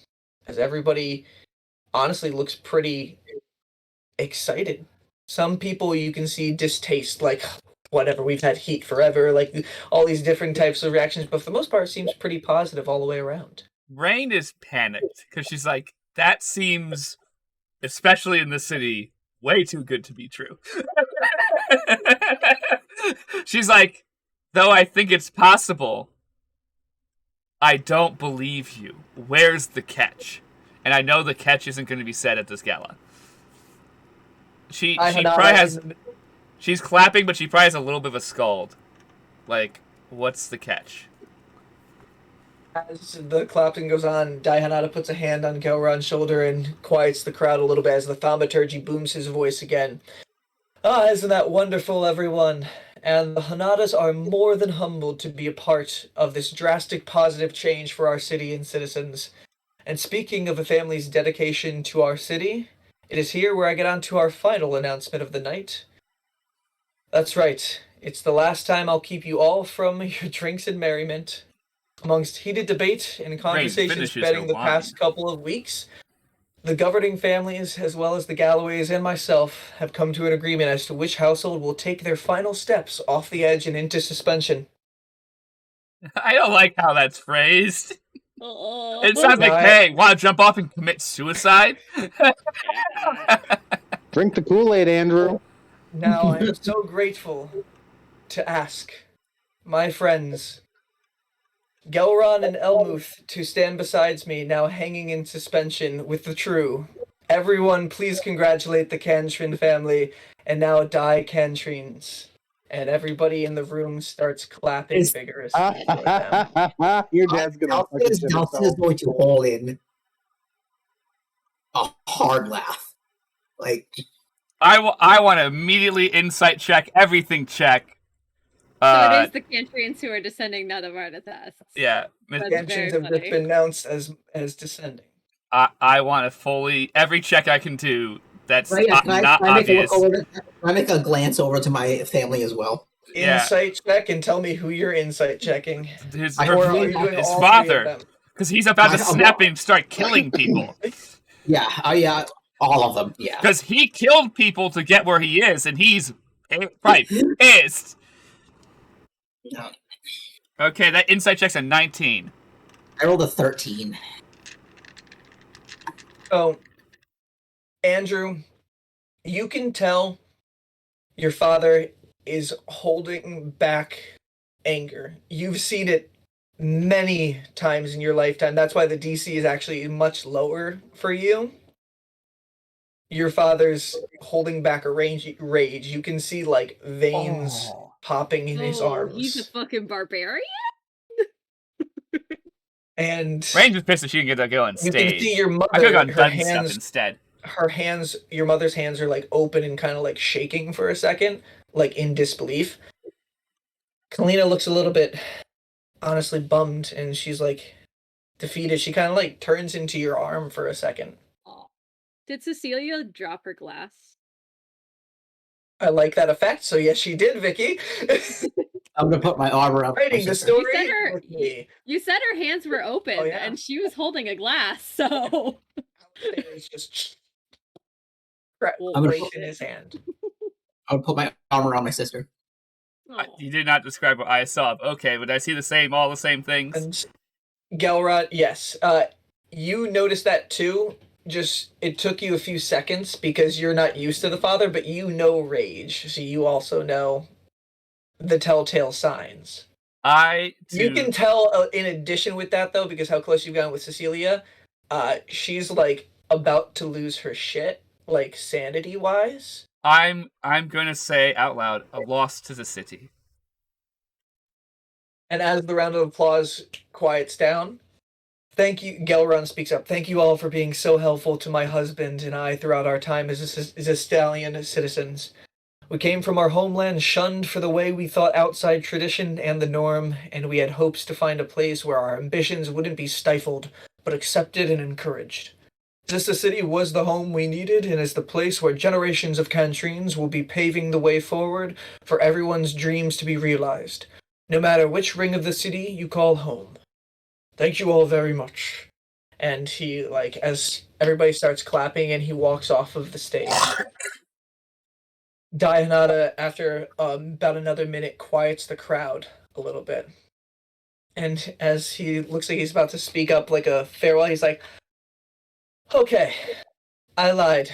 as everybody honestly looks pretty excited. Some people you can see distaste, like, whatever, we've had heat forever, like all these different types of reactions, but for the most part it seems pretty positive all the way around. Rainn is panicked, because she's like, that seems, especially in the city, way too good to be true. She's like, though I think it's possible, I don't believe you. Where's the catch? And I know the catch isn't going to be said at this gala. She probably has... She's clapping, but she probably has a little bit of a scald. Like, what's the catch? As the clapping goes on, Daihanada puts a hand on Gelron's shoulder and quiets the crowd a little bit as the thaumaturgy booms his voice again. Ah, isn't that wonderful, everyone? And the Hanadas are more than humbled to be a part of this drastic positive change for our city and citizens. And speaking of a family's dedication to our city, it is here where I get on to our final announcement of the night. That's right. It's the last time I'll keep you all from your drinks and merriment. Amongst heated debate and conversations finishes spanning her the wine. past couple of weeks, the governing families, as well as the Galloways and myself, have come to an agreement as to which household will take their final steps off the edge and into suspension. I don't like how that's phrased. Oh. It sounds like, Now hey, want to jump off and commit suicide? Drink the Kool-Aid, Andrew. Now I'm so grateful to ask my friends, Gelron and Elmuth, to stand beside me, now hanging in suspension with the true. Everyone, please congratulate the Cantrin family, and now die Cantrins. And everybody in the room starts clapping vigorously for them. Your dad's gonna fucking shit Delsin is himself. going to hold in a hard laugh. Like, I want to immediately insight check, everything check. So it is the Cantrians who are descending, not the Mardithas. Yeah. That's Cantrins very have funny. just been announced as descending. I want to fully, every check I can do that's right, yeah, can not I make a obvious. look over? Can I make a glance over to my family as well? Yeah. Insight check and tell me who you're insight checking. His I- Or are Or you doing his all three of father. them? Because he's about to I- snap and start killing people. Yeah, all of them. Yeah. Because he killed people to get where he is, and he's probably pissed. Yeah. Okay, that insight check's a 19. I rolled a 13. So, Andrew, you can tell your father is holding back anger. You've seen it many times in your lifetime. That's why the DC is actually much lower for you. Your father's holding back a rage. You can see like veins popping in his arms. He's a fucking barbarian? And Rainn just pissed that she didn't get that go on you can see stage. your I could have mother, gone done stuff instead. her hands, your mother's hands are like open and kind of like shaking for a second, like in disbelief. Kalina looks a little bit honestly bummed and she's like defeated. She kind of like turns into your arm for a second. Aw. Did Cecelia drop her glass? I like that effect, so yes, she did, Vicky. I'm gonna put my armor up. Writing the story with me. You said her hands were open, Oh, yeah. and she was holding a glass, so... It's just I'm gonna right put- in his hand. I would put my armor on my sister. Aw. You did not describe what I saw. Okay, would I see all the same things? And Gelrod, yes. You noticed that too. Just it took you a few seconds because you're not used to the father, but you know rage, so you also know the telltale signs. You can tell, in addition with that though, because how close you've gotten with Cecelia, she's like about to lose her shit, like sanity wise. I'm gonna say out loud, a loss to the city. And as the round of applause quiets down, thank you, Gelron speaks up. Thank you all for being so helpful to my husband and I throughout our time as stallion citizens. We came from our homeland shunned for the way we thought outside tradition and the norm, and we had hopes to find a place where our ambitions wouldn't be stifled, but accepted and encouraged. This city was the home we needed, and is the place where generations of Cantrines will be paving the way forward for everyone's dreams to be realized, no matter which ring of the city you call home. Thank you all very much. And he, like, as everybody starts clapping and he walks off of the stage. Dianata, after about another minute, quiets the crowd a little bit. And as he looks like he's about to speak up like a farewell, he's like, okay, I lied.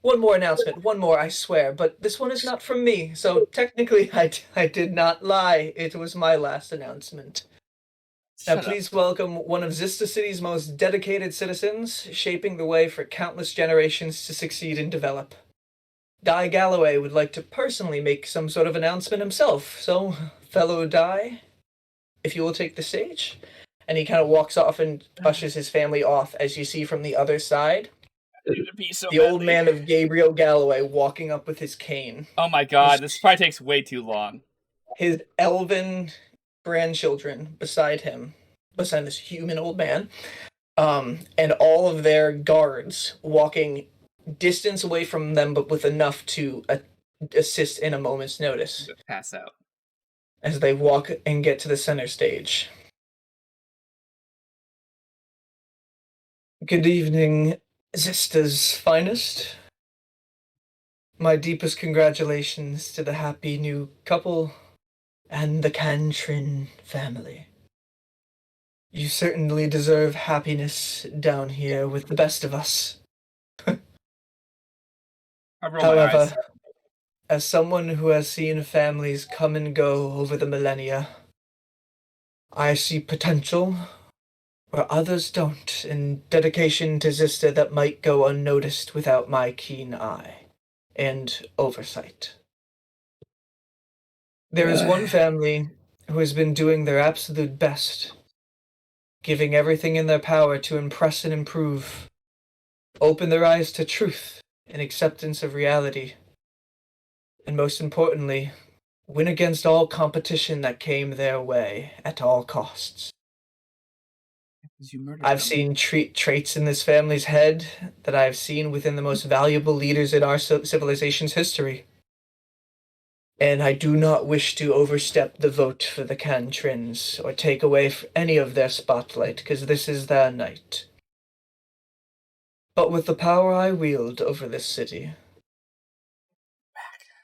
One more announcement, one more, I swear, but this one is not from me, so technically I did not lie. It was my last announcement. Now please welcome one of Zista City's most dedicated citizens, shaping the way for countless generations to succeed and develop. Di Galloway would like to personally make some sort of announcement himself, so, fellow Di, if you will take the stage, And he kind of walks off and ushers his family off, as you see from the other side, the old man of Gabriel Galloway walking up with his cane. Oh my god, this probably takes way too long. His elven grandchildren beside him, beside this human old man, and all of their guards walking distance away from them, but with enough to assist in a moment's notice. Pass out. As they walk and get to the center stage. Good evening, Zista's finest. My deepest congratulations to the happy new couple and the Cantrin family. You certainly deserve happiness down here with the best of us. However, as someone who has seen families come and go over the millennia, I see potential where others don't, in dedication to Zista that might go unnoticed without my keen eye and oversight. There is one family who has been doing their absolute best, giving everything in their power to impress and improve, open their eyes to truth and acceptance of reality, and most importantly, win against all competition that came their way at all costs. I've seen traits in this family's head that I've seen within the most valuable leaders in our civilization's history. And I do not wish to overstep the vote for the Cantrins or take away any of their spotlight, because this is their night. But with the power I wield over this city,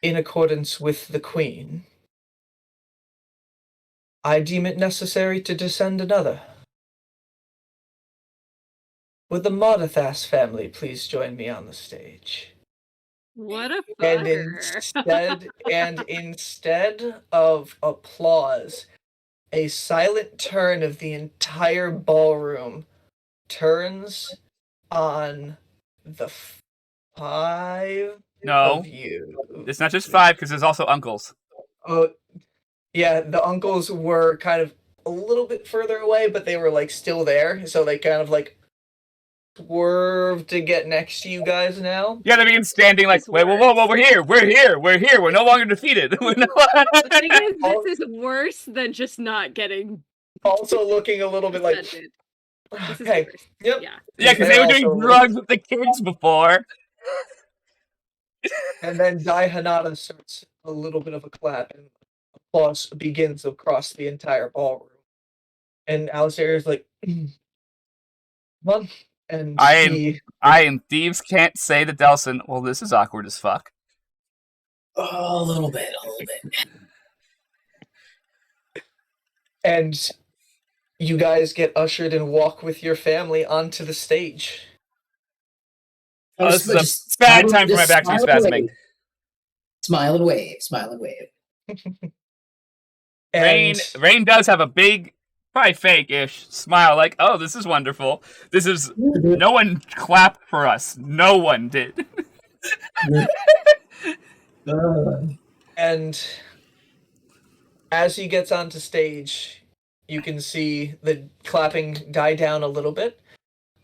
in accordance with the Queen, I deem it necessary to descend another. Would the Mardithas family please join me on the stage? What a And fucker. instead of applause, a silent turn of the entire ballroom turns on the five of you. It's not just 5, because there's also uncles. Oh, yeah, the uncles were kind of a little bit further away, but they were like still there, so they kind of like swerve to get next to you guys now. Yeah, they're being standing like, wait, whoa, we're here, we're no longer defeated. The thing is, this is worse than just not getting. Also looking a little bit like, this okay, is worse. yep. Yeah, because they were doing drugs with the kids before. And then Honoda starts a little bit of a clap, and applause begins across the entire ballroom. And Alistair is like, come on. And I and thieves can't say to Delsin, well, this is awkward as fuck. Oh, a little bit. And you guys get ushered and walk with your family onto the stage. Oh, this is a bad time for my back to be spasming. Smile and wave. Rainn does have a big, probably fake-ish smile, like, oh, this is wonderful. This is... No one clapped for us. No one did. And as he gets onto stage, you can see the clapping die down a little bit.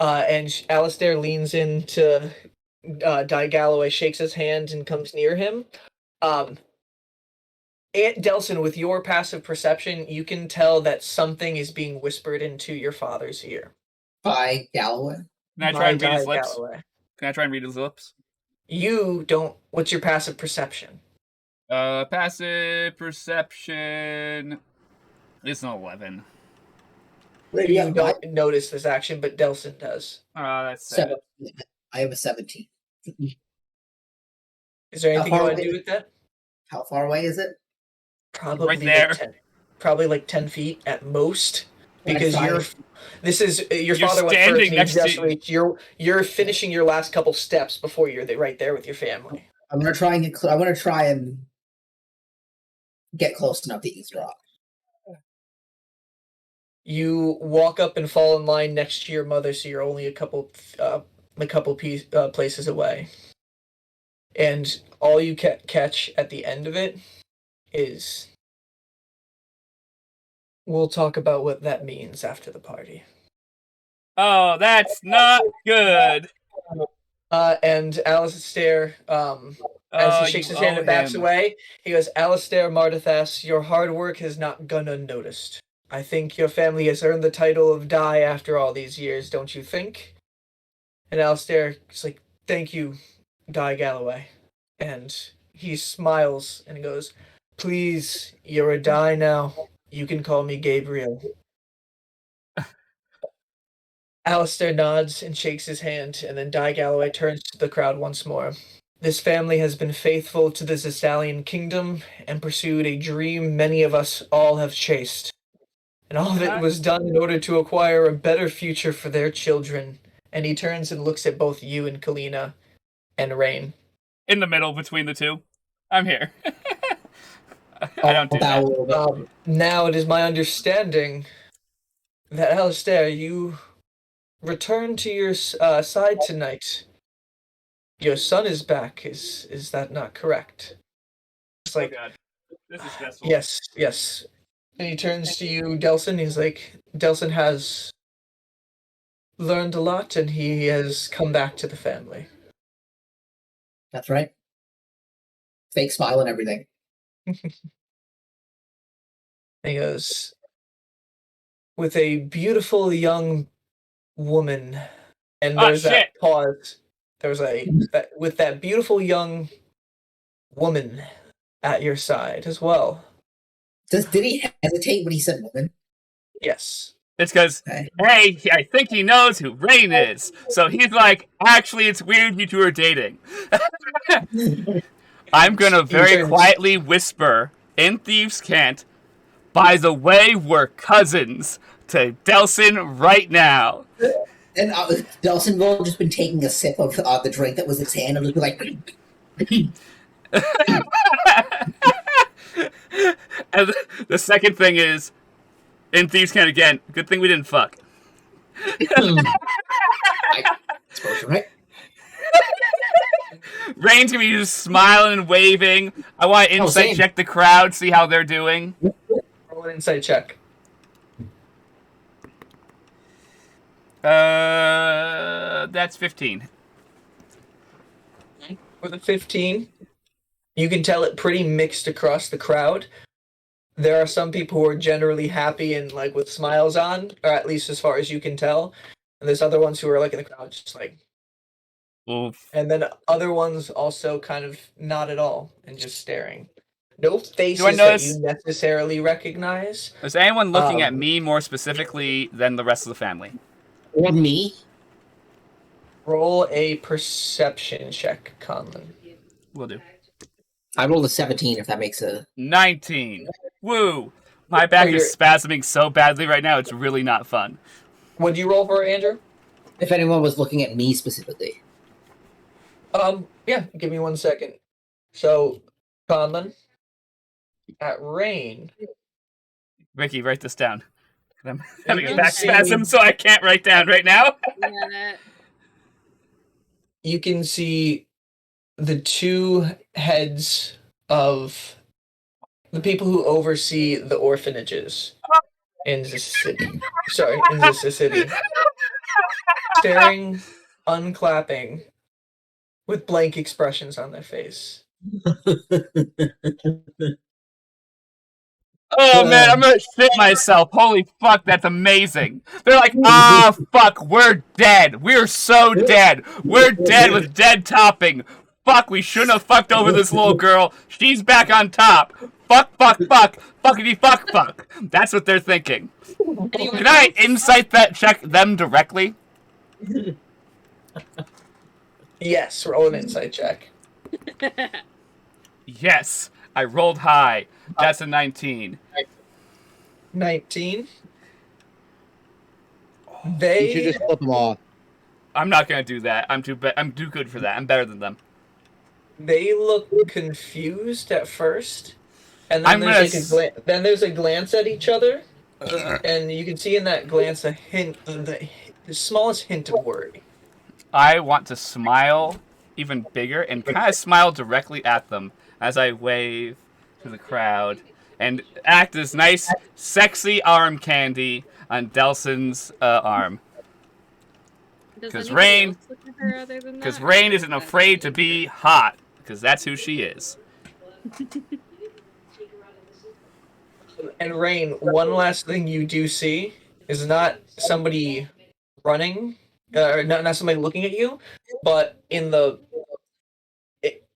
And Alistair leans into Di Galloway, shakes his hand, and comes near him. Aunt Delsin, with your passive perception, you can tell that something is being whispered into your father's ear. By Galloway? Can I try and read his lips? Can I try and read his lips? You don't. What's your passive perception? Passive perception is an 11. You don't notice this action, but Delsin does. That's sad. I have a 17. Is there anything you want to do with that? How far away is it? Probably right there. Probably like 10 feet at most. Because your father went standing first. next to You're finishing your last couple steps before you're right there with your family. I'm gonna try and get close enough to eavesdrop. You walk up and fall in line next to your mother, so you're only a couple places away. And all you catch at the end of it is We'll talk about what that means after the party. Oh, that's not good. And Alistair, as he shakes You his hand owe and backs him. away, he goes, Alistair Mardithas, your hard work has not gone unnoticed. I think your family has earned the title of Die after all these years, don't you think? And Alistair is like, thank you, Die Galloway. And he smiles and goes, please, you're a Die now. You can call me Gabriel. Alistair nods and shakes his hand, and then Die Galloway turns to the crowd once more. This family has been faithful to the Zestalian kingdom and pursued a dream many of us all have chased. And all of it was done in order to acquire a better future for their children. And he turns and looks at both you and Kalina and Rainn. In the middle between the two. I'm here. I don't do that. Now it is my understanding that Alistair, you return to your side tonight. Your son is back. Is that not correct? It's like, oh God. This is stressful. yes. And he turns to you, Delsin. He's like, Delsin has learned a lot, and he has come back to the family. That's right. Fake smile and everything. And he goes, with a beautiful young woman, and there's that pause. There's with that beautiful young woman at your side as well. Did he hesitate when he said woman? Yes. It's because, hey, I think he knows who Rainn is. So he's like, actually, it's weird you two are dating. I'm gonna very quietly whisper in Thieves' Cant, by the way, we're cousins, to Delsin right now. And Delsin will have just been taking a sip of the drink that was his hand and just be like... And the second thing is, in Thieves' Cant again, good thing we didn't fuck. Right? Rainn's gonna be just smiling and waving. I want to insight check the crowd, see how they're doing. Roll an insight check. That's 15. With a 15, you can tell it pretty mixed across the crowd. There are some people who are generally happy and like with smiles on, or at least as far as you can tell. And there's other ones who are like in the crowd just like... Oof. And then other ones also kind of not at all and just staring. No faces that you necessarily recognize. Is anyone looking at me more specifically than the rest of the family? Or me? Roll a perception check, Conlon. Will do. I rolled a 17 if that makes a... 19. Woo! My back is spasming so badly right now, it's really not fun. What do you roll for, Andrew? If anyone was looking at me specifically. Yeah, give me 1 second. So, Conlon, at Rainn... Ricky, write this down. I'm having a back spasm, so I can't write down right now. You can see the two heads of the people who oversee the orphanages in the city. Sorry, in the city. Staring, unclapping, with blank expressions on their face. Oh man, I'm gonna shit myself. Holy fuck, that's amazing. They're like, fuck, we're dead. We're so dead. We're dead with dead topping. Fuck, we shouldn't have fucked over this little girl. She's back on top. Fuck, fuckity fuck. That's what they're thinking. Can I insight that check them directly? Yes, roll an insight check. Yes, I rolled high. That's a 19. 19? You should just flip them off. I'm not gonna do that. I'm too good for that. I'm better than them. They look confused at first, and then there's a glance at each other, and you can see in that glance a hint, the smallest hint of worry. I want to smile even bigger and kind of smile directly at them as I wave to the crowd and act as nice, sexy arm candy on Delsin's arm. Does 'Cause anybody Rainn- else look at her other than Because that? Rainn isn't afraid to be hot, because that's who she is. And Rainn, one last thing you do see is not somebody running, or not somebody looking at you, but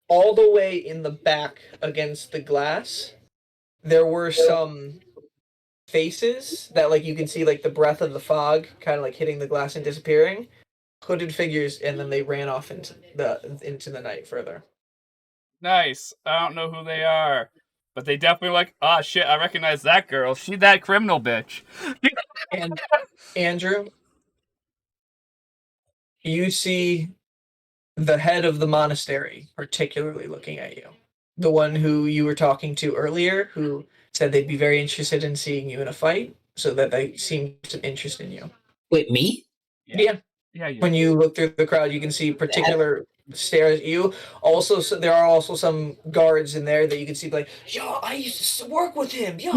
all the way in the back against the glass, there were some faces that like you can see like the breath of the fog kind of like hitting the glass and disappearing, hooded figures, and then they ran off into the night further. Nice. I don't know who they are. But they definitely like, ah, shit, I recognize that girl. She that criminal bitch. And Andrew, you see the head of the monastery particularly looking at you. The one who you were talking to earlier, who said they'd be very interested in seeing you in a fight, so that they seemed some interest in you. Wait, me? Yeah. Yeah, you. When you look through the crowd, you can see particular stare at you. Also, there are also some guards in there that you can see like, yo, I used to work with him. Yo,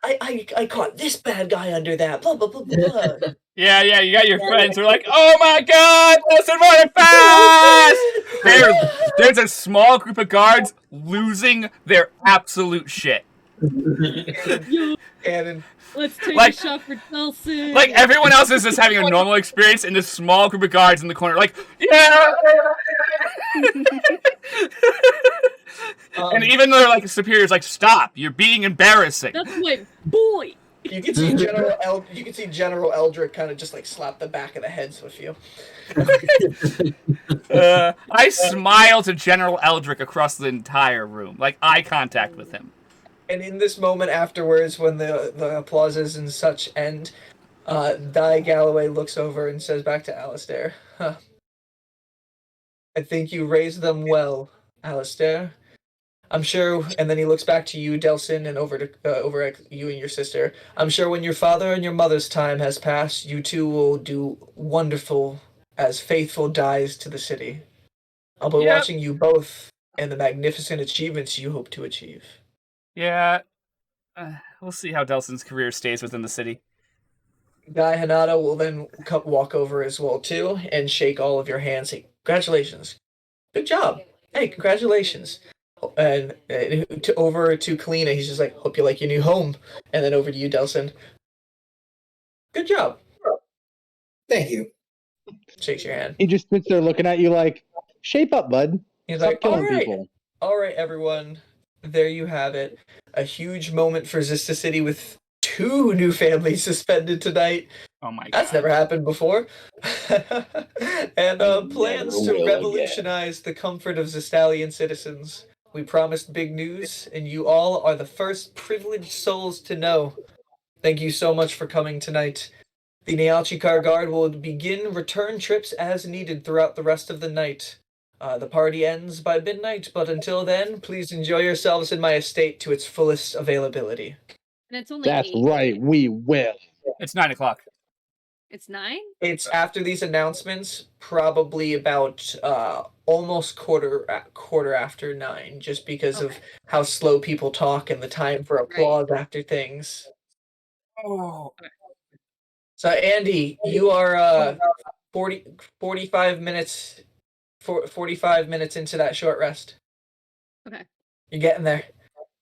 I caught this bad guy under that. Blah blah blah blah. Yeah, you got your friends who are like, oh my god, listen running fast! There's a small group of guards losing their absolute shit. And Let's take Like- a shot for Delsin. Like, everyone else is just having a normal experience, and this small group of guards in the corner like, yeah! And even though like superiors like, stop, you're being embarrassing. That's my boy. you can see General Eldrick kind of just like slap the back of the heads with you. I smile to General Eldrick across the entire room, like eye contact with him. And in this moment afterwards, when the applauses and such end, Di Galloway looks over and says back to Alistair, huh. I think you raised them well, Alistair. I'm sure, and then he looks back to you, Delsin, and over at you and your sister. I'm sure when your father and your mother's time has passed, you two will do wonderful as faithful dies to the city. I'll be watching you both and the magnificent achievements you hope to achieve. Yeah, we'll see how Delsin's career stays within the city. Guy Hanada will then walk over as well too and shake all of your hands. Say, congratulations, good job. Hey, congratulations. And over to Kalina, he's just like, hope you like your new home. And then over to you, Delsin. Good job. Thank you. Shakes your hand. He just sits there looking at you like, shape up, bud. He's Stop like, killing people. all right, everyone. There you have it. A huge moment for Zista City with 2 new families suspended tonight. Oh my god. That's never happened before. And plans Never to will revolutionize the comfort of Zestalian citizens. We promised big news, and you all are the first privileged souls to know. Thank you so much for coming tonight. The Nealchikar Guard will begin return trips as needed throughout the rest of the night. The party ends by midnight, but until then, please enjoy yourselves in my estate to its fullest availability. And it's only That's 8. right, we will. It's 9 o'clock. It's 9? It's after these announcements, probably about almost quarter after 9, just because of how slow people talk and the time for applause after things. Oh. So Andy, you are 45 minutes 45 minutes into that short rest. Okay. You're getting there.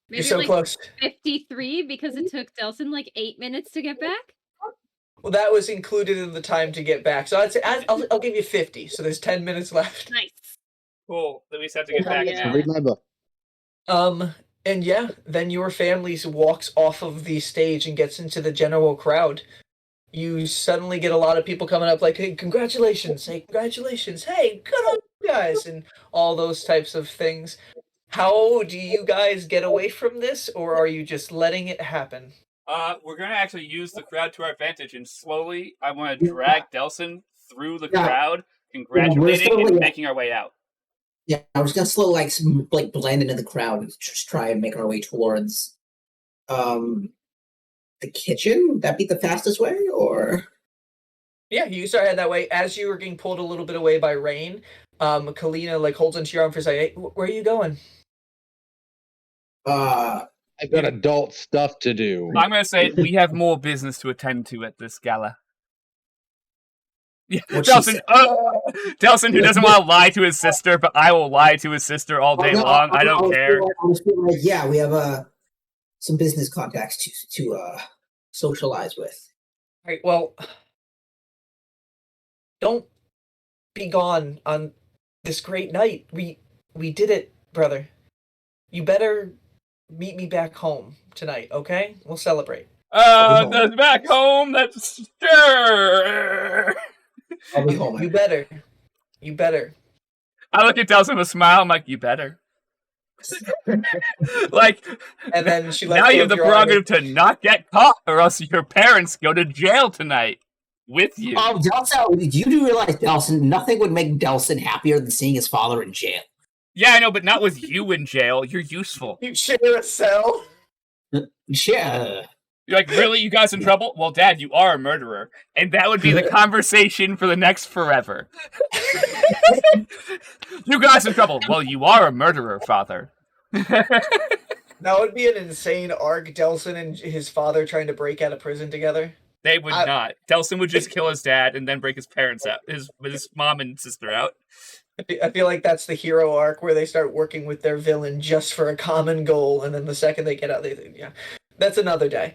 Maybe You're so like close. 53 because it took Delsin like 8 minutes to get back? Well, that was included in the time to get back. So I'd say I'll give you 50. So there's 10 minutes left. Nice. Cool. Then we just have to get back Yeah. now. Read my book. And yeah, then your family walks off of the stage and gets into the general crowd. You suddenly get a lot of people coming up like, hey, congratulations, hey, good on you guys, and all those types of things. How do you guys get away from this, or are you just letting it happen? We're gonna actually use the crowd to our advantage, and slowly I want to drag Delsin through the crowd, congratulating and making our way out. Yeah, I was gonna slow like blend into the crowd and just try and make our way towards the kitchen. Would that be the fastest way, or? Yeah, you start heading that way. As you were getting pulled a little bit away by Rainn, Kalina like holds onto your arm for a second. Hey, where are you going? I've got adult stuff to do. I'm gonna say we have more business to attend to at this gala. Yeah, What she Delsin, said. Delsin, who doesn't want to lie to his sister, but I will lie to his sister all day long. I don't care. I was feeling like, yeah, we have some business contacts to socialize with. All right, well, don't be gone on this great night. We did it, brother. You better meet me back home tonight, okay? We'll celebrate. That's back home. That's sure. I'll be home. You better. You better. I look at Delsin with a smile. I'm like, you better. Like, And then she lets now go you have of the your arm prerogative to not get caught, or else your parents go to jail tonight with you. Oh, Delsin, you do realize, Delsin, nothing would make Delsin happier than seeing his father in jail. Yeah, I know, but not with you in jail. You're useful. You share a cell. Yeah. You're like, really? You guys in trouble? Well, Dad, you are a murderer. And that would be the conversation for the next forever. You guys in trouble? Well, you are a murderer, Father. That would be an insane arc, Delsin and his father trying to break out of prison together. They would not. Delsin would just kill his dad and then break his parents out, his mom and sister out. I feel like that's the hero arc where they start working with their villain just for a common goal, and then the second they get out, yeah. That's another day.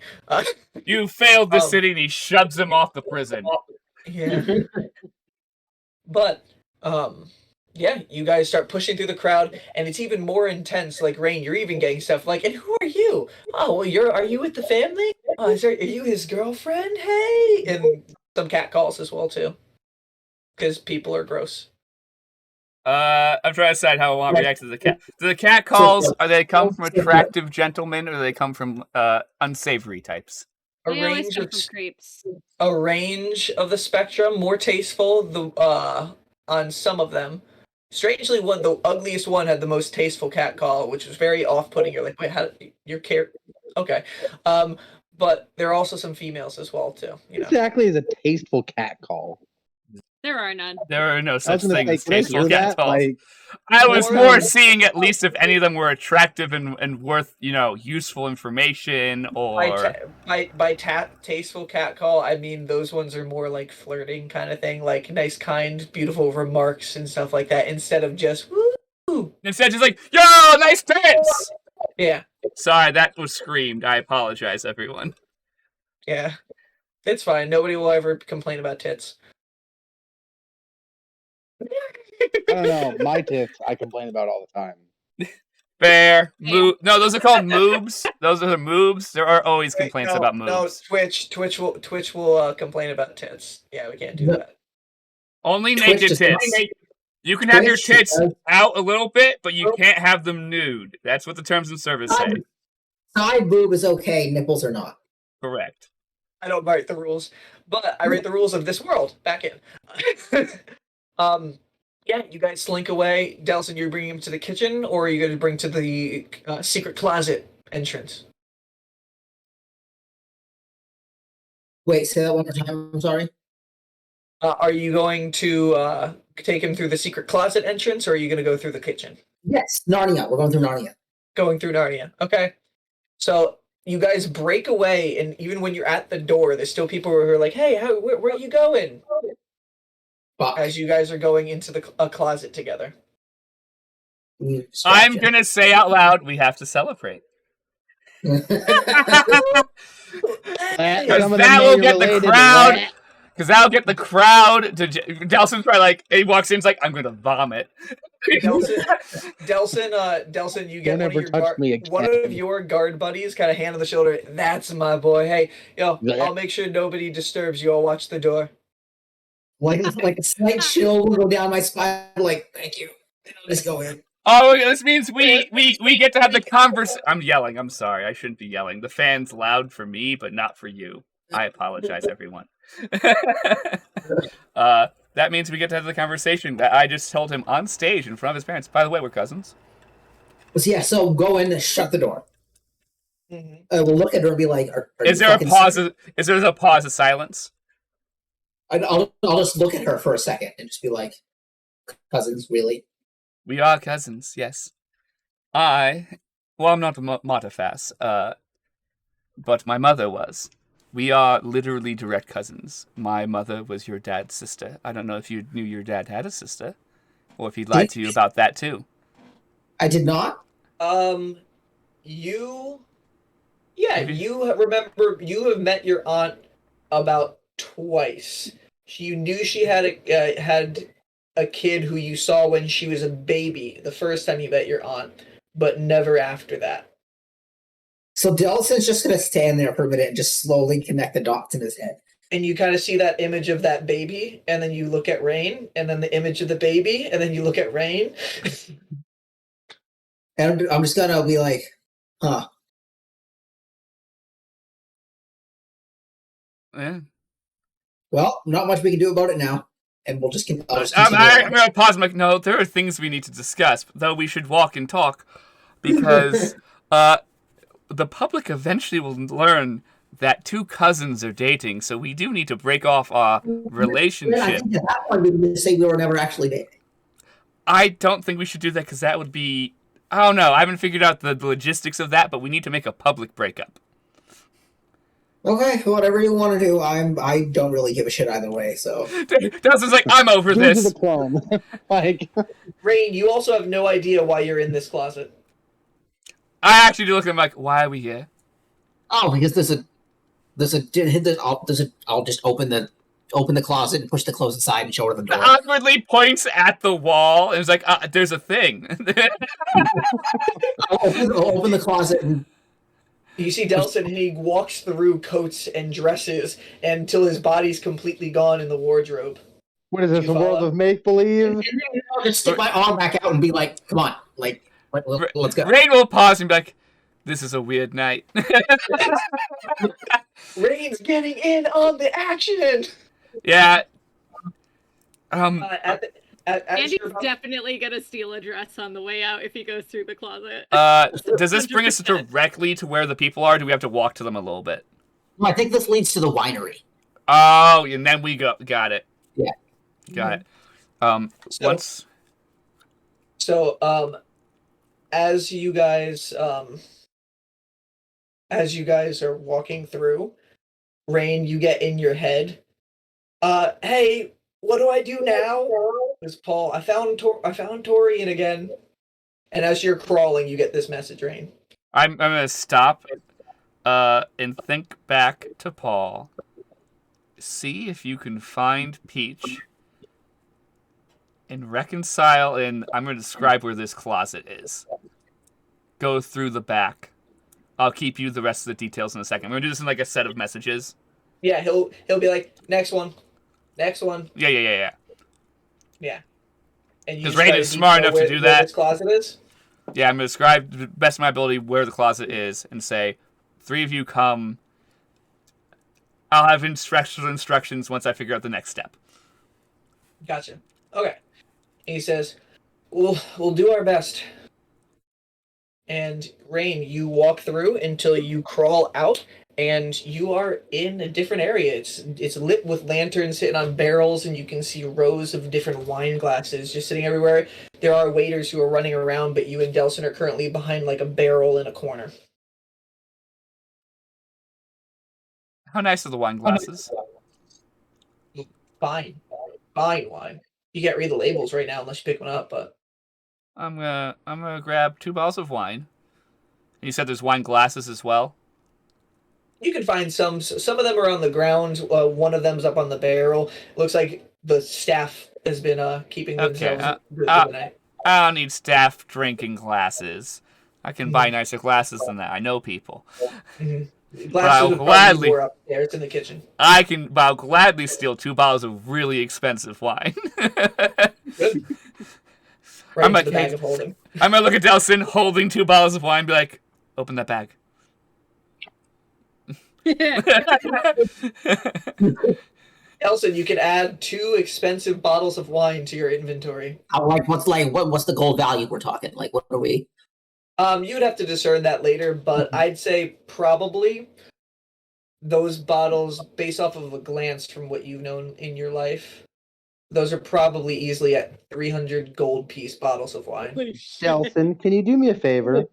You failed the city, and he shoves him off the prison. Yeah. But, yeah, you guys start pushing through the crowd, and it's even more intense. Like, Rainn, you're even getting stuff like, and who are you? Oh, well, are you with the family? Oh, are you his girlfriend? Hey! And some cat calls as well, too. Because people are gross. I'm trying to decide how I want to react to the cat. Do the cat calls, are they come from attractive gentlemen, or do they come from unsavory types? They always come from creeps. A range of the spectrum, more tasteful on some of them. Strangely, the ugliest one had the most tasteful cat call, which was very off-putting. You're like, wait, how your care? Okay, but there are also some females as well too. You know? Exactly, is a tasteful cat call. There are none. There are no such things as can I tasteful hear cat that? calls. Like, I was more seeing at least if any of them were attractive and worth, useful information, or by tasteful cat call, I mean those ones are more like flirting kind of thing, like nice, kind, beautiful remarks and stuff like that, instead of just woo. Instead, just like, yo, nice tits. Yeah. Sorry, that was screamed. I apologize, everyone. Yeah, it's fine. Nobody will ever complain about tits. I don't know. My tits, I complain about all the time. Fair. No, those are called moobs. Those are the moobs. There are always complaints about moobs. No, Twitch will complain about tits. Yeah, we can't do that. Only naked tits. You can have your tits out a little bit, but you can't have them nude. That's what the terms of service say. Side boob is okay, nipples are not. Correct. I don't write the rules, but I write the rules of this world. Back in. Yeah, you guys slink away. Delsin, you're bringing him to the kitchen, or are you going to bring to the secret closet entrance? Wait, say that one more time. I'm sorry. Are you going to take him through the secret closet entrance, or are you going to go through the kitchen? Yes, Narnia. We're going through Narnia. Going through Narnia. Okay. So you guys break away, and even when you're at the door, there's still people who are like, hey, where are you going? As you guys are going into a closet together. I'm going to say out loud, we have to celebrate. Because that will get the crowd. Because that'll get the crowd to. Delsin's probably like, he walks in, he's like, I'm going to vomit. Delsin, you get one of your guard buddies, kind of hand on the shoulder. That's my boy. Hey, I'll make sure nobody disturbs you. I'll watch the door. Like a slight chill will go down my spine. Like, thank you. And I'll just go in. Oh, this means we get to have the conversation. I'm yelling. I'm sorry. I shouldn't be yelling. The fan's loud for me, but not for you. I apologize, everyone. That means we get to have the conversation that I just told him on stage in front of his parents. By the way, we're cousins. Yeah, so go in and shut the door. Mm-hmm. We'll look at her and be like, is there a pause? Is there a pause of silence? I'll just look at her for a second and just be like, cousins, really? We are cousins, yes. I Well, I'm not a Mardithas, but my mother was. We are literally direct cousins. My mother was your dad's sister. I don't know if you knew your dad had a sister, or if he lied to you about that too. I did not. You Maybe. you remember you have met your aunt about twice. You knew she had a kid who you saw when she was a baby the first time you met your aunt, but never after that. So Delsin's just gonna stand there for a minute and just slowly connect the dots in his head. And you kind of see that image of that baby, and then you look at Rainn, and then the image of the baby, and then you look at Rainn. And I'm just gonna be like, huh. Yeah. Well, not much we can do about it now. And we'll just continue. I'm going to pause. No, there are things we need to discuss, though we should walk and talk, because the public eventually will learn that two cousins are dating, so we do need to break off our relationship. I think at that point we would say we were never actually dating. I don't think we should do that, because that would be... I don't know. I haven't figured out the logistics of that, but we need to make a public breakup. Okay, whatever you want to do. I don't really give a shit either way. So Delsin's like, I'm over Due to this. the clone. Like, Rainn, you also have no idea why you're in this closet. I actually do look at him like, why are we here? oh, because I'll just open the closet and push the clothes aside and show her the door. Awkwardly points at the wall and is like, there's a thing. I'll open the closet and You see Delsin, and he walks through coats and dresses until his body's completely gone in the wardrobe. what is this, You a world follow? of make-believe? I'll just stick my arm back out and be like, come on, like, let's go. Rainn will pause and be like, this is a weird night. Rainn's getting in on the action! Yeah. As Andy's you're about- definitely gonna steal a dress on the way out if he goes through the closet. Does this bring us directly to where the people are? Or do we have to walk to them a little bit? Well, I think this leads to the winery. Oh, and then we go. Got it. Yeah. Got it. So- Once. So, as you guys are walking through, Rainn, you get in your head. Hey, what do I do now? It's Paul. I found Torian again. And as you're crawling, you get this message, Rainn. I'm gonna stop, and think back to Paul. See if you can find Peach. And reconcile, and I'm gonna describe where this closet is. Go through the back. I'll keep you the rest of the details in a second. I'm gonna do this in like a set of messages. Yeah, he'll be like, next one. Next one. Yeah. Yeah. And you Because just Rainn gotta is smart know enough to do where that. this closet is. Yeah, I'm gonna describe to the best of my ability where the closet is and say, 3 of you come. I'll have instructions once I figure out the next step. Gotcha. Okay. And he says, we'll do our best. And Rainn, you walk through until you crawl out, and you are in a different area. It's lit with lanterns sitting on barrels, and you can see rows of different wine glasses just sitting everywhere. There are waiters who are running around, but you and Delsin are currently behind like a barrel in a corner. How nice are the wine glasses? Fine wine. You can't read the labels right now unless you pick one up, but I'm gonna grab 2 bottles of wine. And you said there's wine glasses as well? you can find some. Some of them are on the ground. One of them's up on the barrel. Looks like the staff has been keeping themselves good for the night. I don't need staff drinking glasses. I can buy nicer glasses than that. I know people. Mm-hmm. I'll gladly more upstairs. It's in the kitchen. I'll gladly steal 2 bottles of really expensive wine. Good. I'm I'm like, the bag of holding. I'm gonna look at Delsin holding 2 bottles of wine and be like, open that bag. Delsin, you can add 2 expensive bottles of wine to your inventory. What's the gold value we're talking? Like, what are we? You would have to discern that later, but I'd say probably those bottles, based off of a glance from what you've known in your life, those are probably easily at 300 gold piece bottles of wine. Delsin, can you do me a favor?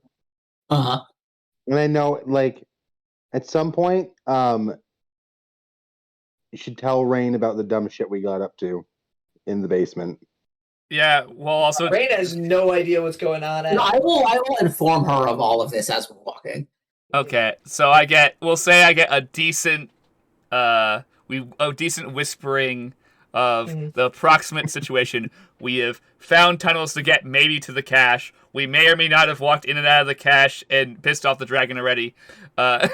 Uh-huh. And I know, like, at some point, you should tell Rainn about the dumb shit we got up to in the basement. Yeah, well, also... Rainn has no idea what's going on. No, I will inform her of all of this as we're walking. Okay, so we'll say I get a decent, decent whispering of the approximate situation. We have found tunnels to get maybe to the cache. We may or may not have walked in and out of the cache and pissed off the dragon already. Yeah,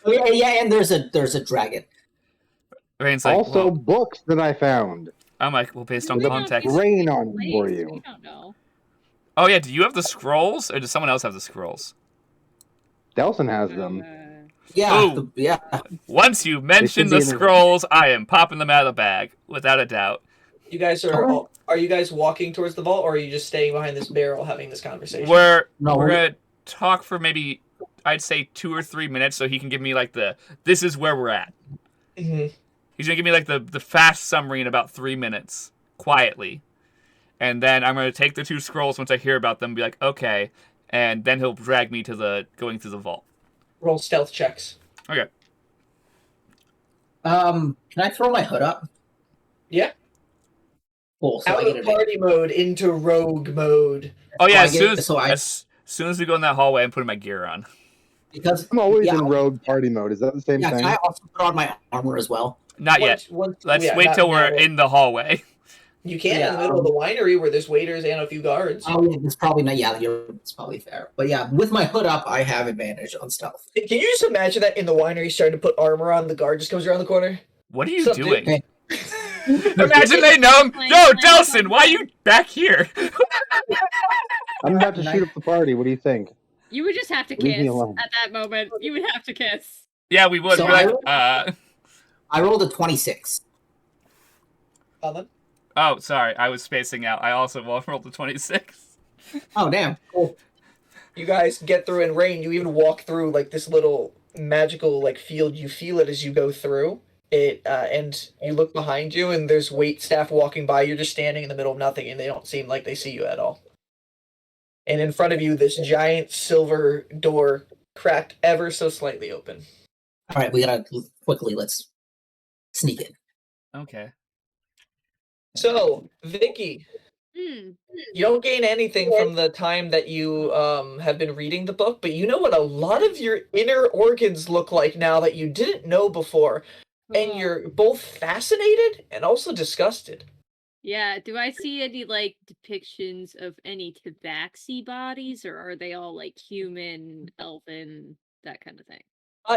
and there's a dragon. Rainn's like, also, well, books that I found. I'm like, well, based on We don't- context. it's Rain on place, for you. We don't know. Oh yeah, do you have the scrolls, or does someone else have the scrolls? Delsin has them. Yeah, Ooh. yeah. Once you mention should the be in the- scrolls, I am popping them out of the bag, without a doubt. You guys are you guys walking towards the vault, or are you just staying behind this barrel having this conversation? We're gonna talk for maybe, I'd say 2 or 3 minutes, so he can give me like this is where we're at. Mm-hmm. He's gonna give me like the fast summary in about 3 minutes, quietly. And then I'm gonna take the 2 scrolls once I hear about them and be like, okay. And then he'll drag me to going through the vault. Roll stealth checks. Okay. Can I throw my hood up? Yeah. Cool. So Out of party mode into rogue mode. Oh yeah, So as soon as we go in that hallway, I'm putting my gear on. Because I'm always in rogue party mode. Is that the same thing? Can I also put on my armor as well? Not yet. Let's wait till we're in the hallway. You can in the middle of the winery where there's waiters and a few guards. Oh, yeah, it's probably not. Yeah, it's probably fair. But yeah, with my hood up, I have advantage on stealth. Can you just imagine that in the winery starting to put armor on, the guard just comes around the corner? What are you What's up, doing? dude? Imagine they know him. Yo, Delsin, why are you back here? I'm about to shoot up the party. What do you think? You would just have to Leave me kiss alone. at that moment. You would have to kiss. Yeah, we would. So I rolled a 26. Alan? Oh, sorry. I was spacing out. I also rolled a 26. Oh, damn. Cool. You guys get through in Rainn. You even walk through like this little magical like field. You feel it as you go through it, and you look behind you, and there's wait staff walking by. You're just standing in the middle of nothing, and they don't seem like they see you at all. And in front of you, this giant silver door cracked ever so slightly open. All right, we gotta let's sneak in. Okay. So, Vicky, you don't gain anything from the time that you have been reading the book, but you know what a lot of your inner organs look like now that you didn't know before. And you're both fascinated and also disgusted. Yeah, do I see any, like, depictions of any tabaxi bodies, or are they all, like, human, elven, that kind of thing?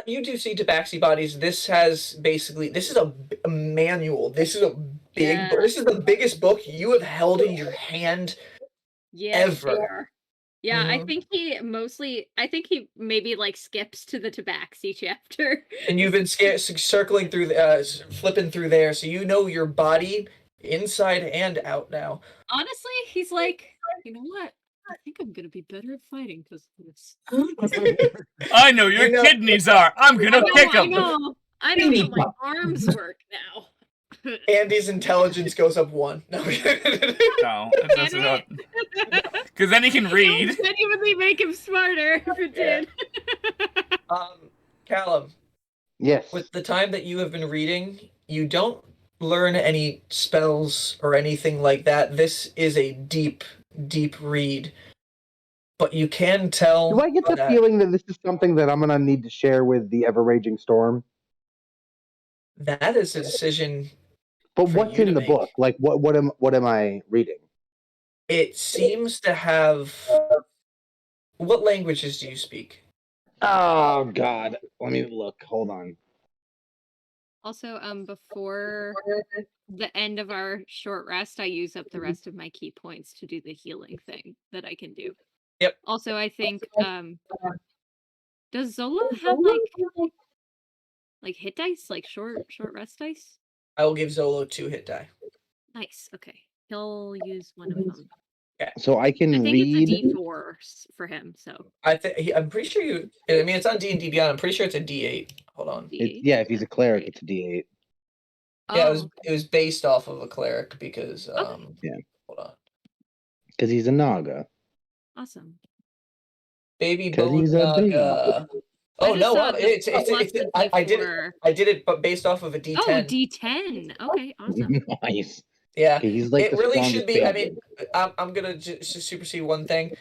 You do see tabaxi bodies. This is a manual. This is a big book. This is the biggest book you have held in your hand ever. Fair. Yeah, Mhm. I think he maybe, like, skips to the tabaxi chapter. And you've been circling through, flipping through there, so you know your body inside and out now. Honestly, he's like, you know what? I think I'm gonna be better at fighting because of this. I know your kidneys are. I'm gonna kick them. I know how my arms work now. Andy's intelligence goes up 1. No, it doesn't. Because then he can read. It would genuinely make him smarter if it did. Callum. Yes. With the time that you have been reading, you don't learn any spells or anything like that. This is a deep, deep read. But you can tell... Do I get the feeling that this is something that I'm going to need to share with the ever-raging storm? That is a decision. But what's in the book? Like, what am I reading? It seems to have... What languages do you speak? Oh, God. Let me look. Hold on. Also, before the end of our short rest, I use up the rest of my key points to do the healing thing that I can do. Yep. Also, I think, does Zola have, like hit dice? Like short rest dice? I will give Zolo 2 hit die. Nice, okay. He'll use one of them. Yeah. So I can read... it's a D4 for him, so... I'm pretty sure you... I mean, it's on D&D Beyond. I'm pretty sure it's a D8. Hold on. Yeah, if he's a cleric, it's a D8. Yeah, it was based off of a cleric because... Yeah. Hold on. Because he's a Naga. Awesome. Baby 'Cause bone he's a baby. naga. I Oh just no! saw It's plus the I did it. D4. I did it, but based off of a D10. Oh, D10. Okay, awesome. Nice. Yeah, Okay, he's like it the really strongest should be. I baby. mean, I'm gonna just supersede one thing.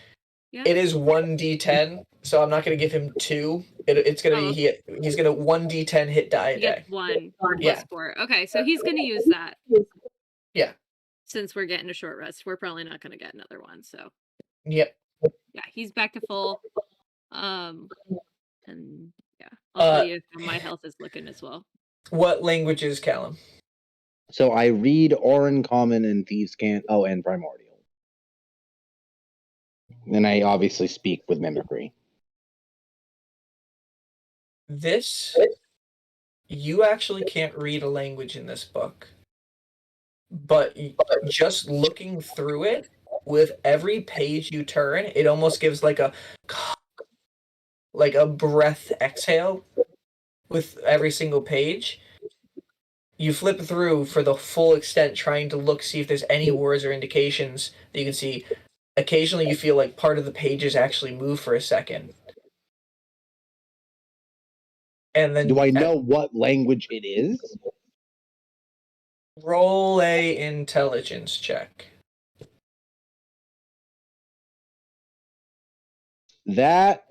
Yeah. It is 1d10, so I'm not gonna give him 2. It's gonna Oh, be he's gonna 1d10 hit die a He day. gets 1 plus Yeah. 4. Okay, so he's gonna use that. Yeah. Since we're getting a short rest, we're probably not gonna get another one. So Yep. yeah, he's back to full. And yeah, I'll tell you how my health is looking as well. What languages, Callum? So I read Orin Common and Thieves' Cant. Oh, and Primordial. And I obviously speak with mimicry. You actually can't read a language in this book. But just looking through it, with every page you turn, it almost gives like a breath exhale with every single page. You flip through for the full extent, trying to see if there's any words or indications that you can see. Occasionally, you feel like part of the pages actually move for a second. And then Do I know what language it is? Roll a intelligence check. That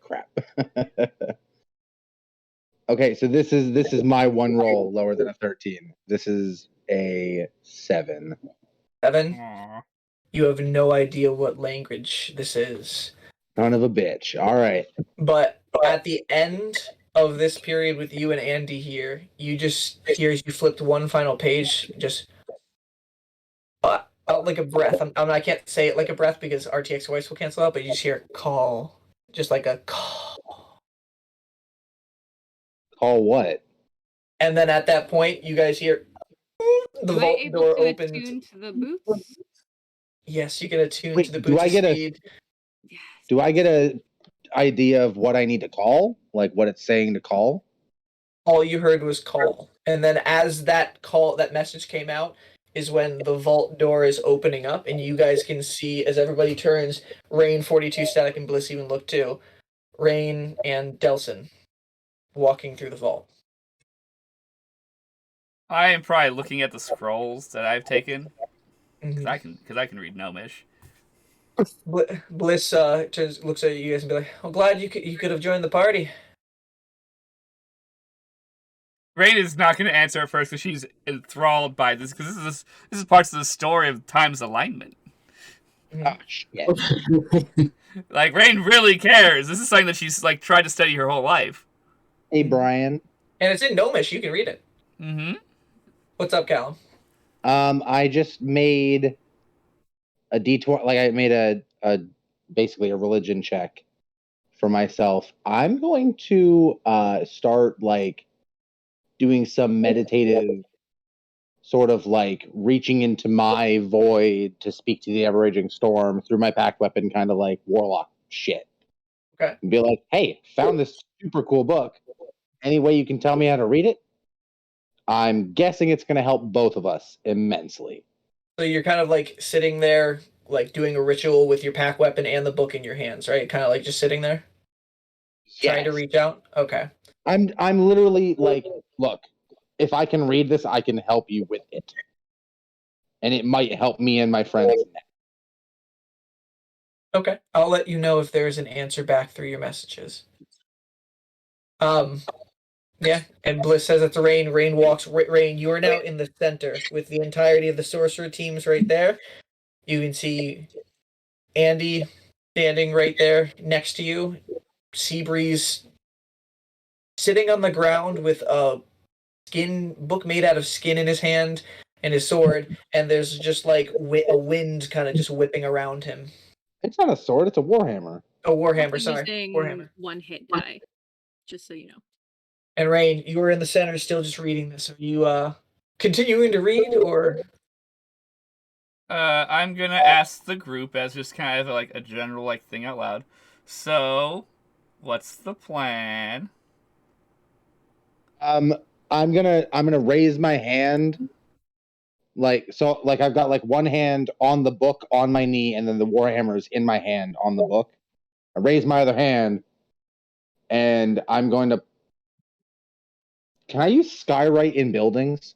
crap. Okay, so this is my one roll lower than a 13. This is a 7. 7. Aw. You have no idea what language this is. Son of a bitch. All right. But at the end of this period with you and Andy here, you just hear as you flipped one final page, just like a breath. I can't say it like a breath because RTX voice will cancel out, but you just hear call, just like a call. Call what? And then at that point, you guys hear the Am I vault able door to opens. attune to the boots? Yes, you can attune Wait, to the do boots I of get speed. Yes. Do I get a idea of what I need to call? Like what it's saying to call? All you heard was call. And then as that message came out, is when the vault door is opening up, and you guys can see as everybody turns, Rainn, 42, Static, and Bliss even look too. Rainn and Delsin walking through the vault. I am probably looking at the scrolls that I've taken because Mhm. I can read Gnomish. Bliss looks at you guys and be like, "I'm glad you could have joined the party." Rainn is not going to answer at first because she's enthralled by this because this is parts of the story of Time's alignment. Oh shit. Like Rainn really cares. This is something that she's like tried to study her whole life. Hey Brian. And it's in Gnomish. You can read it. Mm-hmm. What's up, Callum? I just made a D20. Like I made a basically a religion check for myself. I'm going to start like doing some meditative sort of like reaching into my void to speak to the ever-raging storm through my pack weapon, kind of like warlock shit. Okay. And be like, hey, found this super cool book. Any way you can tell me how to read it? I'm guessing it's going to help both of us immensely. So you're kind of like sitting there, like doing a ritual with your pack weapon and the book in your hands, right? Kind of like just sitting there, trying to Yes. reach out. Okay. I'm literally like, look, if I can read this, I can help you with it. And it might help me and my friends. Okay. I'll let you know if there's an answer back through your messages. Yeah, and Bliss says it's Rainn. Rainn, you are now in the center with the entirety of the sorcerer teams right there. You can see Andy standing right there next to you. Seabreeze sitting on the ground with a book made out of skin in his hand and his sword, and there's just like a wind kind of just whipping around him. It's not a sword, it's a warhammer. Oh, Warhammer, Also sorry. using Warhammer. 1 hit die, just so you know. And Rainn, you were in the center still just reading this. Are you continuing to read, or? I'm gonna ask the group as just kind of like a general like thing out loud. So, what's the plan? I'm gonna raise my hand, like so, like I've got like one hand on the book on my knee, and then the warhammer is in my hand on the book. I raise my other hand, and I'm going to. Can I use skywrite in buildings?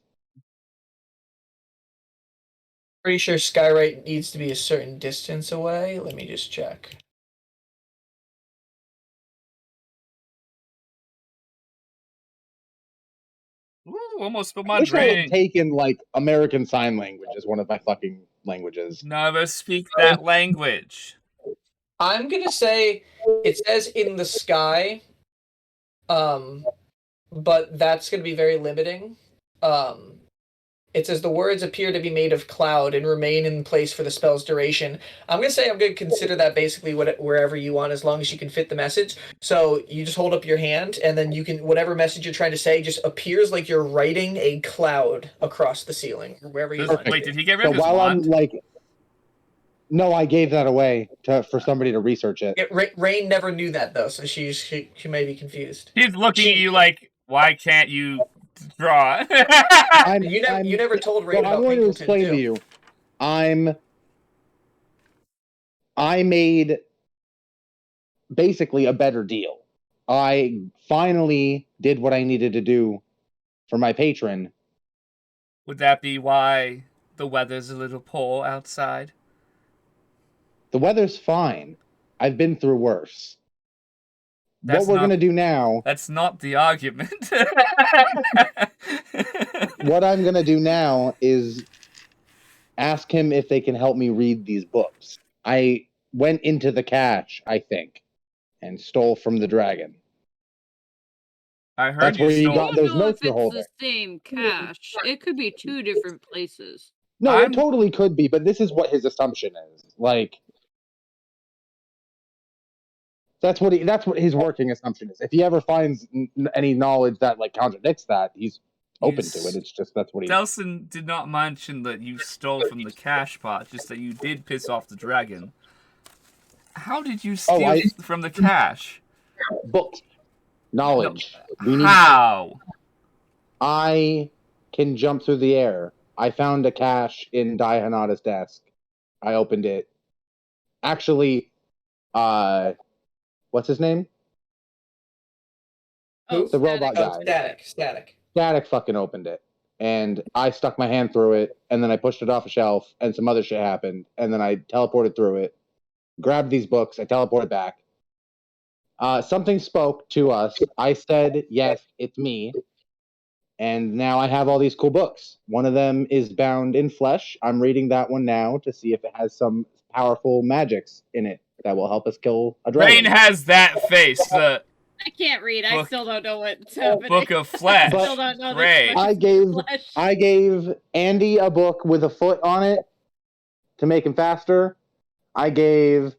Pretty sure skywrite needs to be a certain distance away. Let me just check. Ooh, almost spilled I my wish I had drink. taken like American Sign Language as one of my fucking languages. Never speak that language. I'm gonna say it says in the sky, but that's gonna be very limiting. It says the words appear to be made of cloud and remain in place for the spell's duration. I'm gonna consider that basically wherever you want, as long as you can fit the message. So you just hold up your hand, and then you can whatever message you're trying to say just appears like you're writing a cloud across the ceiling or wherever you want. Wait, did he get rid So of his while wand? I'm like, no, I gave that away for somebody to research it. Rainn never knew that though, so she may be confused. He's looking at you like, why can't you draw? You never told Rainn So about I'm going to Pinkleton, explain too. to you. I made basically a better deal. I finally did what I needed to do for my patron. Would that be why the weather's a little poor outside? The weather's fine. I've been through worse. That's what we're not- going to do now, That's not the argument. what I'm going to do now is ask him if they can help me read these books. I went into the cache, I think, and stole from the dragon. I heard That's where you you stole. I got don't those know notes if you're it's holding. the same cache. It could be two different places. No, I'm- it totally could be, but this is what his assumption is. Like, that's what his working assumption is. If he ever finds any knowledge that like contradicts that, he's open to it. It's just that's what he. Delsin did not mention that you stole from the cash pot, just that you did piss off the dragon. How did you steal from the cache? Books, knowledge. How? I can jump through the air. I found a cache in Honoda's desk. I opened it. Actually, what's his name? Oh, The robot guy. Static. Static fucking opened it. And I stuck my hand through it, and then I pushed it off a shelf, and some other shit happened, and then I teleported through it, grabbed these books, I teleported back. Something spoke to us. I said, yes, it's me. And now I have all these cool books. One of them is bound in flesh. I'm reading that one now to see if it has some powerful magics in it that will help us kill a dragon. Rainn has that face. The I can't read. I Book- still don't know what's happening. Book of Flesh. I still don't know Great. this I gave Andy a book with a foot on it to make him faster. I gave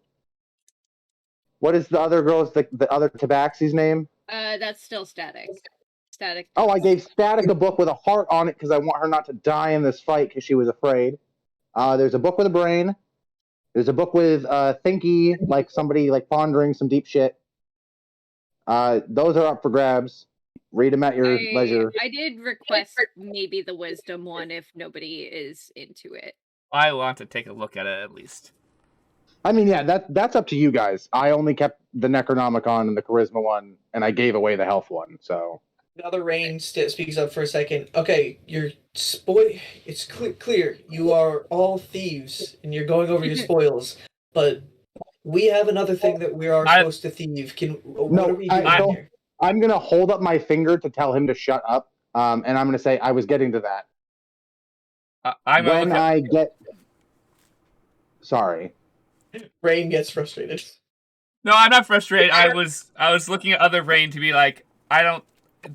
what is the other girl's the other Tabaxi's name? That's still Static. Static. Oh, I gave Static a book with a heart on it because I want her not to die in this fight because she was afraid. There's a book with a brain. There's a book with thinky, like somebody like pondering some deep shit. Those are up for grabs. Read them at your leisure. I did request maybe the wisdom one if nobody is into it. I want to take a look at it at least. I mean, yeah, that's up to you guys. I only kept the Necronomicon and the Charisma one, and I gave away the Health one. So Another Rainn speaks up for a second. Okay, it's clear you are all thieves, and you're going over your spoils. But we have another thing that we are supposed to thieve. What are we doing here? I'm gonna hold up my finger to tell him to shut up, and I'm gonna say I was getting to that. Sorry. Rainn gets frustrated. No, I'm not frustrated. I was looking at other Rainn to be like,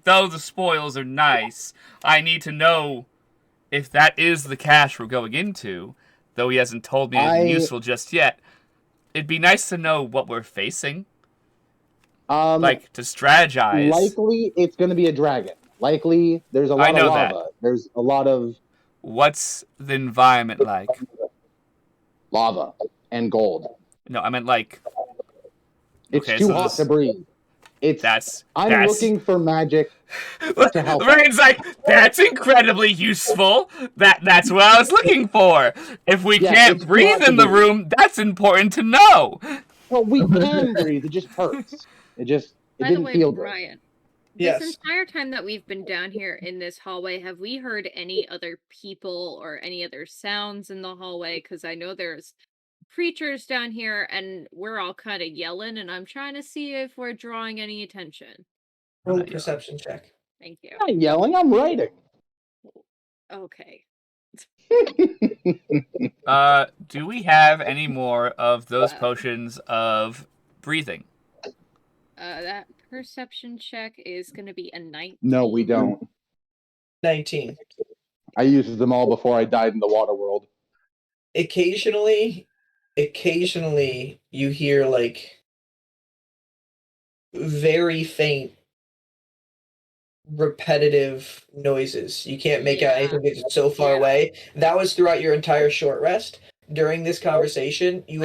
though the spoils are nice, I need to know if that is the cache we're going into, though he hasn't told me anything useful just yet. It'd be nice to know what we're facing. Like, to strategize. Likely, it's going to be a dragon. Likely, there's a lot of lava. That. There's a lot of... What's the environment like? Lava and gold. No, I meant like... It's too hot to breathe. I'm looking for magic to help. Rainn's like, that's incredibly useful. That's what I was looking for. If we can't breathe in the room, that's important to know. Well, we can breathe. It just hurts. It By the didn't way, feel good. Brian, Yes. this entire time that we've been down here in this hallway, have we heard any other people or any other sounds in the hallway? Because I know there's creatures down here, and we're all kind of yelling, and I'm trying to see if we're drawing any attention. Roll a Yeah. perception check. Thank you. I'm not yelling. I'm writing. Okay. Do we have any more of those potions of breathing? That perception check is going to be a 19. No, we don't. 19. I used them all before I died in the water world. Occasionally you hear like very faint repetitive noises. You can't make out anything because it's so far away. That was throughout your entire short rest. During this conversation, you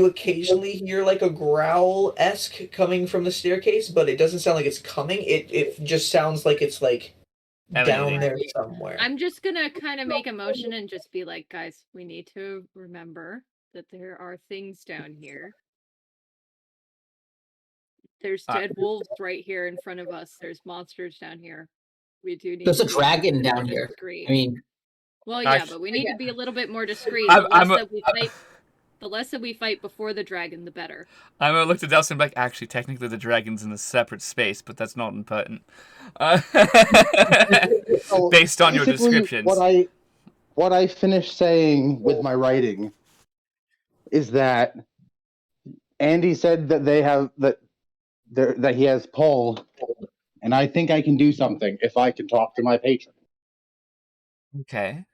occasionally hear like a growl-esque coming from the staircase, but it doesn't sound like it's coming. It just sounds like it's like down there somewhere. I'm just gonna kind of make a motion and just be like, guys, we need to remember that there are things down here. There's dead wolves right here in front of us. There's monsters down here. We do need. There's to a be dragon down here. discreet. I mean, well, yeah, but we need to be a little bit more discreet. The less that we fight before the dragon, the better. I'm gonna look to Delsin like, actually, technically the dragon's in a separate space, but that's not important. Based on your descriptions. What I finished saying with my writing is that Andy said that that he has pull, and I think I can do something if I can talk to my patron. Okay.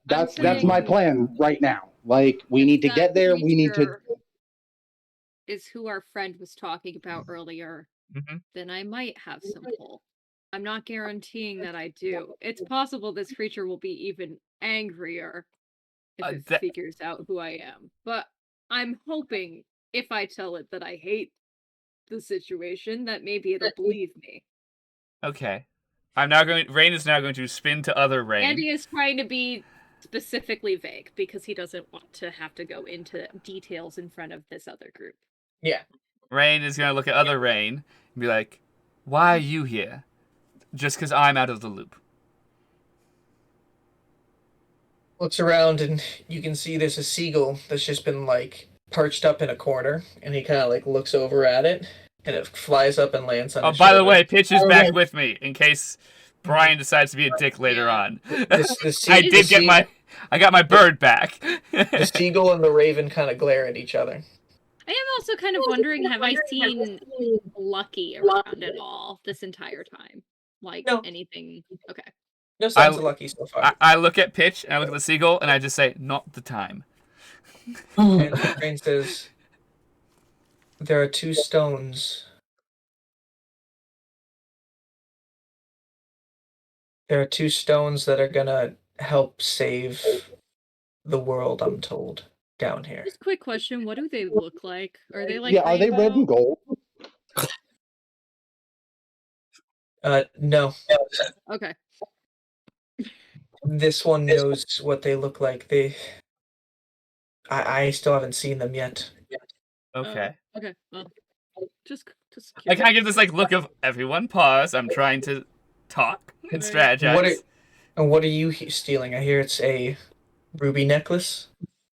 That's my plan right now. Like, we need to get there. We need to. Is who our friend was talking about earlier. Mm-hmm. Then I might have some pull. I'm not guaranteeing that I do. It's possible this creature will be even angrier if it figures out who I am. But I'm hoping if I tell it that I hate the situation, that maybe it'll believe me. Okay. Rainn is now going to spin to other Rainn. Andy is trying to be specifically vague because he doesn't want to have to go into details in front of this other group. Yeah. Rainn is going to look at other Rainn and be like, why are you here? Just because I'm out of the loop. Looks around and you can see there's a seagull that's just been like perched up in a corner, and he kind of like looks over at it, and it flies up and lands on his by the shoulder. way, Pitch is back with me in case Brian decides to be a dick later on. I got my bird back. The seagull and the raven kind of glare at each other. I am also kind of wondering, have I seen Lucky around at all this entire time? Like, no. Anything? Okay. No signs of Lucky so far. I look at Pitch, and I look at the seagull, and I just say, not the time. And Rainn says, there are two stones. There are two stones that are gonna help save the world, I'm told, down here. Just a quick question, what do they look like? Are they like are they red and gold? No. Okay. This one knows what they look like. I still haven't seen them yet. Okay. Okay. Well, just I kind of give this like look of everyone pause. I'm trying to talk and strategize. What are you stealing? I hear it's a ruby necklace.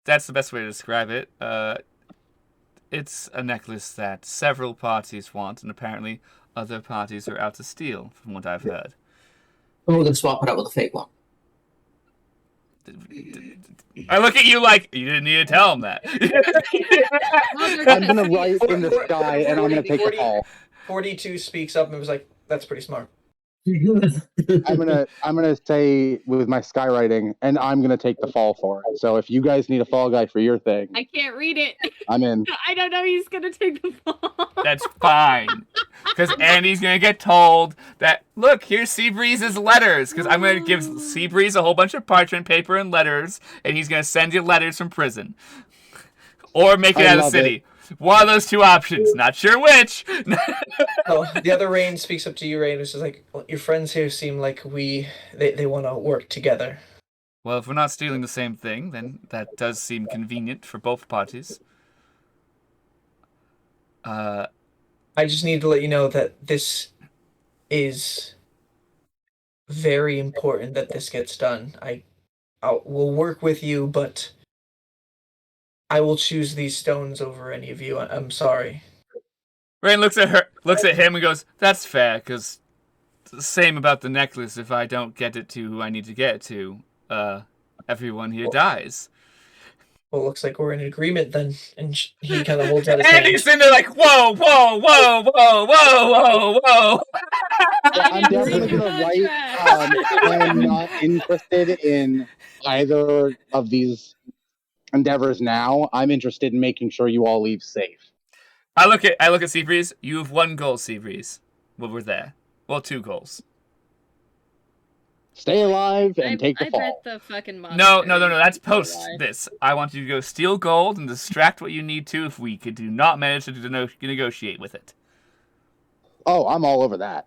That's the best way to describe it. It's a necklace that several parties want, and apparently other parties are out to steal, from what I've heard. We're going to swap it out with a fake one. I look at you like, you didn't need to tell him that. I'm going to write in the sky, and I'm going to take the fall. 42 speaks up and was like, that's pretty smart. I'm gonna say with my skywriting, and I'm gonna take the fall for it. So if you guys need a fall guy for your thing, I can't read it. I'm in. I don't know he's gonna take the fall. That's fine, because Andy's gonna get told that, look, here's Seabreeze's letters, because I'm gonna give Seabreeze a whole bunch of parchment paper and letters, and he's gonna send you letters from prison, or make it out of the city. One of those two options. Not sure which. The other Rainn speaks up to you, Rainn, which is like, well, your friends here seem like they want to work together. Well, if we're not stealing the same thing, then that does seem convenient for both parties. I just need to let you know that this is very important that this gets done. I will work with you, but I will choose these stones over any of you. I'm sorry. Rainn looks at him and goes, "That's fair, because the same about the necklace. If I don't get it to who I need to get it to, everyone here dies." Well, looks like we're in agreement then. And he kind of holds out his And hand. he's sitting there like, "Whoa, whoa, whoa, whoa, whoa, whoa, whoa." I'm definitely gonna write. I am not interested in either of these endeavors now. I'm interested in making sure you all leave safe. I look at Seabreeze. You have one goal, Seabreeze. Well, we're there. Well, 2 goals. Stay alive and take the I fall. bet the fucking No. monastery That's is post alive. this. I want you to go steal gold and distract what you need to if we do not manage to negotiate with it. Oh, I'm all over that.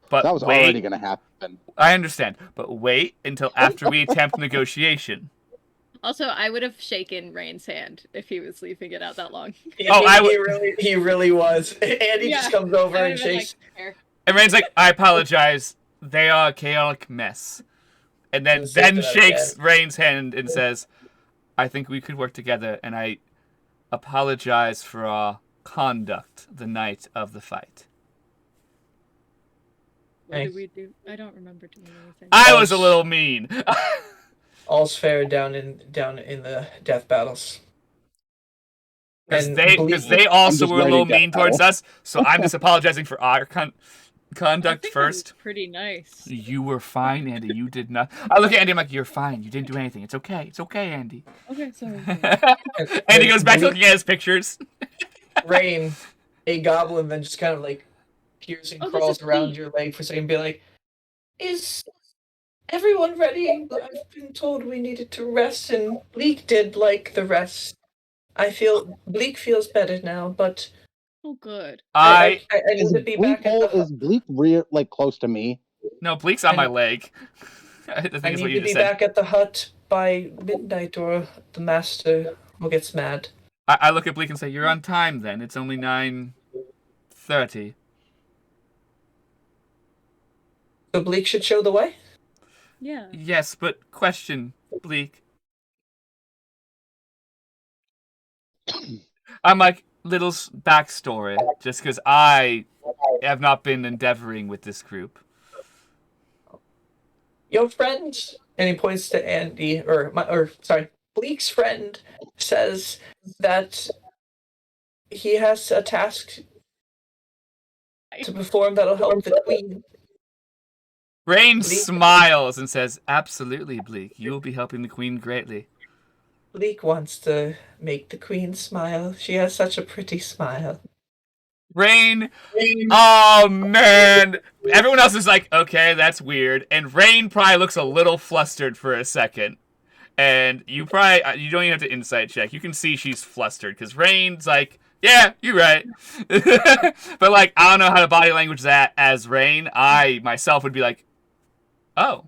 But That was wait, already going to happen. I understand, but wait until after we attempt negotiation. Also, I would have shaken Rainn's hand if he was leaving it out that long. He really was. And he just comes over I and would've been shakes. like, "Here." And Rainn's like, "I apologize. They are a chaotic mess." And then shakes Rainn's hand and says, "I think we could work together, and I apologize for our conduct the night of the fight." What did we do? I don't remember doing anything. I was a little mean. All's fair down in the death battles. Because And they also were a little writing mean death towards battle. us, so I'm just apologizing for our conduct I think first. That was pretty nice. You were fine, Andy. You did not. I look at Andy. I'm like, "You're fine. You didn't do anything. It's okay. It's okay, Andy." Okay, sorry. Andy goes back to looking at his pictures. Rainn, a goblin, then just kind of like peers and Oh, this crawls is around Bleak. your leg for a second and be like, "Is everyone ready? I've been told we needed to rest, and Bleak did like the rest. I feel Bleak feels better now, but Oh, good. I need Is to be Bleak, back at the is Bleak rear, like close to me? No, Bleak's on my leg. I think I is need what to you be just said. back at the hut by midnight, or the master will get mad." I look at Bleak and say, "You're on time then. It's only 9:30. So Bleak should show the way? Yeah. Yes, but question, Bleak. I'm like, little backstory, just because I have not been endeavoring with this group. Your friend, and he points to Andy, Bleak's friend says that he has a task to perform that'll help the queen. Rainn Bleak- smiles and says, "Absolutely, Bleak. You will be helping the queen greatly." Bleak wants to make the queen smile. She has such a pretty smile. Rainn, oh man. Everyone else is like, "Okay, that's weird." And Rainn probably looks a little flustered for a second. And you don't even have to insight check. You can see she's flustered because Rainn's like, "Yeah, you're right." But like, I don't know how to body language that as Rainn. I myself would be like, "Oh."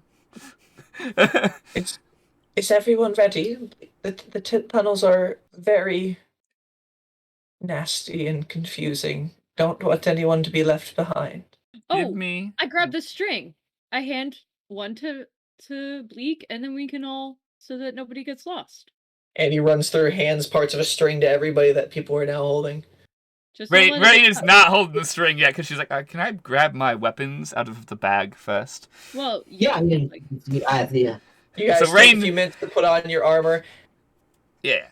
Is everyone ready? The tunnels are very nasty and confusing. Don't want anyone to be left behind. Oh, Give me. I grabbed the string. I hand one to Bleak, and then we can all, so that nobody gets lost. And he runs through hands parts of a string to everybody that people are now holding. Just don't let it Rainn get is cut. not holding the string yet because she's like, "Can I grab my weapons out of the bag first?" Well, Yeah, I mean, like, yeah. You guys So take Rainn- a few minutes to put on your armor, Yeah.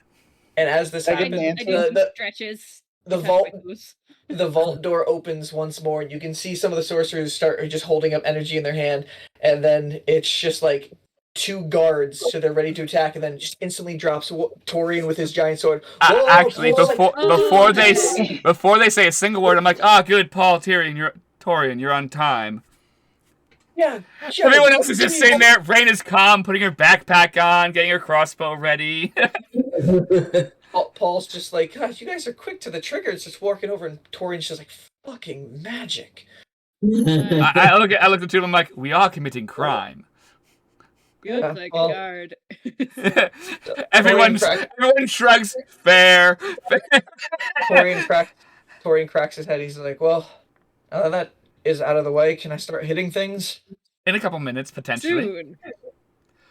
and as this I get happens, an I do some stretches. the to vault touch my toes. the vault door opens once more, and you can see some of the sorcerers start just holding up energy in their hand, and then it's just like 2 guards, so they're ready to attack, and then just instantly drops Torian with his giant sword. Whoa, Actually, Paul's like, before they say a single word, I'm like, "Ah, good, Torian, you're on time." yeah. Everyone else is just sitting there. Rainn is calm, putting her backpack on, getting her crossbow ready. Paul's just like, "Gosh, you guys are quick to the triggers." Just walking over, and Torian's just like, "Fucking magic." I look at the two of them like, "We are committing crime." You Yeah, look like well- a guard. Everyone shrugs. Fair. Torian Torian cracks his head. He's like, well, now that is out of the way, can I start hitting things? In a couple minutes, potentially. Soon.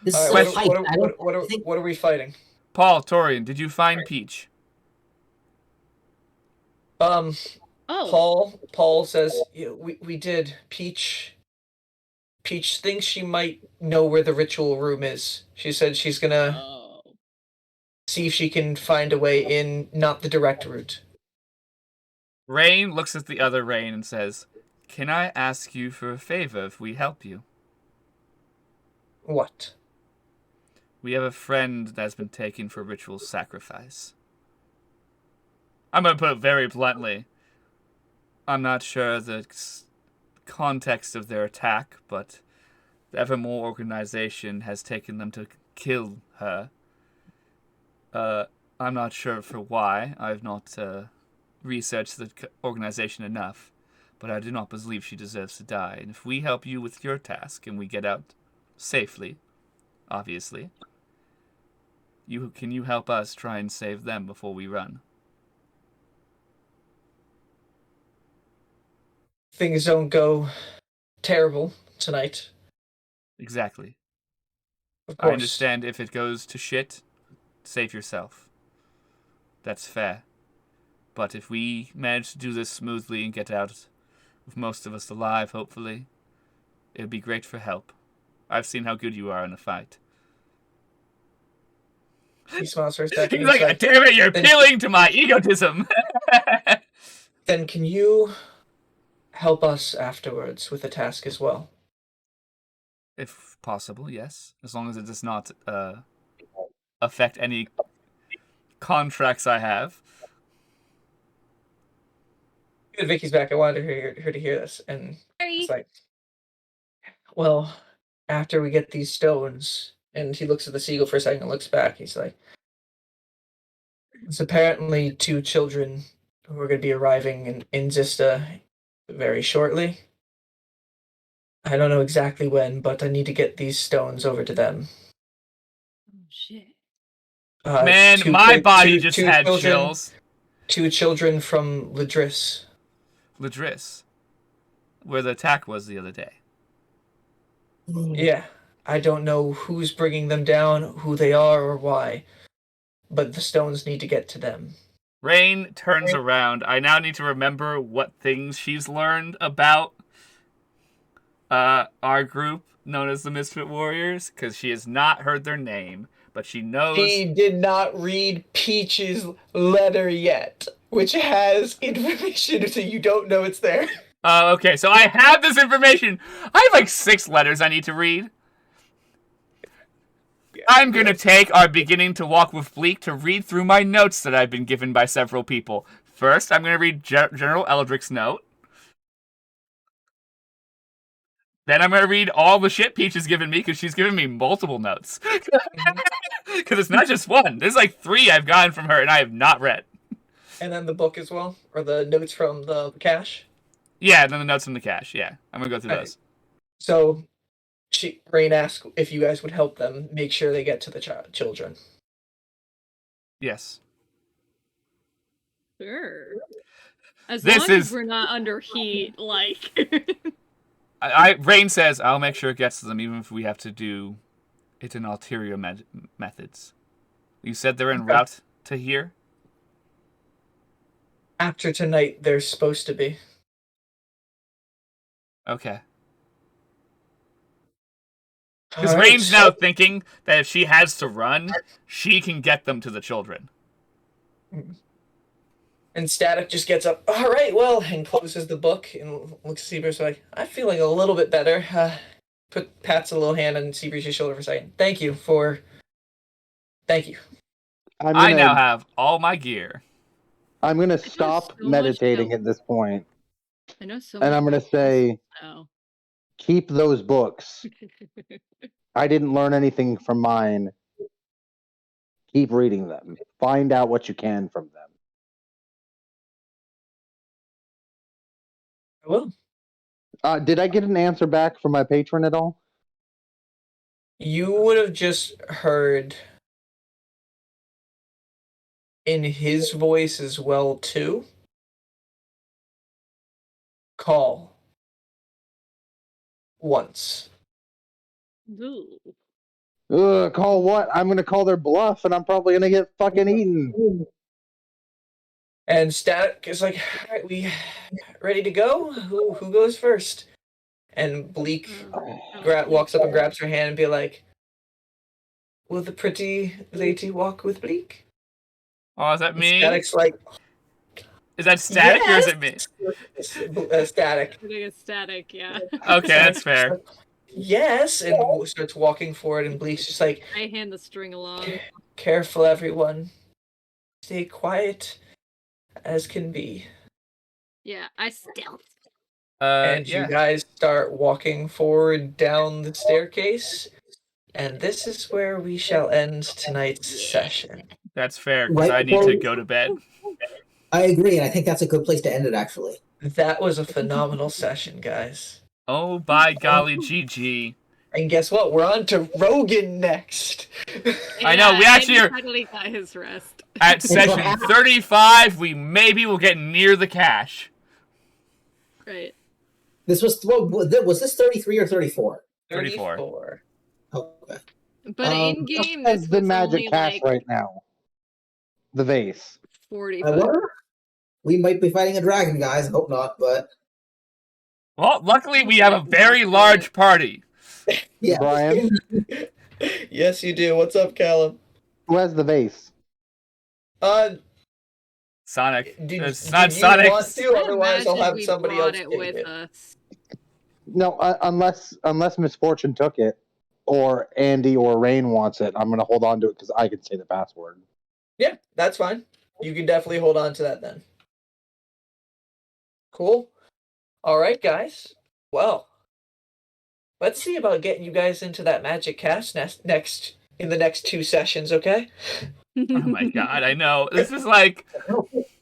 This All is right, a Question. fight. I don't think what are we fighting? Paul, Torian, did you find Peach? Um, Oh. Paul says, yeah, we did. Peach thinks she might know where the ritual room is. She said she's gonna Oh. see if she can find a way in, not the direct route. Rainn looks at the other Rainn and says, "Can I ask you for a favor if we help you? What? We have a friend that's been taken for ritual sacrifice." I'm going to put it very bluntly. I'm not sure the context of their attack, but the Evermore organization has taken them to kill her. I'm not sure for why. I've not researched the organization enough, but I do not believe she deserves to die. And if we help you with your task and we get out safely, obviously, can you help us try and save them before we run? Things don't go terrible tonight. Exactly. Of I course. understand if it goes to shit, save yourself. That's fair. But if we manage to do this smoothly and get out with most of us alive, hopefully, it would be great for help. I've seen how good you are in a fight. He smiles for a second. He's like, damn it, you're appealing to my egotism. Then can you help us afterwards with the task as well? If possible, yes. As long as it does not affect any contracts I have. Good, Vicky's back. I wanted her to hear this. And it's like, well, after we get these stones, and he looks at the seagull for a second and looks back, he's like, it's apparently 2 children who are going to be arriving in Zista very shortly. I don't know exactly when, but I need to get these stones over to them. Oh shit. Man, my body just had chills. 2 children from Ladris. Ladris, where the attack was the other day. Yeah, I don't know who's bringing them down, who they are, or why, but the stones need to get to them. Rainn turns around. I now need to remember what things she's learned about our group known as the Misfit Warriors, because she has not heard their name, but she knows. She did not read Peach's letter yet, which has information so you don't know it's there. Okay, so I have this information. I have like 6 letters I need to read. I'm going to take our beginning to walk with Bleak to read through my notes that I've been given by several people. First, I'm going to read General Eldrick's note. Then I'm going to read all the shit Peach has given me, because she's given me multiple notes. Because it's not just one. There's like 3 I've gotten from her and I have not read. And then the book as well? Or the notes from the cache? Yeah, and then the notes from the cache. Yeah, I'm going to go through those. So, Rainn asked if you guys would help them make sure they get to the children. Yes. Sure. As This long is- as we're not under heat, like. Rainn says, I'll make sure it gets to them, even if we have to do it in ulterior methods. You said they're en route to here? After tonight, they're supposed to be. Okay. Because Alright, Rainn's now thinking that if she has to run, she can get them to the children. And Static just gets up. All right, well, and closes the book and looks at Seabreeze like, I'm feeling a little bit better. Pats a little hand on Seabreeze's shoulder for a second. Thank you. I now have all my gear. I'm gonna stop so meditating much at this point, I know so and much I'm gonna about say, now. keep those books. I didn't learn anything from mine. Keep reading them. Find out what you can from them. I will. Did I get an answer back from my patron at all? You would have just heard in his voice as well, too. call once. Ooh. Ugh, call what? I'm gonna call their bluff, and I'm probably gonna get fucking eaten. And Static is like, all right, we ready to go? Who goes first? And Bleak walks up and grabs her hand and be like, will the pretty lady walk with Bleak? Oh, is that And me? Static's like, Is that Static or is it me? Static. I think it's Static, yeah. Okay, that's fair. Yes, and starts walking forward, and Bleak's just like, I hand the string along. careful, everyone. Stay quiet as can be. Yeah, I stealth. And Yeah. you guys start walking forward down the staircase, and this is where we shall end tonight's session. That's fair, because Right I need to before- go to bed. I agree, and I think that's a good place to end it, actually. That was a phenomenal session, guys. Oh, by golly, GG. And guess what? We're on to Rogan next. I know, we actually and are- he finally got his rest. At session 35, we maybe will get near the cash. Right. This was this 33 or 34? 34. Okay. But in What game, has this the was magic only cash like right now? The vase. 45. We might be fighting a dragon, guys. Hope not, but Well, luckily we have a very large party. yeah. Brian, Yes, you do. What's up, Callum? who has the vase? Sonic. Did It's you not Sonic. want to? I Otherwise, I'll imagine have we somebody brought else it take with it. us. No, unless Misfortune took it, or Andy or Rainn wants it, I'm gonna hold on to it because I can say the password. Yeah, that's fine. You can definitely hold on to that then. Cool. All right, guys. Well, let's see about getting you guys into that magic cast next in the next 2 sessions, okay? Oh my god, I know. This is like...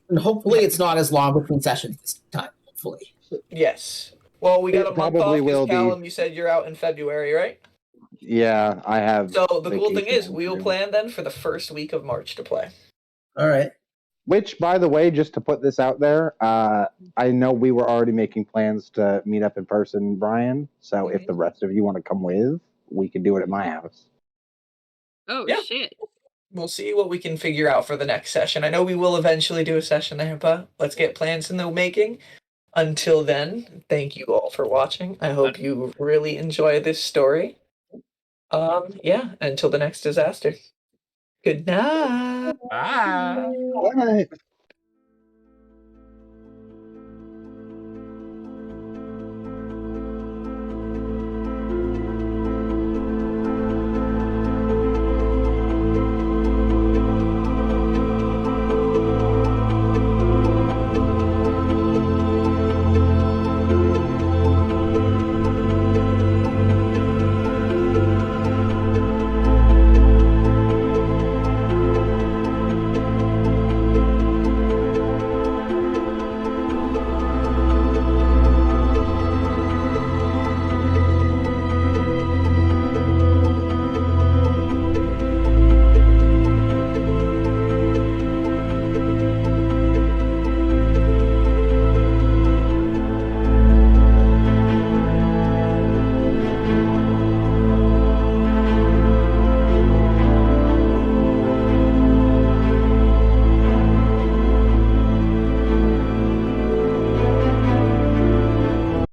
And hopefully it's not as long between sessions this time. Hopefully. Yes. Well, we got a It month probably off will because be. Callum, you said you're out in February, right? Yeah, I have. So the cool thing vacation is, we will too. plan then for the first week of March to play. All right. Which, by the way, just to put this out there, I know we were already making plans to meet up in person, Brian. So if the rest of you want to come with, we can do it at my house. Oh, Yeah. shit. We'll see what we can figure out for the next session. I know we will eventually do a session there, but let's get plans in the making. Until then, thank you all for watching. I hope you really enjoy this story. Yeah, until the next disaster. Good night. Ah. All right.